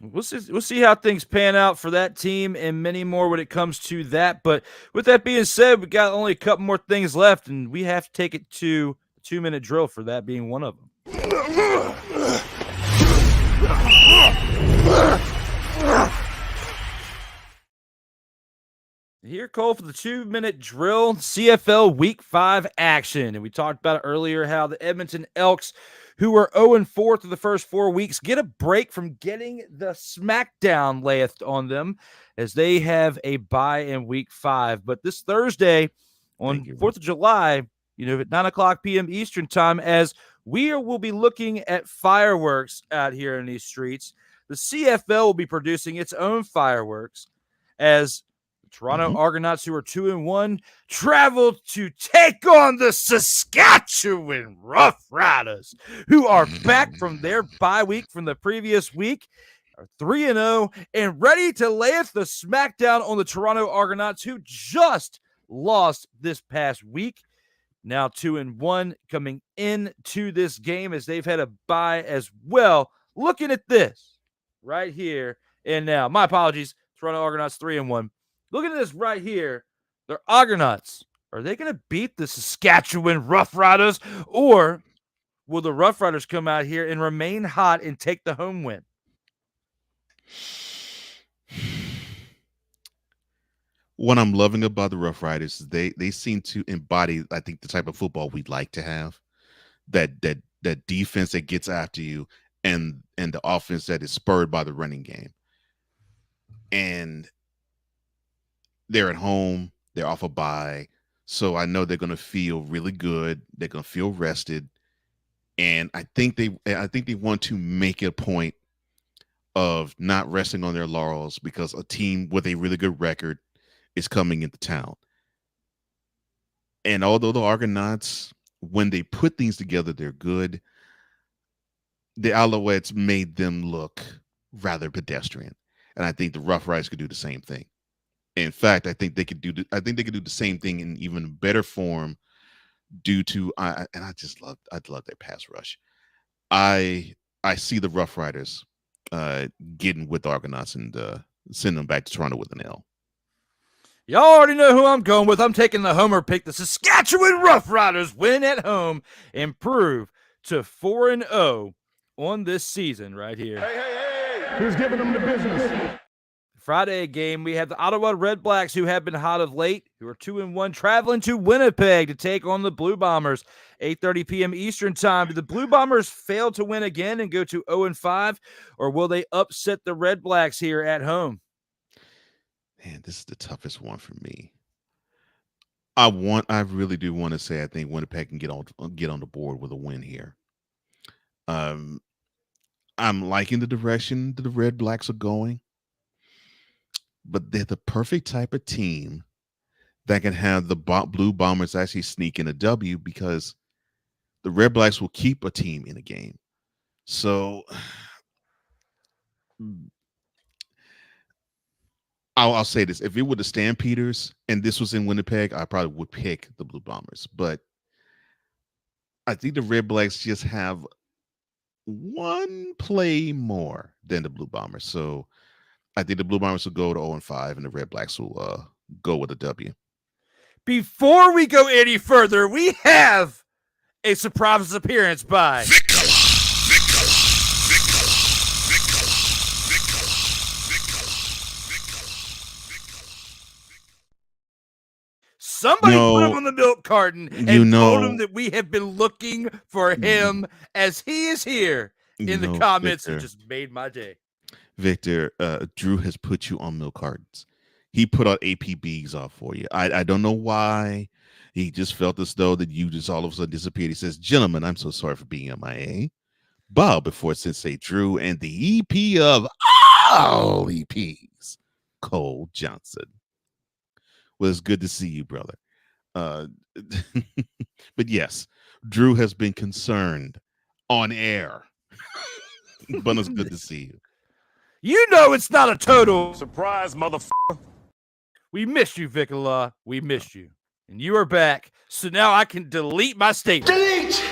We'll see how things pan out for that team and many more when it comes to that. But with that being said, we got only a couple more things left, and we have to take it to the 2-minute drill for that being one of them. Here, Cole, for the 2-minute drill, CFL Week 5 action. And we talked about it earlier how the Edmonton Elks, who were 0-4 through the first 4 weeks, get a break from getting the smackdown laid on them as they have a bye in Week 5. But this Thursday on 4th of July, at 9 o'clock p.m. Eastern time, as we will be looking at fireworks out here in these streets, the CFL will be producing its own fireworks as Toronto Argonauts, who are 2-1, travel to take on the Saskatchewan Roughriders, who are back from their bye week from the previous week. are 3-0 and ready to layeth the smackdown on the Toronto Argonauts, who just lost this past week. Now 2-1 coming into this game as they've had a bye as well. Looking at this right here and now. My apologies. Toronto Argonauts 3-1. Looking at this right here. The Argonauts, are they going to beat the Saskatchewan Roughriders, or will the Roughriders come out here and remain hot and take the home win? What I'm loving about the Rough Riders is they seem to embody, I think, the type of football we'd like to have. That defense that gets after you, and the offense that is spurred by the running game. And they're at home, they're off a bye, so I know they're going to feel really good. They're going to feel rested, and I think they want to make a point of not resting on their laurels because a team with a really good record is coming into town. And although the Argonauts, when they put things together, they're good, the Alouettes made them look rather pedestrian. And I think the Rough Riders could do the same thing. In fact, I think they could do the same thing in even better form due to I love their pass rush. I see the Rough Riders getting with the Argonauts and sending them back to Toronto with an L. Y'all already know who I'm going with. I'm taking the homer pick. The Saskatchewan Roughriders win at home, improve to 4-0 on this season right here. Hey. Who's giving them the business? Friday game, we have the Ottawa Redblacks, who have been hot of late, who are 2-1, traveling to Winnipeg to take on the Blue Bombers. 8:30 p.m. Eastern time. Do the Blue Bombers fail to win again and go to 0-5, or will they upset the Redblacks here at home? Man, this is the toughest one for me. I really do want to say I think Winnipeg can get on the board with a win here. I'm liking the direction that the Redblacks are going, but they're the perfect type of team that can have the Blue Bombers actually sneak in a W because the Redblacks will keep a team in a game. So I'll say this. If it were the Stampeders and this was in Winnipeg, I probably would pick the Blue Bombers. But I think the Redblacks just have one play more than the Blue Bombers. So I think the Blue Bombers will go to 0-5 and the Redblacks will go with a W. Before we go any further, we have a surprise appearance by somebody put him on the milk carton and told him that we have been looking for him as he is here in the comments. Victor, and just made my day. Victor, Drew has put you on milk cartons. He put out APBs off for you. I don't know why. He just felt as though that you just all of a sudden disappeared. He says, "Gentlemen, I'm so sorry for being MIA. Bow before Sensei Drew and the EP of all EPs, Cole Johnson." Well, it's good to see you, brother. But yes, Drew has been concerned on air. But it's good to see you. You know it's not a total Surprise, motherfucker. We missed you, Vicala. We missed you. And you are back. So now I can delete my statement. Delete!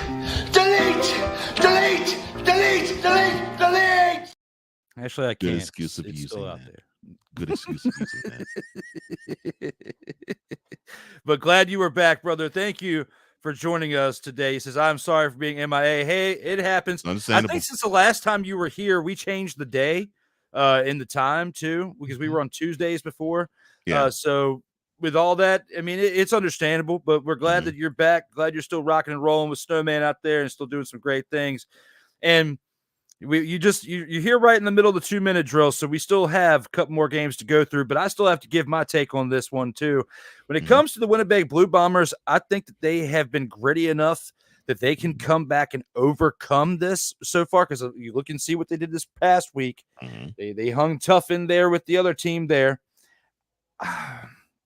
Actually, I can't. Good excuse of using still out that. there. Good excuse of using that. But glad you were back, brother. Thank you for joining us today. He says, "I'm sorry for being MIA." Hey, it happens. Understandable. I think since the last time you were here, we changed the day in the time too, because we were on Tuesdays before. Yeah. So with all that, I mean, it's understandable, but we're glad that you're back. Glad you're still rocking and rolling with Snowman out there and still doing some great things. And you're here right in the middle of the 2-minute drill, so we still have a couple more games to go through, but I still have to give my take on this one too. When it comes to the Winnipeg Blue Bombers, I think that they have been gritty enough that they can come back and overcome this so far, because you look and see what they did this past week. They hung tough in there with the other team there.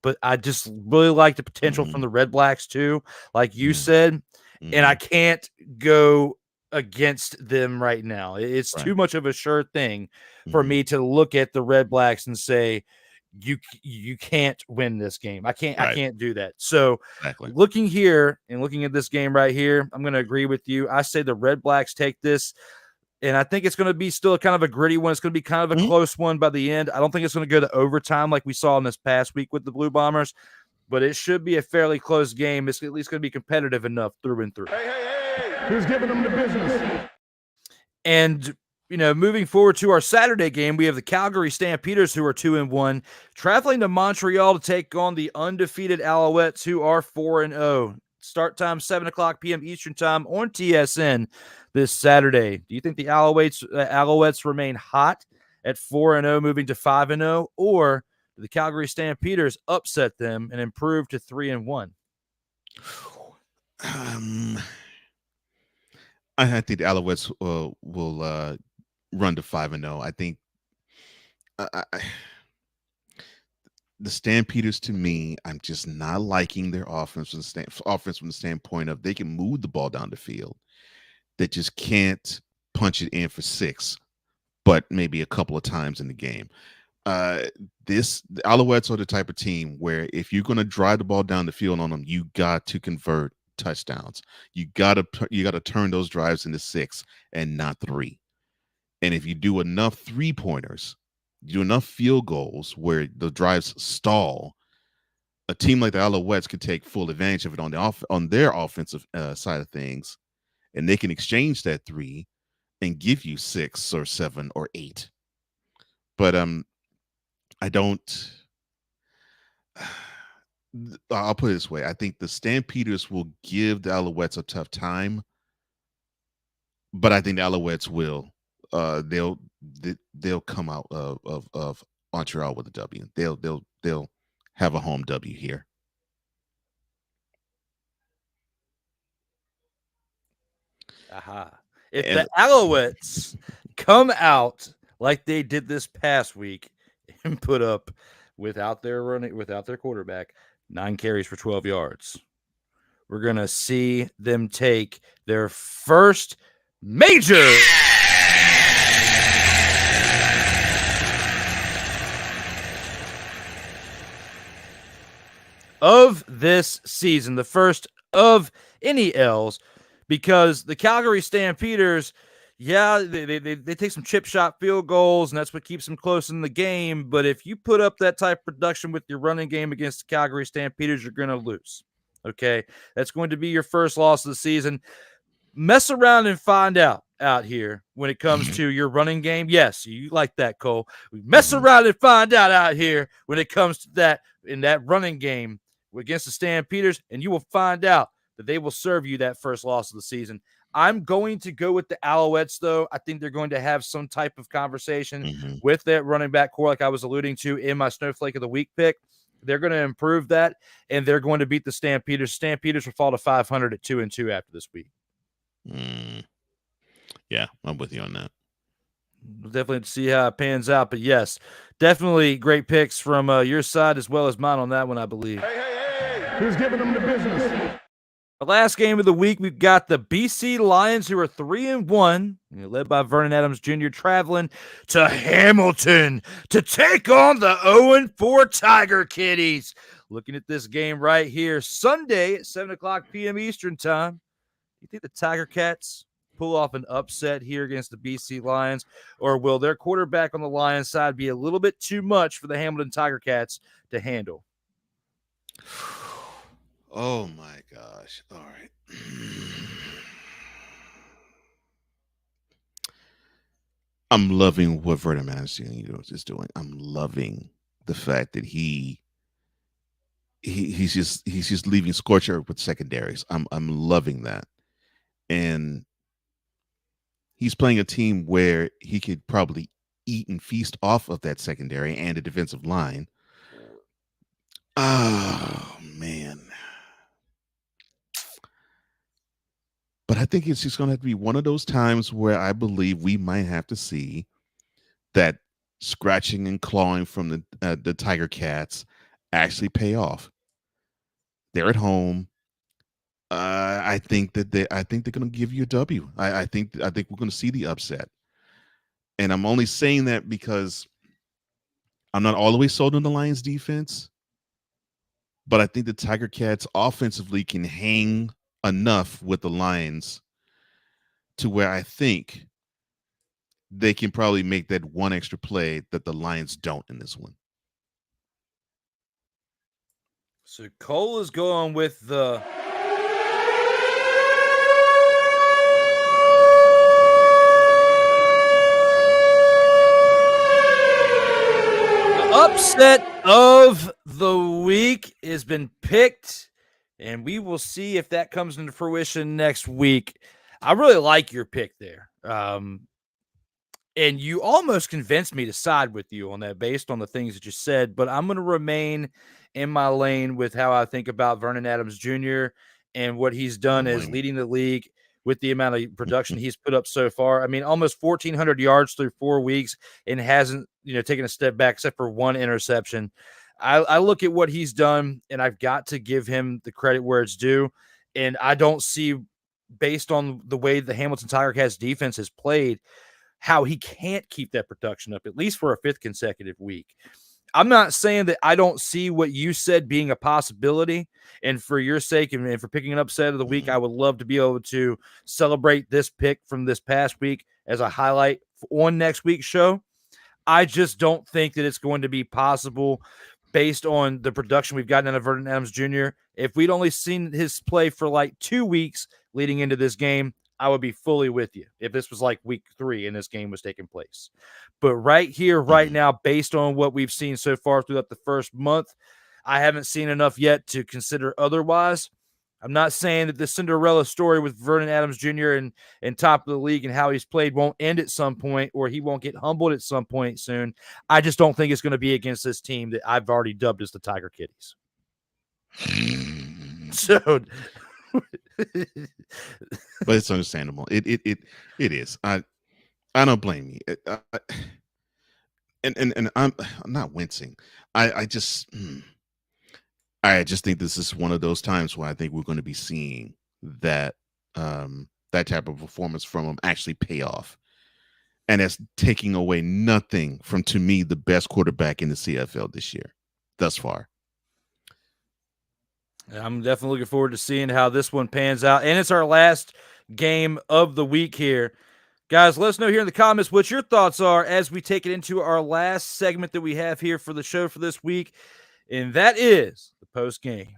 But I just really like the potential from the Redblacks too, like you said, and I can't go against them right now. It's Right. too much of a sure thing for Mhm. me to look at the Redblacks and say, you can't win this game. I Right. can't do that. So Exactly. looking here and looking at this game right here, I'm going to agree with you. I say the Redblacks take this, and I think it's going to be still kind of a gritty one. It's going to be kind of a close one by the end. I don't think it's going to go to overtime like we saw in this past week with the Blue Bombers, but it should be a fairly close game. It's at least going to be competitive enough through and through. Who's giving them the business? And moving forward to our Saturday game, we have the Calgary Stampeders, who are 2-1, traveling to Montreal to take on the undefeated Alouettes, who are 4-0. Start time 7:00 p.m. Eastern time on TSN this Saturday. Do you think the Alouettes remain hot at 4-0, moving to 5-0, or do the Calgary Stampeders upset them and improve to 3-1? I think the Alouettes will run to 5-0. I think the Stampeders, to me, I'm just not liking their offense from the standpoint of they can move the ball down the field. They just can't punch it in for 6, but maybe a couple of times in the game. The Alouettes are the type of team where if you're going to drive the ball down the field on them, you got to convert touchdowns. You got to turn those drives into 6 and not 3. And if you do enough 3-pointers, you do enough field goals where the drives stall, a team like the Alouettes can take full advantage of it on their offensive side of things, and they can exchange that 3 and give you 6 or 7 or 8. But I don't. I'll put it this way: I think the Stampeders will give the Alouettes a tough time, but I think the Alouettes will. They'll come out of Montreal with a W. They'll have a home W here. Aha. If the Alouettes come out like they did this past week and put up without their quarterback 9 carries for 12 yards, we're going to see them take their first major of this season, the first of any L's, because the Calgary Stampeders, they take some chip shot field goals, and that's what keeps them close in the game. But if you put up that type of production with your running game against the Calgary Stampeders, you're going to lose. Okay, that's going to be your first loss of the season. Mess around and find out here when it comes to your running game. Yes, you like that, Cole. We mess around and find out here when it comes to that in that running game against the Stampeders, and you will find out that they will serve you that first loss of the season. I'm going to go with the Alouettes, though. I think they're going to have some type of conversation with that running back core, like I was alluding to in my Snowflake of the Week pick. They're going to improve that, and they're going to beat the Stampeders. Stampeders will fall to 500 at 2-2 after this week. Yeah, I'm with you on that. We'll definitely see how it pans out. But yes, definitely great picks from your side as well as mine on that one, I believe. Who's giving them the business? The last game of the week, we've got the BC Lions, who are 3-1, led by Vernon Adams Jr., traveling to Hamilton to take on the 0-4 Tiger Kitties. Looking at this game right here, Sunday at 7:00 p.m. Eastern time. You think the Tiger Cats pull off an upset here against the BC Lions, or will their quarterback on the Lions side be a little bit too much for the Hamilton Tiger Cats to handle? Oh my gosh. All right. I'm loving what Vernon Adams is doing. I'm loving the fact that he's just leaving scorched earth with secondaries. I'm loving that. And he's playing a team where he could probably eat and feast off of that secondary and the defensive line. Oh man. But I think it's just going to have to be one of those times where I believe we might have to see that scratching and clawing from the Tiger Cats actually pay off. They're at home. I think that I think they're going to give you a W. I think we're going to see the upset, and I'm only saying that because I'm not all the way sold on the Lions defense, but I think the Tiger Cats offensively can hang enough with the Lions to where I think they can probably make that one extra play that the Lions don't in this one. So Cole is going with the upset of the week has been picked, and we will see if that comes into fruition next week. I really like your pick there. And you almost convinced me to side with you on that based on the things that you said, but I'm going to remain in my lane with how I think about Vernon Adams Jr. and what he's done as leading the league with the amount of production he's put up so far. I mean, almost 1,400 yards through 4 weeks and hasn't, taken a step back except for one interception. I look at what he's done, and I've got to give him the credit where it's due. And I don't see, based on the way the Hamilton Tiger Cats defense has played, how he can't keep that production up, at least for a 5th consecutive week. I'm not saying that I don't see what you said being a possibility. And for your sake and for picking an upset of the week, I would love to be able to celebrate this pick from this past week as a highlight on next week's show. I just don't think that it's going to be possible based on the production we've gotten out of Vernon Adams Jr. If we'd only seen his play for like 2 weeks leading into this game, I would be fully with you if this was like week 3 and this game was taking place. But right here, right now, based on what we've seen so far throughout the first month, I haven't seen enough yet to consider otherwise. I'm not saying that the Cinderella story with Vernon Adams Jr. and top of the league and how he's played won't end at some point or he won't get humbled at some point soon. I just don't think it's going to be against this team that I've already dubbed as the Tiger Kitties. So... but it's understandable. It is. I don't blame you. And I'm not wincing. I just think this is one of those times where I think we're going to be seeing that that type of performance from him actually pay off, and that's taking away nothing from, to me, the best quarterback in the CFL this year thus far. I'm definitely looking forward to seeing how this one pans out. And it's our last game of the week here. Guys, let us know here in the comments what your thoughts are as we take it into our last segment that we have here for the show for this week. And that is the post game.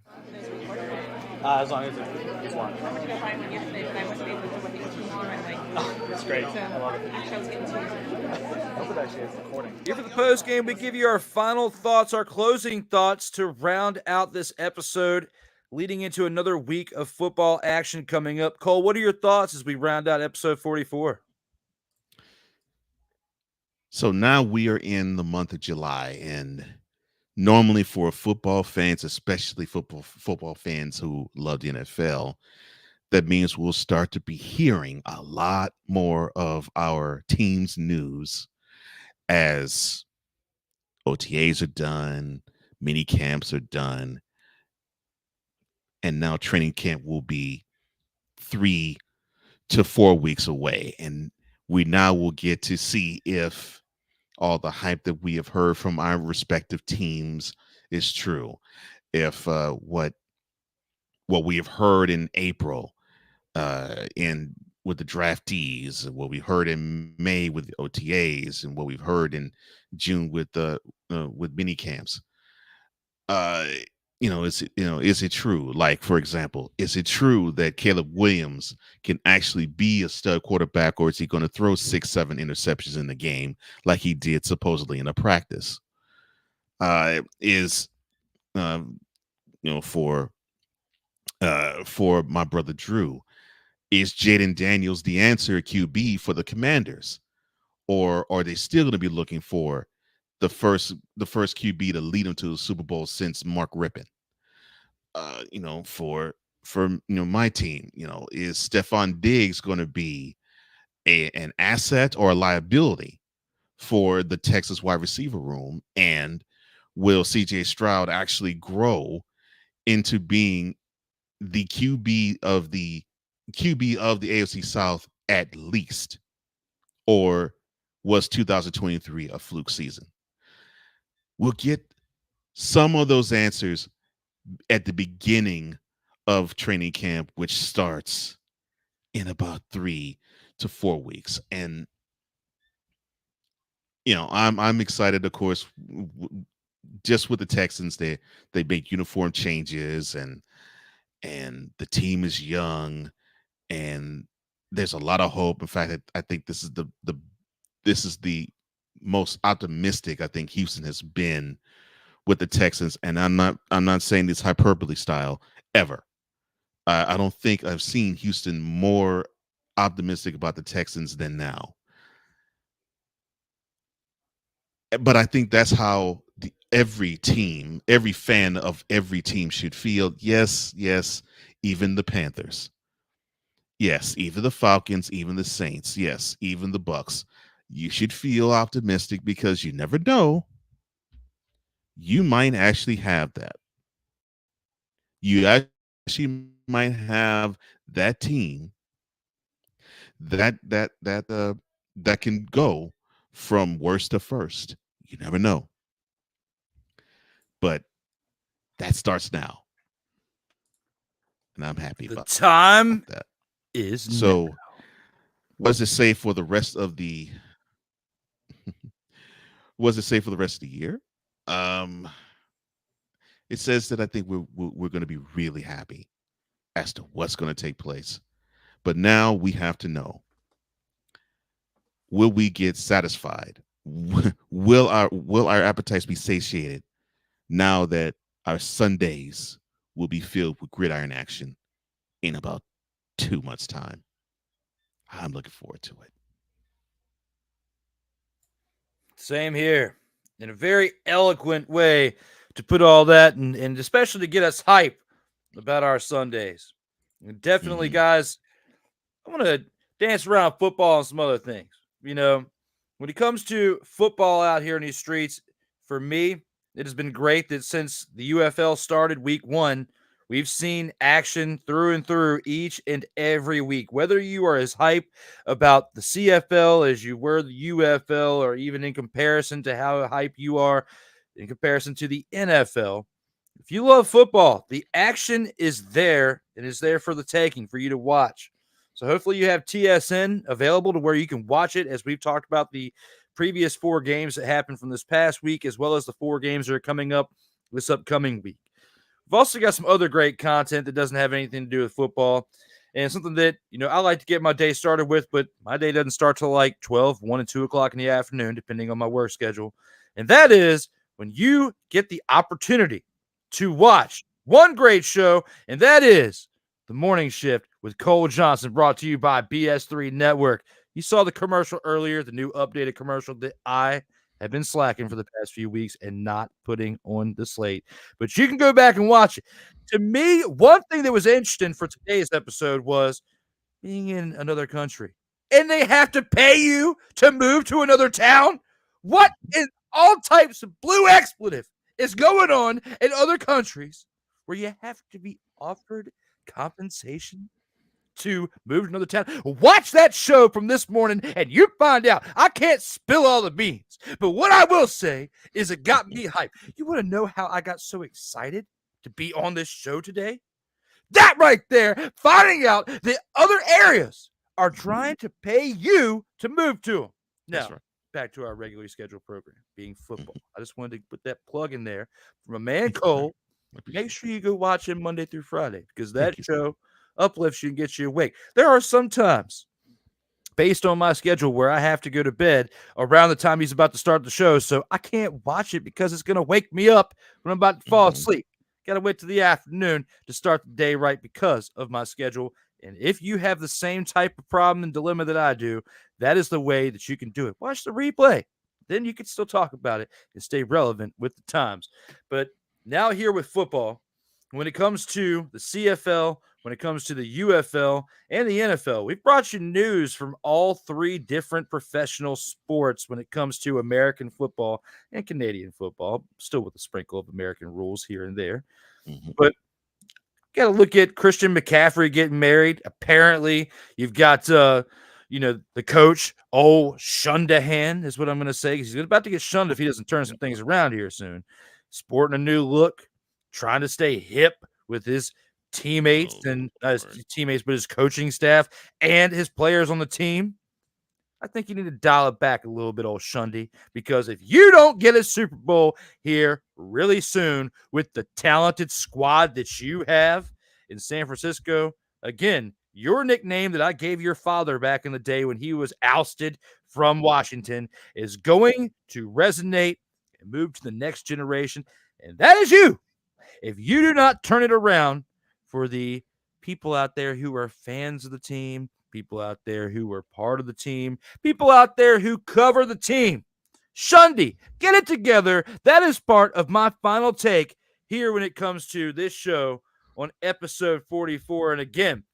As long as it's one. It's great. I love it. Here for the post game, we give you our final thoughts, our closing thoughts to round out this episode, leading into another week of football action coming up. Cole, what are your thoughts as we round out episode 44? So now we are in the month of July, and normally for football fans, especially football fans who love the NFL, that means we'll start to be hearing a lot more of our team's news as OTAs are done, mini camps are done, and now training camp will be 3 to 4 weeks away. And we now will get to see if all the hype that we have heard from our respective teams is true. If what we have heard in April with the draftees, what we heard in May with the OTAs, and what we've heard in June with mini camps, is it true? Like, for example, is it true that Caleb Williams can actually be a stud quarterback, or is he going to throw 6-7 interceptions in the game like he did supposedly in a practice? For my brother Drew, is Jaden Daniels the answer at QB for the Commanders, or are they still going to be looking for the first QB to lead them to the Super Bowl since Mark Rippon? For my team, is Stephon Diggs going to be an asset or a liability for the Texas wide receiver room? And will CJ Stroud actually grow into being the QB of the AFC South at least, or was 2023 a fluke season? We'll get some of those answers at the beginning of training camp, which starts in about 3 to 4 weeks. And I'm excited, of course, just with the Texans. They made uniform changes, and the team is young, and there's a lot of hope. In fact, I think this is the most optimistic I think Houston has been with the Texans, and I'm not saying this hyperbole style ever. I don't think I've seen Houston more optimistic about the Texans than now. But I think that's how every fan of every team should feel. Yes, even the Panthers. Yes, even the Falcons, even the Saints. Yes, even the Bucks. You should feel optimistic because you never know. You might actually have that. You actually might have that team that can go from worst to first. You never know. But that starts now. And I'm happy about that. So now. What does it say for the rest of the year? It says that I think we're going to be really happy as to what's going to take place. But now we have to know, will we get satisfied? Will our appetites be satiated now that our Sundays will be filled with gridiron action in about 2 months' time? I'm looking forward to it. Same here. In a very eloquent way to put all that and especially to get us hype about our Sundays. And definitely, guys, I want to dance around football and some other things. When it comes to football out here in these streets, for me, it has been great that since the UFL started week 1, we've seen action through and through each and every week. Whether you are as hype about the CFL as you were the UFL, or even in comparison to how hype you are in comparison to the NFL, if you love football, the action is there and is there for the taking for you to watch. So hopefully you have TSN available to where you can watch it, as we've talked about the previous 4 games that happened from this past week, as well as the 4 games that are coming up this upcoming week. We've also got some other great content that doesn't have anything to do with football, and something that, I like to get my day started with, but my day doesn't start till like 12, 1 and 2 o'clock in the afternoon, depending on my work schedule. And that is when you get the opportunity to watch one great show, and that is The Morning Shift with Cole Johnson, brought to you by BS3 Network. You saw the commercial earlier, the new updated commercial that I have been slacking for the past few weeks and not putting on the slate. But you can go back and watch it. To me, one thing that was interesting for today's episode was being in another country. And they have to pay you to move to another town? What in all types of blue expletive is going on in other countries where you have to be offered compensation to move to another town? Watch that show from this morning and you find out. I can't spill all the beans, but what I will say is it got me hyped. You want to know how I got so excited to be on this show today? That right there, finding out that other areas are trying to pay you to move to them. Now, back to our regularly scheduled program, being football. I just wanted to put that plug in there from a man, Cole. Make sure you go watch him Monday through Friday, because that show uplifts you and gets you awake. There are some times, based on my schedule, where I have to go to bed around the time he's about to start the show, so I can't watch it because it's going to wake me up when I'm about to fall asleep. Got to wait till the afternoon to start the day right because of my schedule. And if you have the same type of problem and dilemma that I do, that is the way that you can do it. Watch the replay. Then you can still talk about it and stay relevant with the times. But now here with football, when it comes to the CFL, when it comes to the UFL and the NFL, we've brought you news from all 3 different professional sports when it comes to American football and Canadian football, still with a sprinkle of American rules here and there. But got to look at Christian McCaffrey getting married. Apparently, you've got, the coach, Shundahan is what I'm going to say. He's about to get shunned if he doesn't turn some things around here soon. Sporting a new look, trying to stay hip with his teammates but his coaching staff and his players on the team. I think you need to dial it back a little bit, old Shundy, because if you don't get a Super Bowl here really soon with the talented squad that you have in San Francisco, again, your nickname that I gave your father back in the day when he was ousted from Washington is going to resonate and move to the next generation, and that is you. If you do not turn it around for the people out there who are fans of the team, people out there who are part of the team, people out there who cover the team, Shundy, get it together. That is part of my final take here when it comes to this show on episode 44. And again,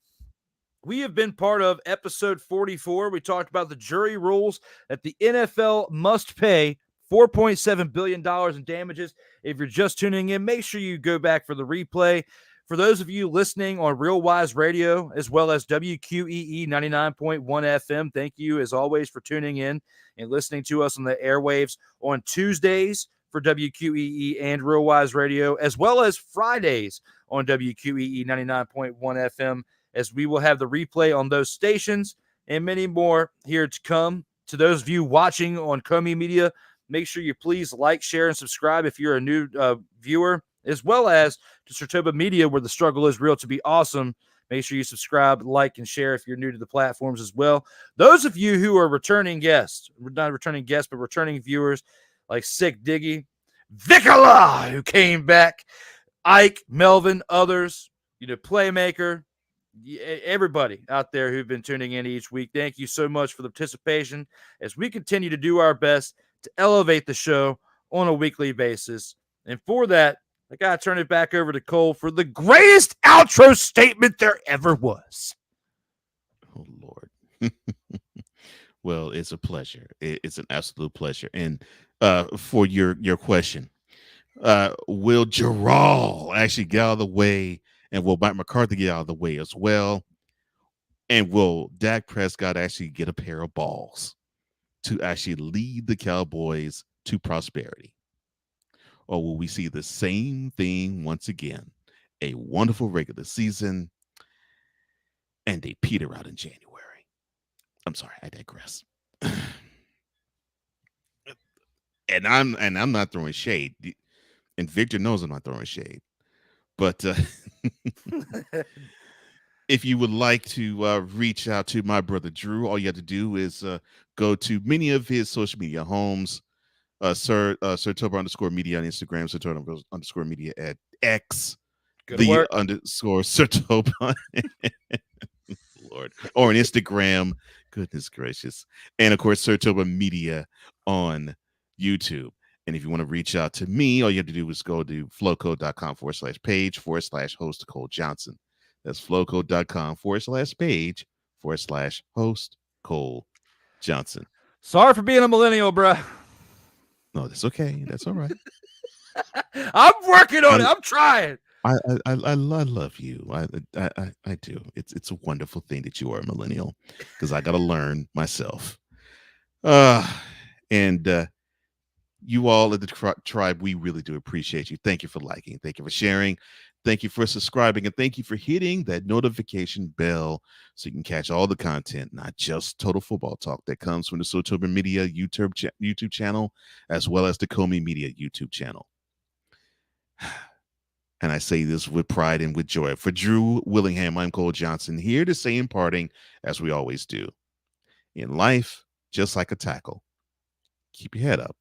we have been part of episode 44. We talked about the jury rules that the NFL must pay $4.7 billion in damages. If you're just tuning in, make sure you go back for the replay. For those of you listening on Real Wise Radio, as well as WQEE 99.1 FM, thank you as always for tuning in and listening to us on the airwaves on Tuesdays for WQEE and Real Wise Radio, as well as Fridays on WQEE 99.1 FM, as we will have the replay on those stations and many more here to come. To those of you watching on Comey Media, make sure you please like, share, and subscribe if you're a new viewer, as well as to Sertoba Media, where the struggle is real to be awesome. Make sure you subscribe, like, and share if you're new to the platforms as well. Those of you who are returning guests, not returning guests, but returning viewers, like Sick Diggy, Vicola, who came back, Ike, Melvin, others, Playmaker, everybody out there who've been tuning in each week, thank you so much for the participation as we continue to do our best to elevate the show on a weekly basis. And for that, I got to turn it back over to Cole for the greatest outro statement there ever was. Oh, Lord. Well, it's a pleasure. It's an absolute pleasure. And for your question, will Gerald actually get out of the way, and will Mike McCarthy get out of the way as well? And will Dak Prescott actually get a pair of balls to actually lead the Cowboys to prosperity? Or will we see the same thing once again? A wonderful regular season and a peter out in January. I'm sorry, I digress. And I'm not throwing shade. And Victor knows I'm not throwing shade. But if you would like to reach out to my brother Drew, all you have to do is go to many of his social media homes. Sertoba_media on Instagram, Sertoba_media at X, _Sertoba, Lord, or on Instagram. Goodness gracious. And of course, Sertoba Media on YouTube. And if you want to reach out to me, all you have to do is go to flowcode.com/page/host Cole Johnson. That's flowcode.com/page/host Cole Johnson. Sorry for being a millennial, bruh. No, that's okay. That's all right. I'm working on it. I'm trying. I love you. I do. It's a wonderful thing that you are a millennial, because I got to learn myself. And you all at the tribe, we really do appreciate you. Thank you for liking. Thank you for sharing. Thank you for subscribing, and thank you for hitting that notification bell so you can catch all the content, not just Total Football Talk, that comes from the Sertoba Media YouTube channel, as well as the Comey Media YouTube channel. And I say this with pride and with joy. For Drew Willingham, I'm Cole Johnson, here to say in parting, as we always do, in life, just like a tackle, keep your head up.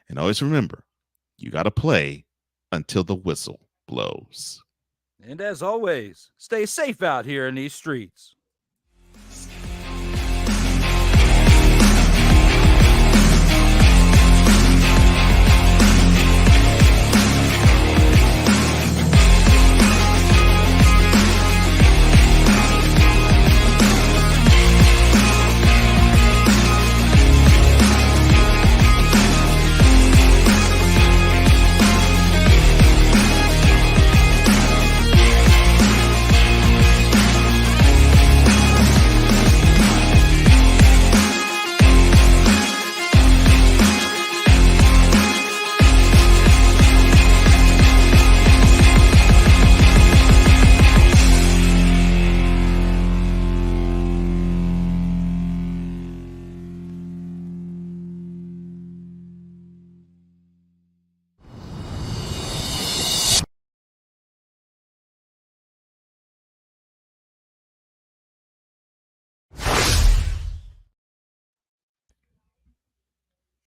And always remember, you got to play until the whistle blows. And as always, stay safe out here in these streets.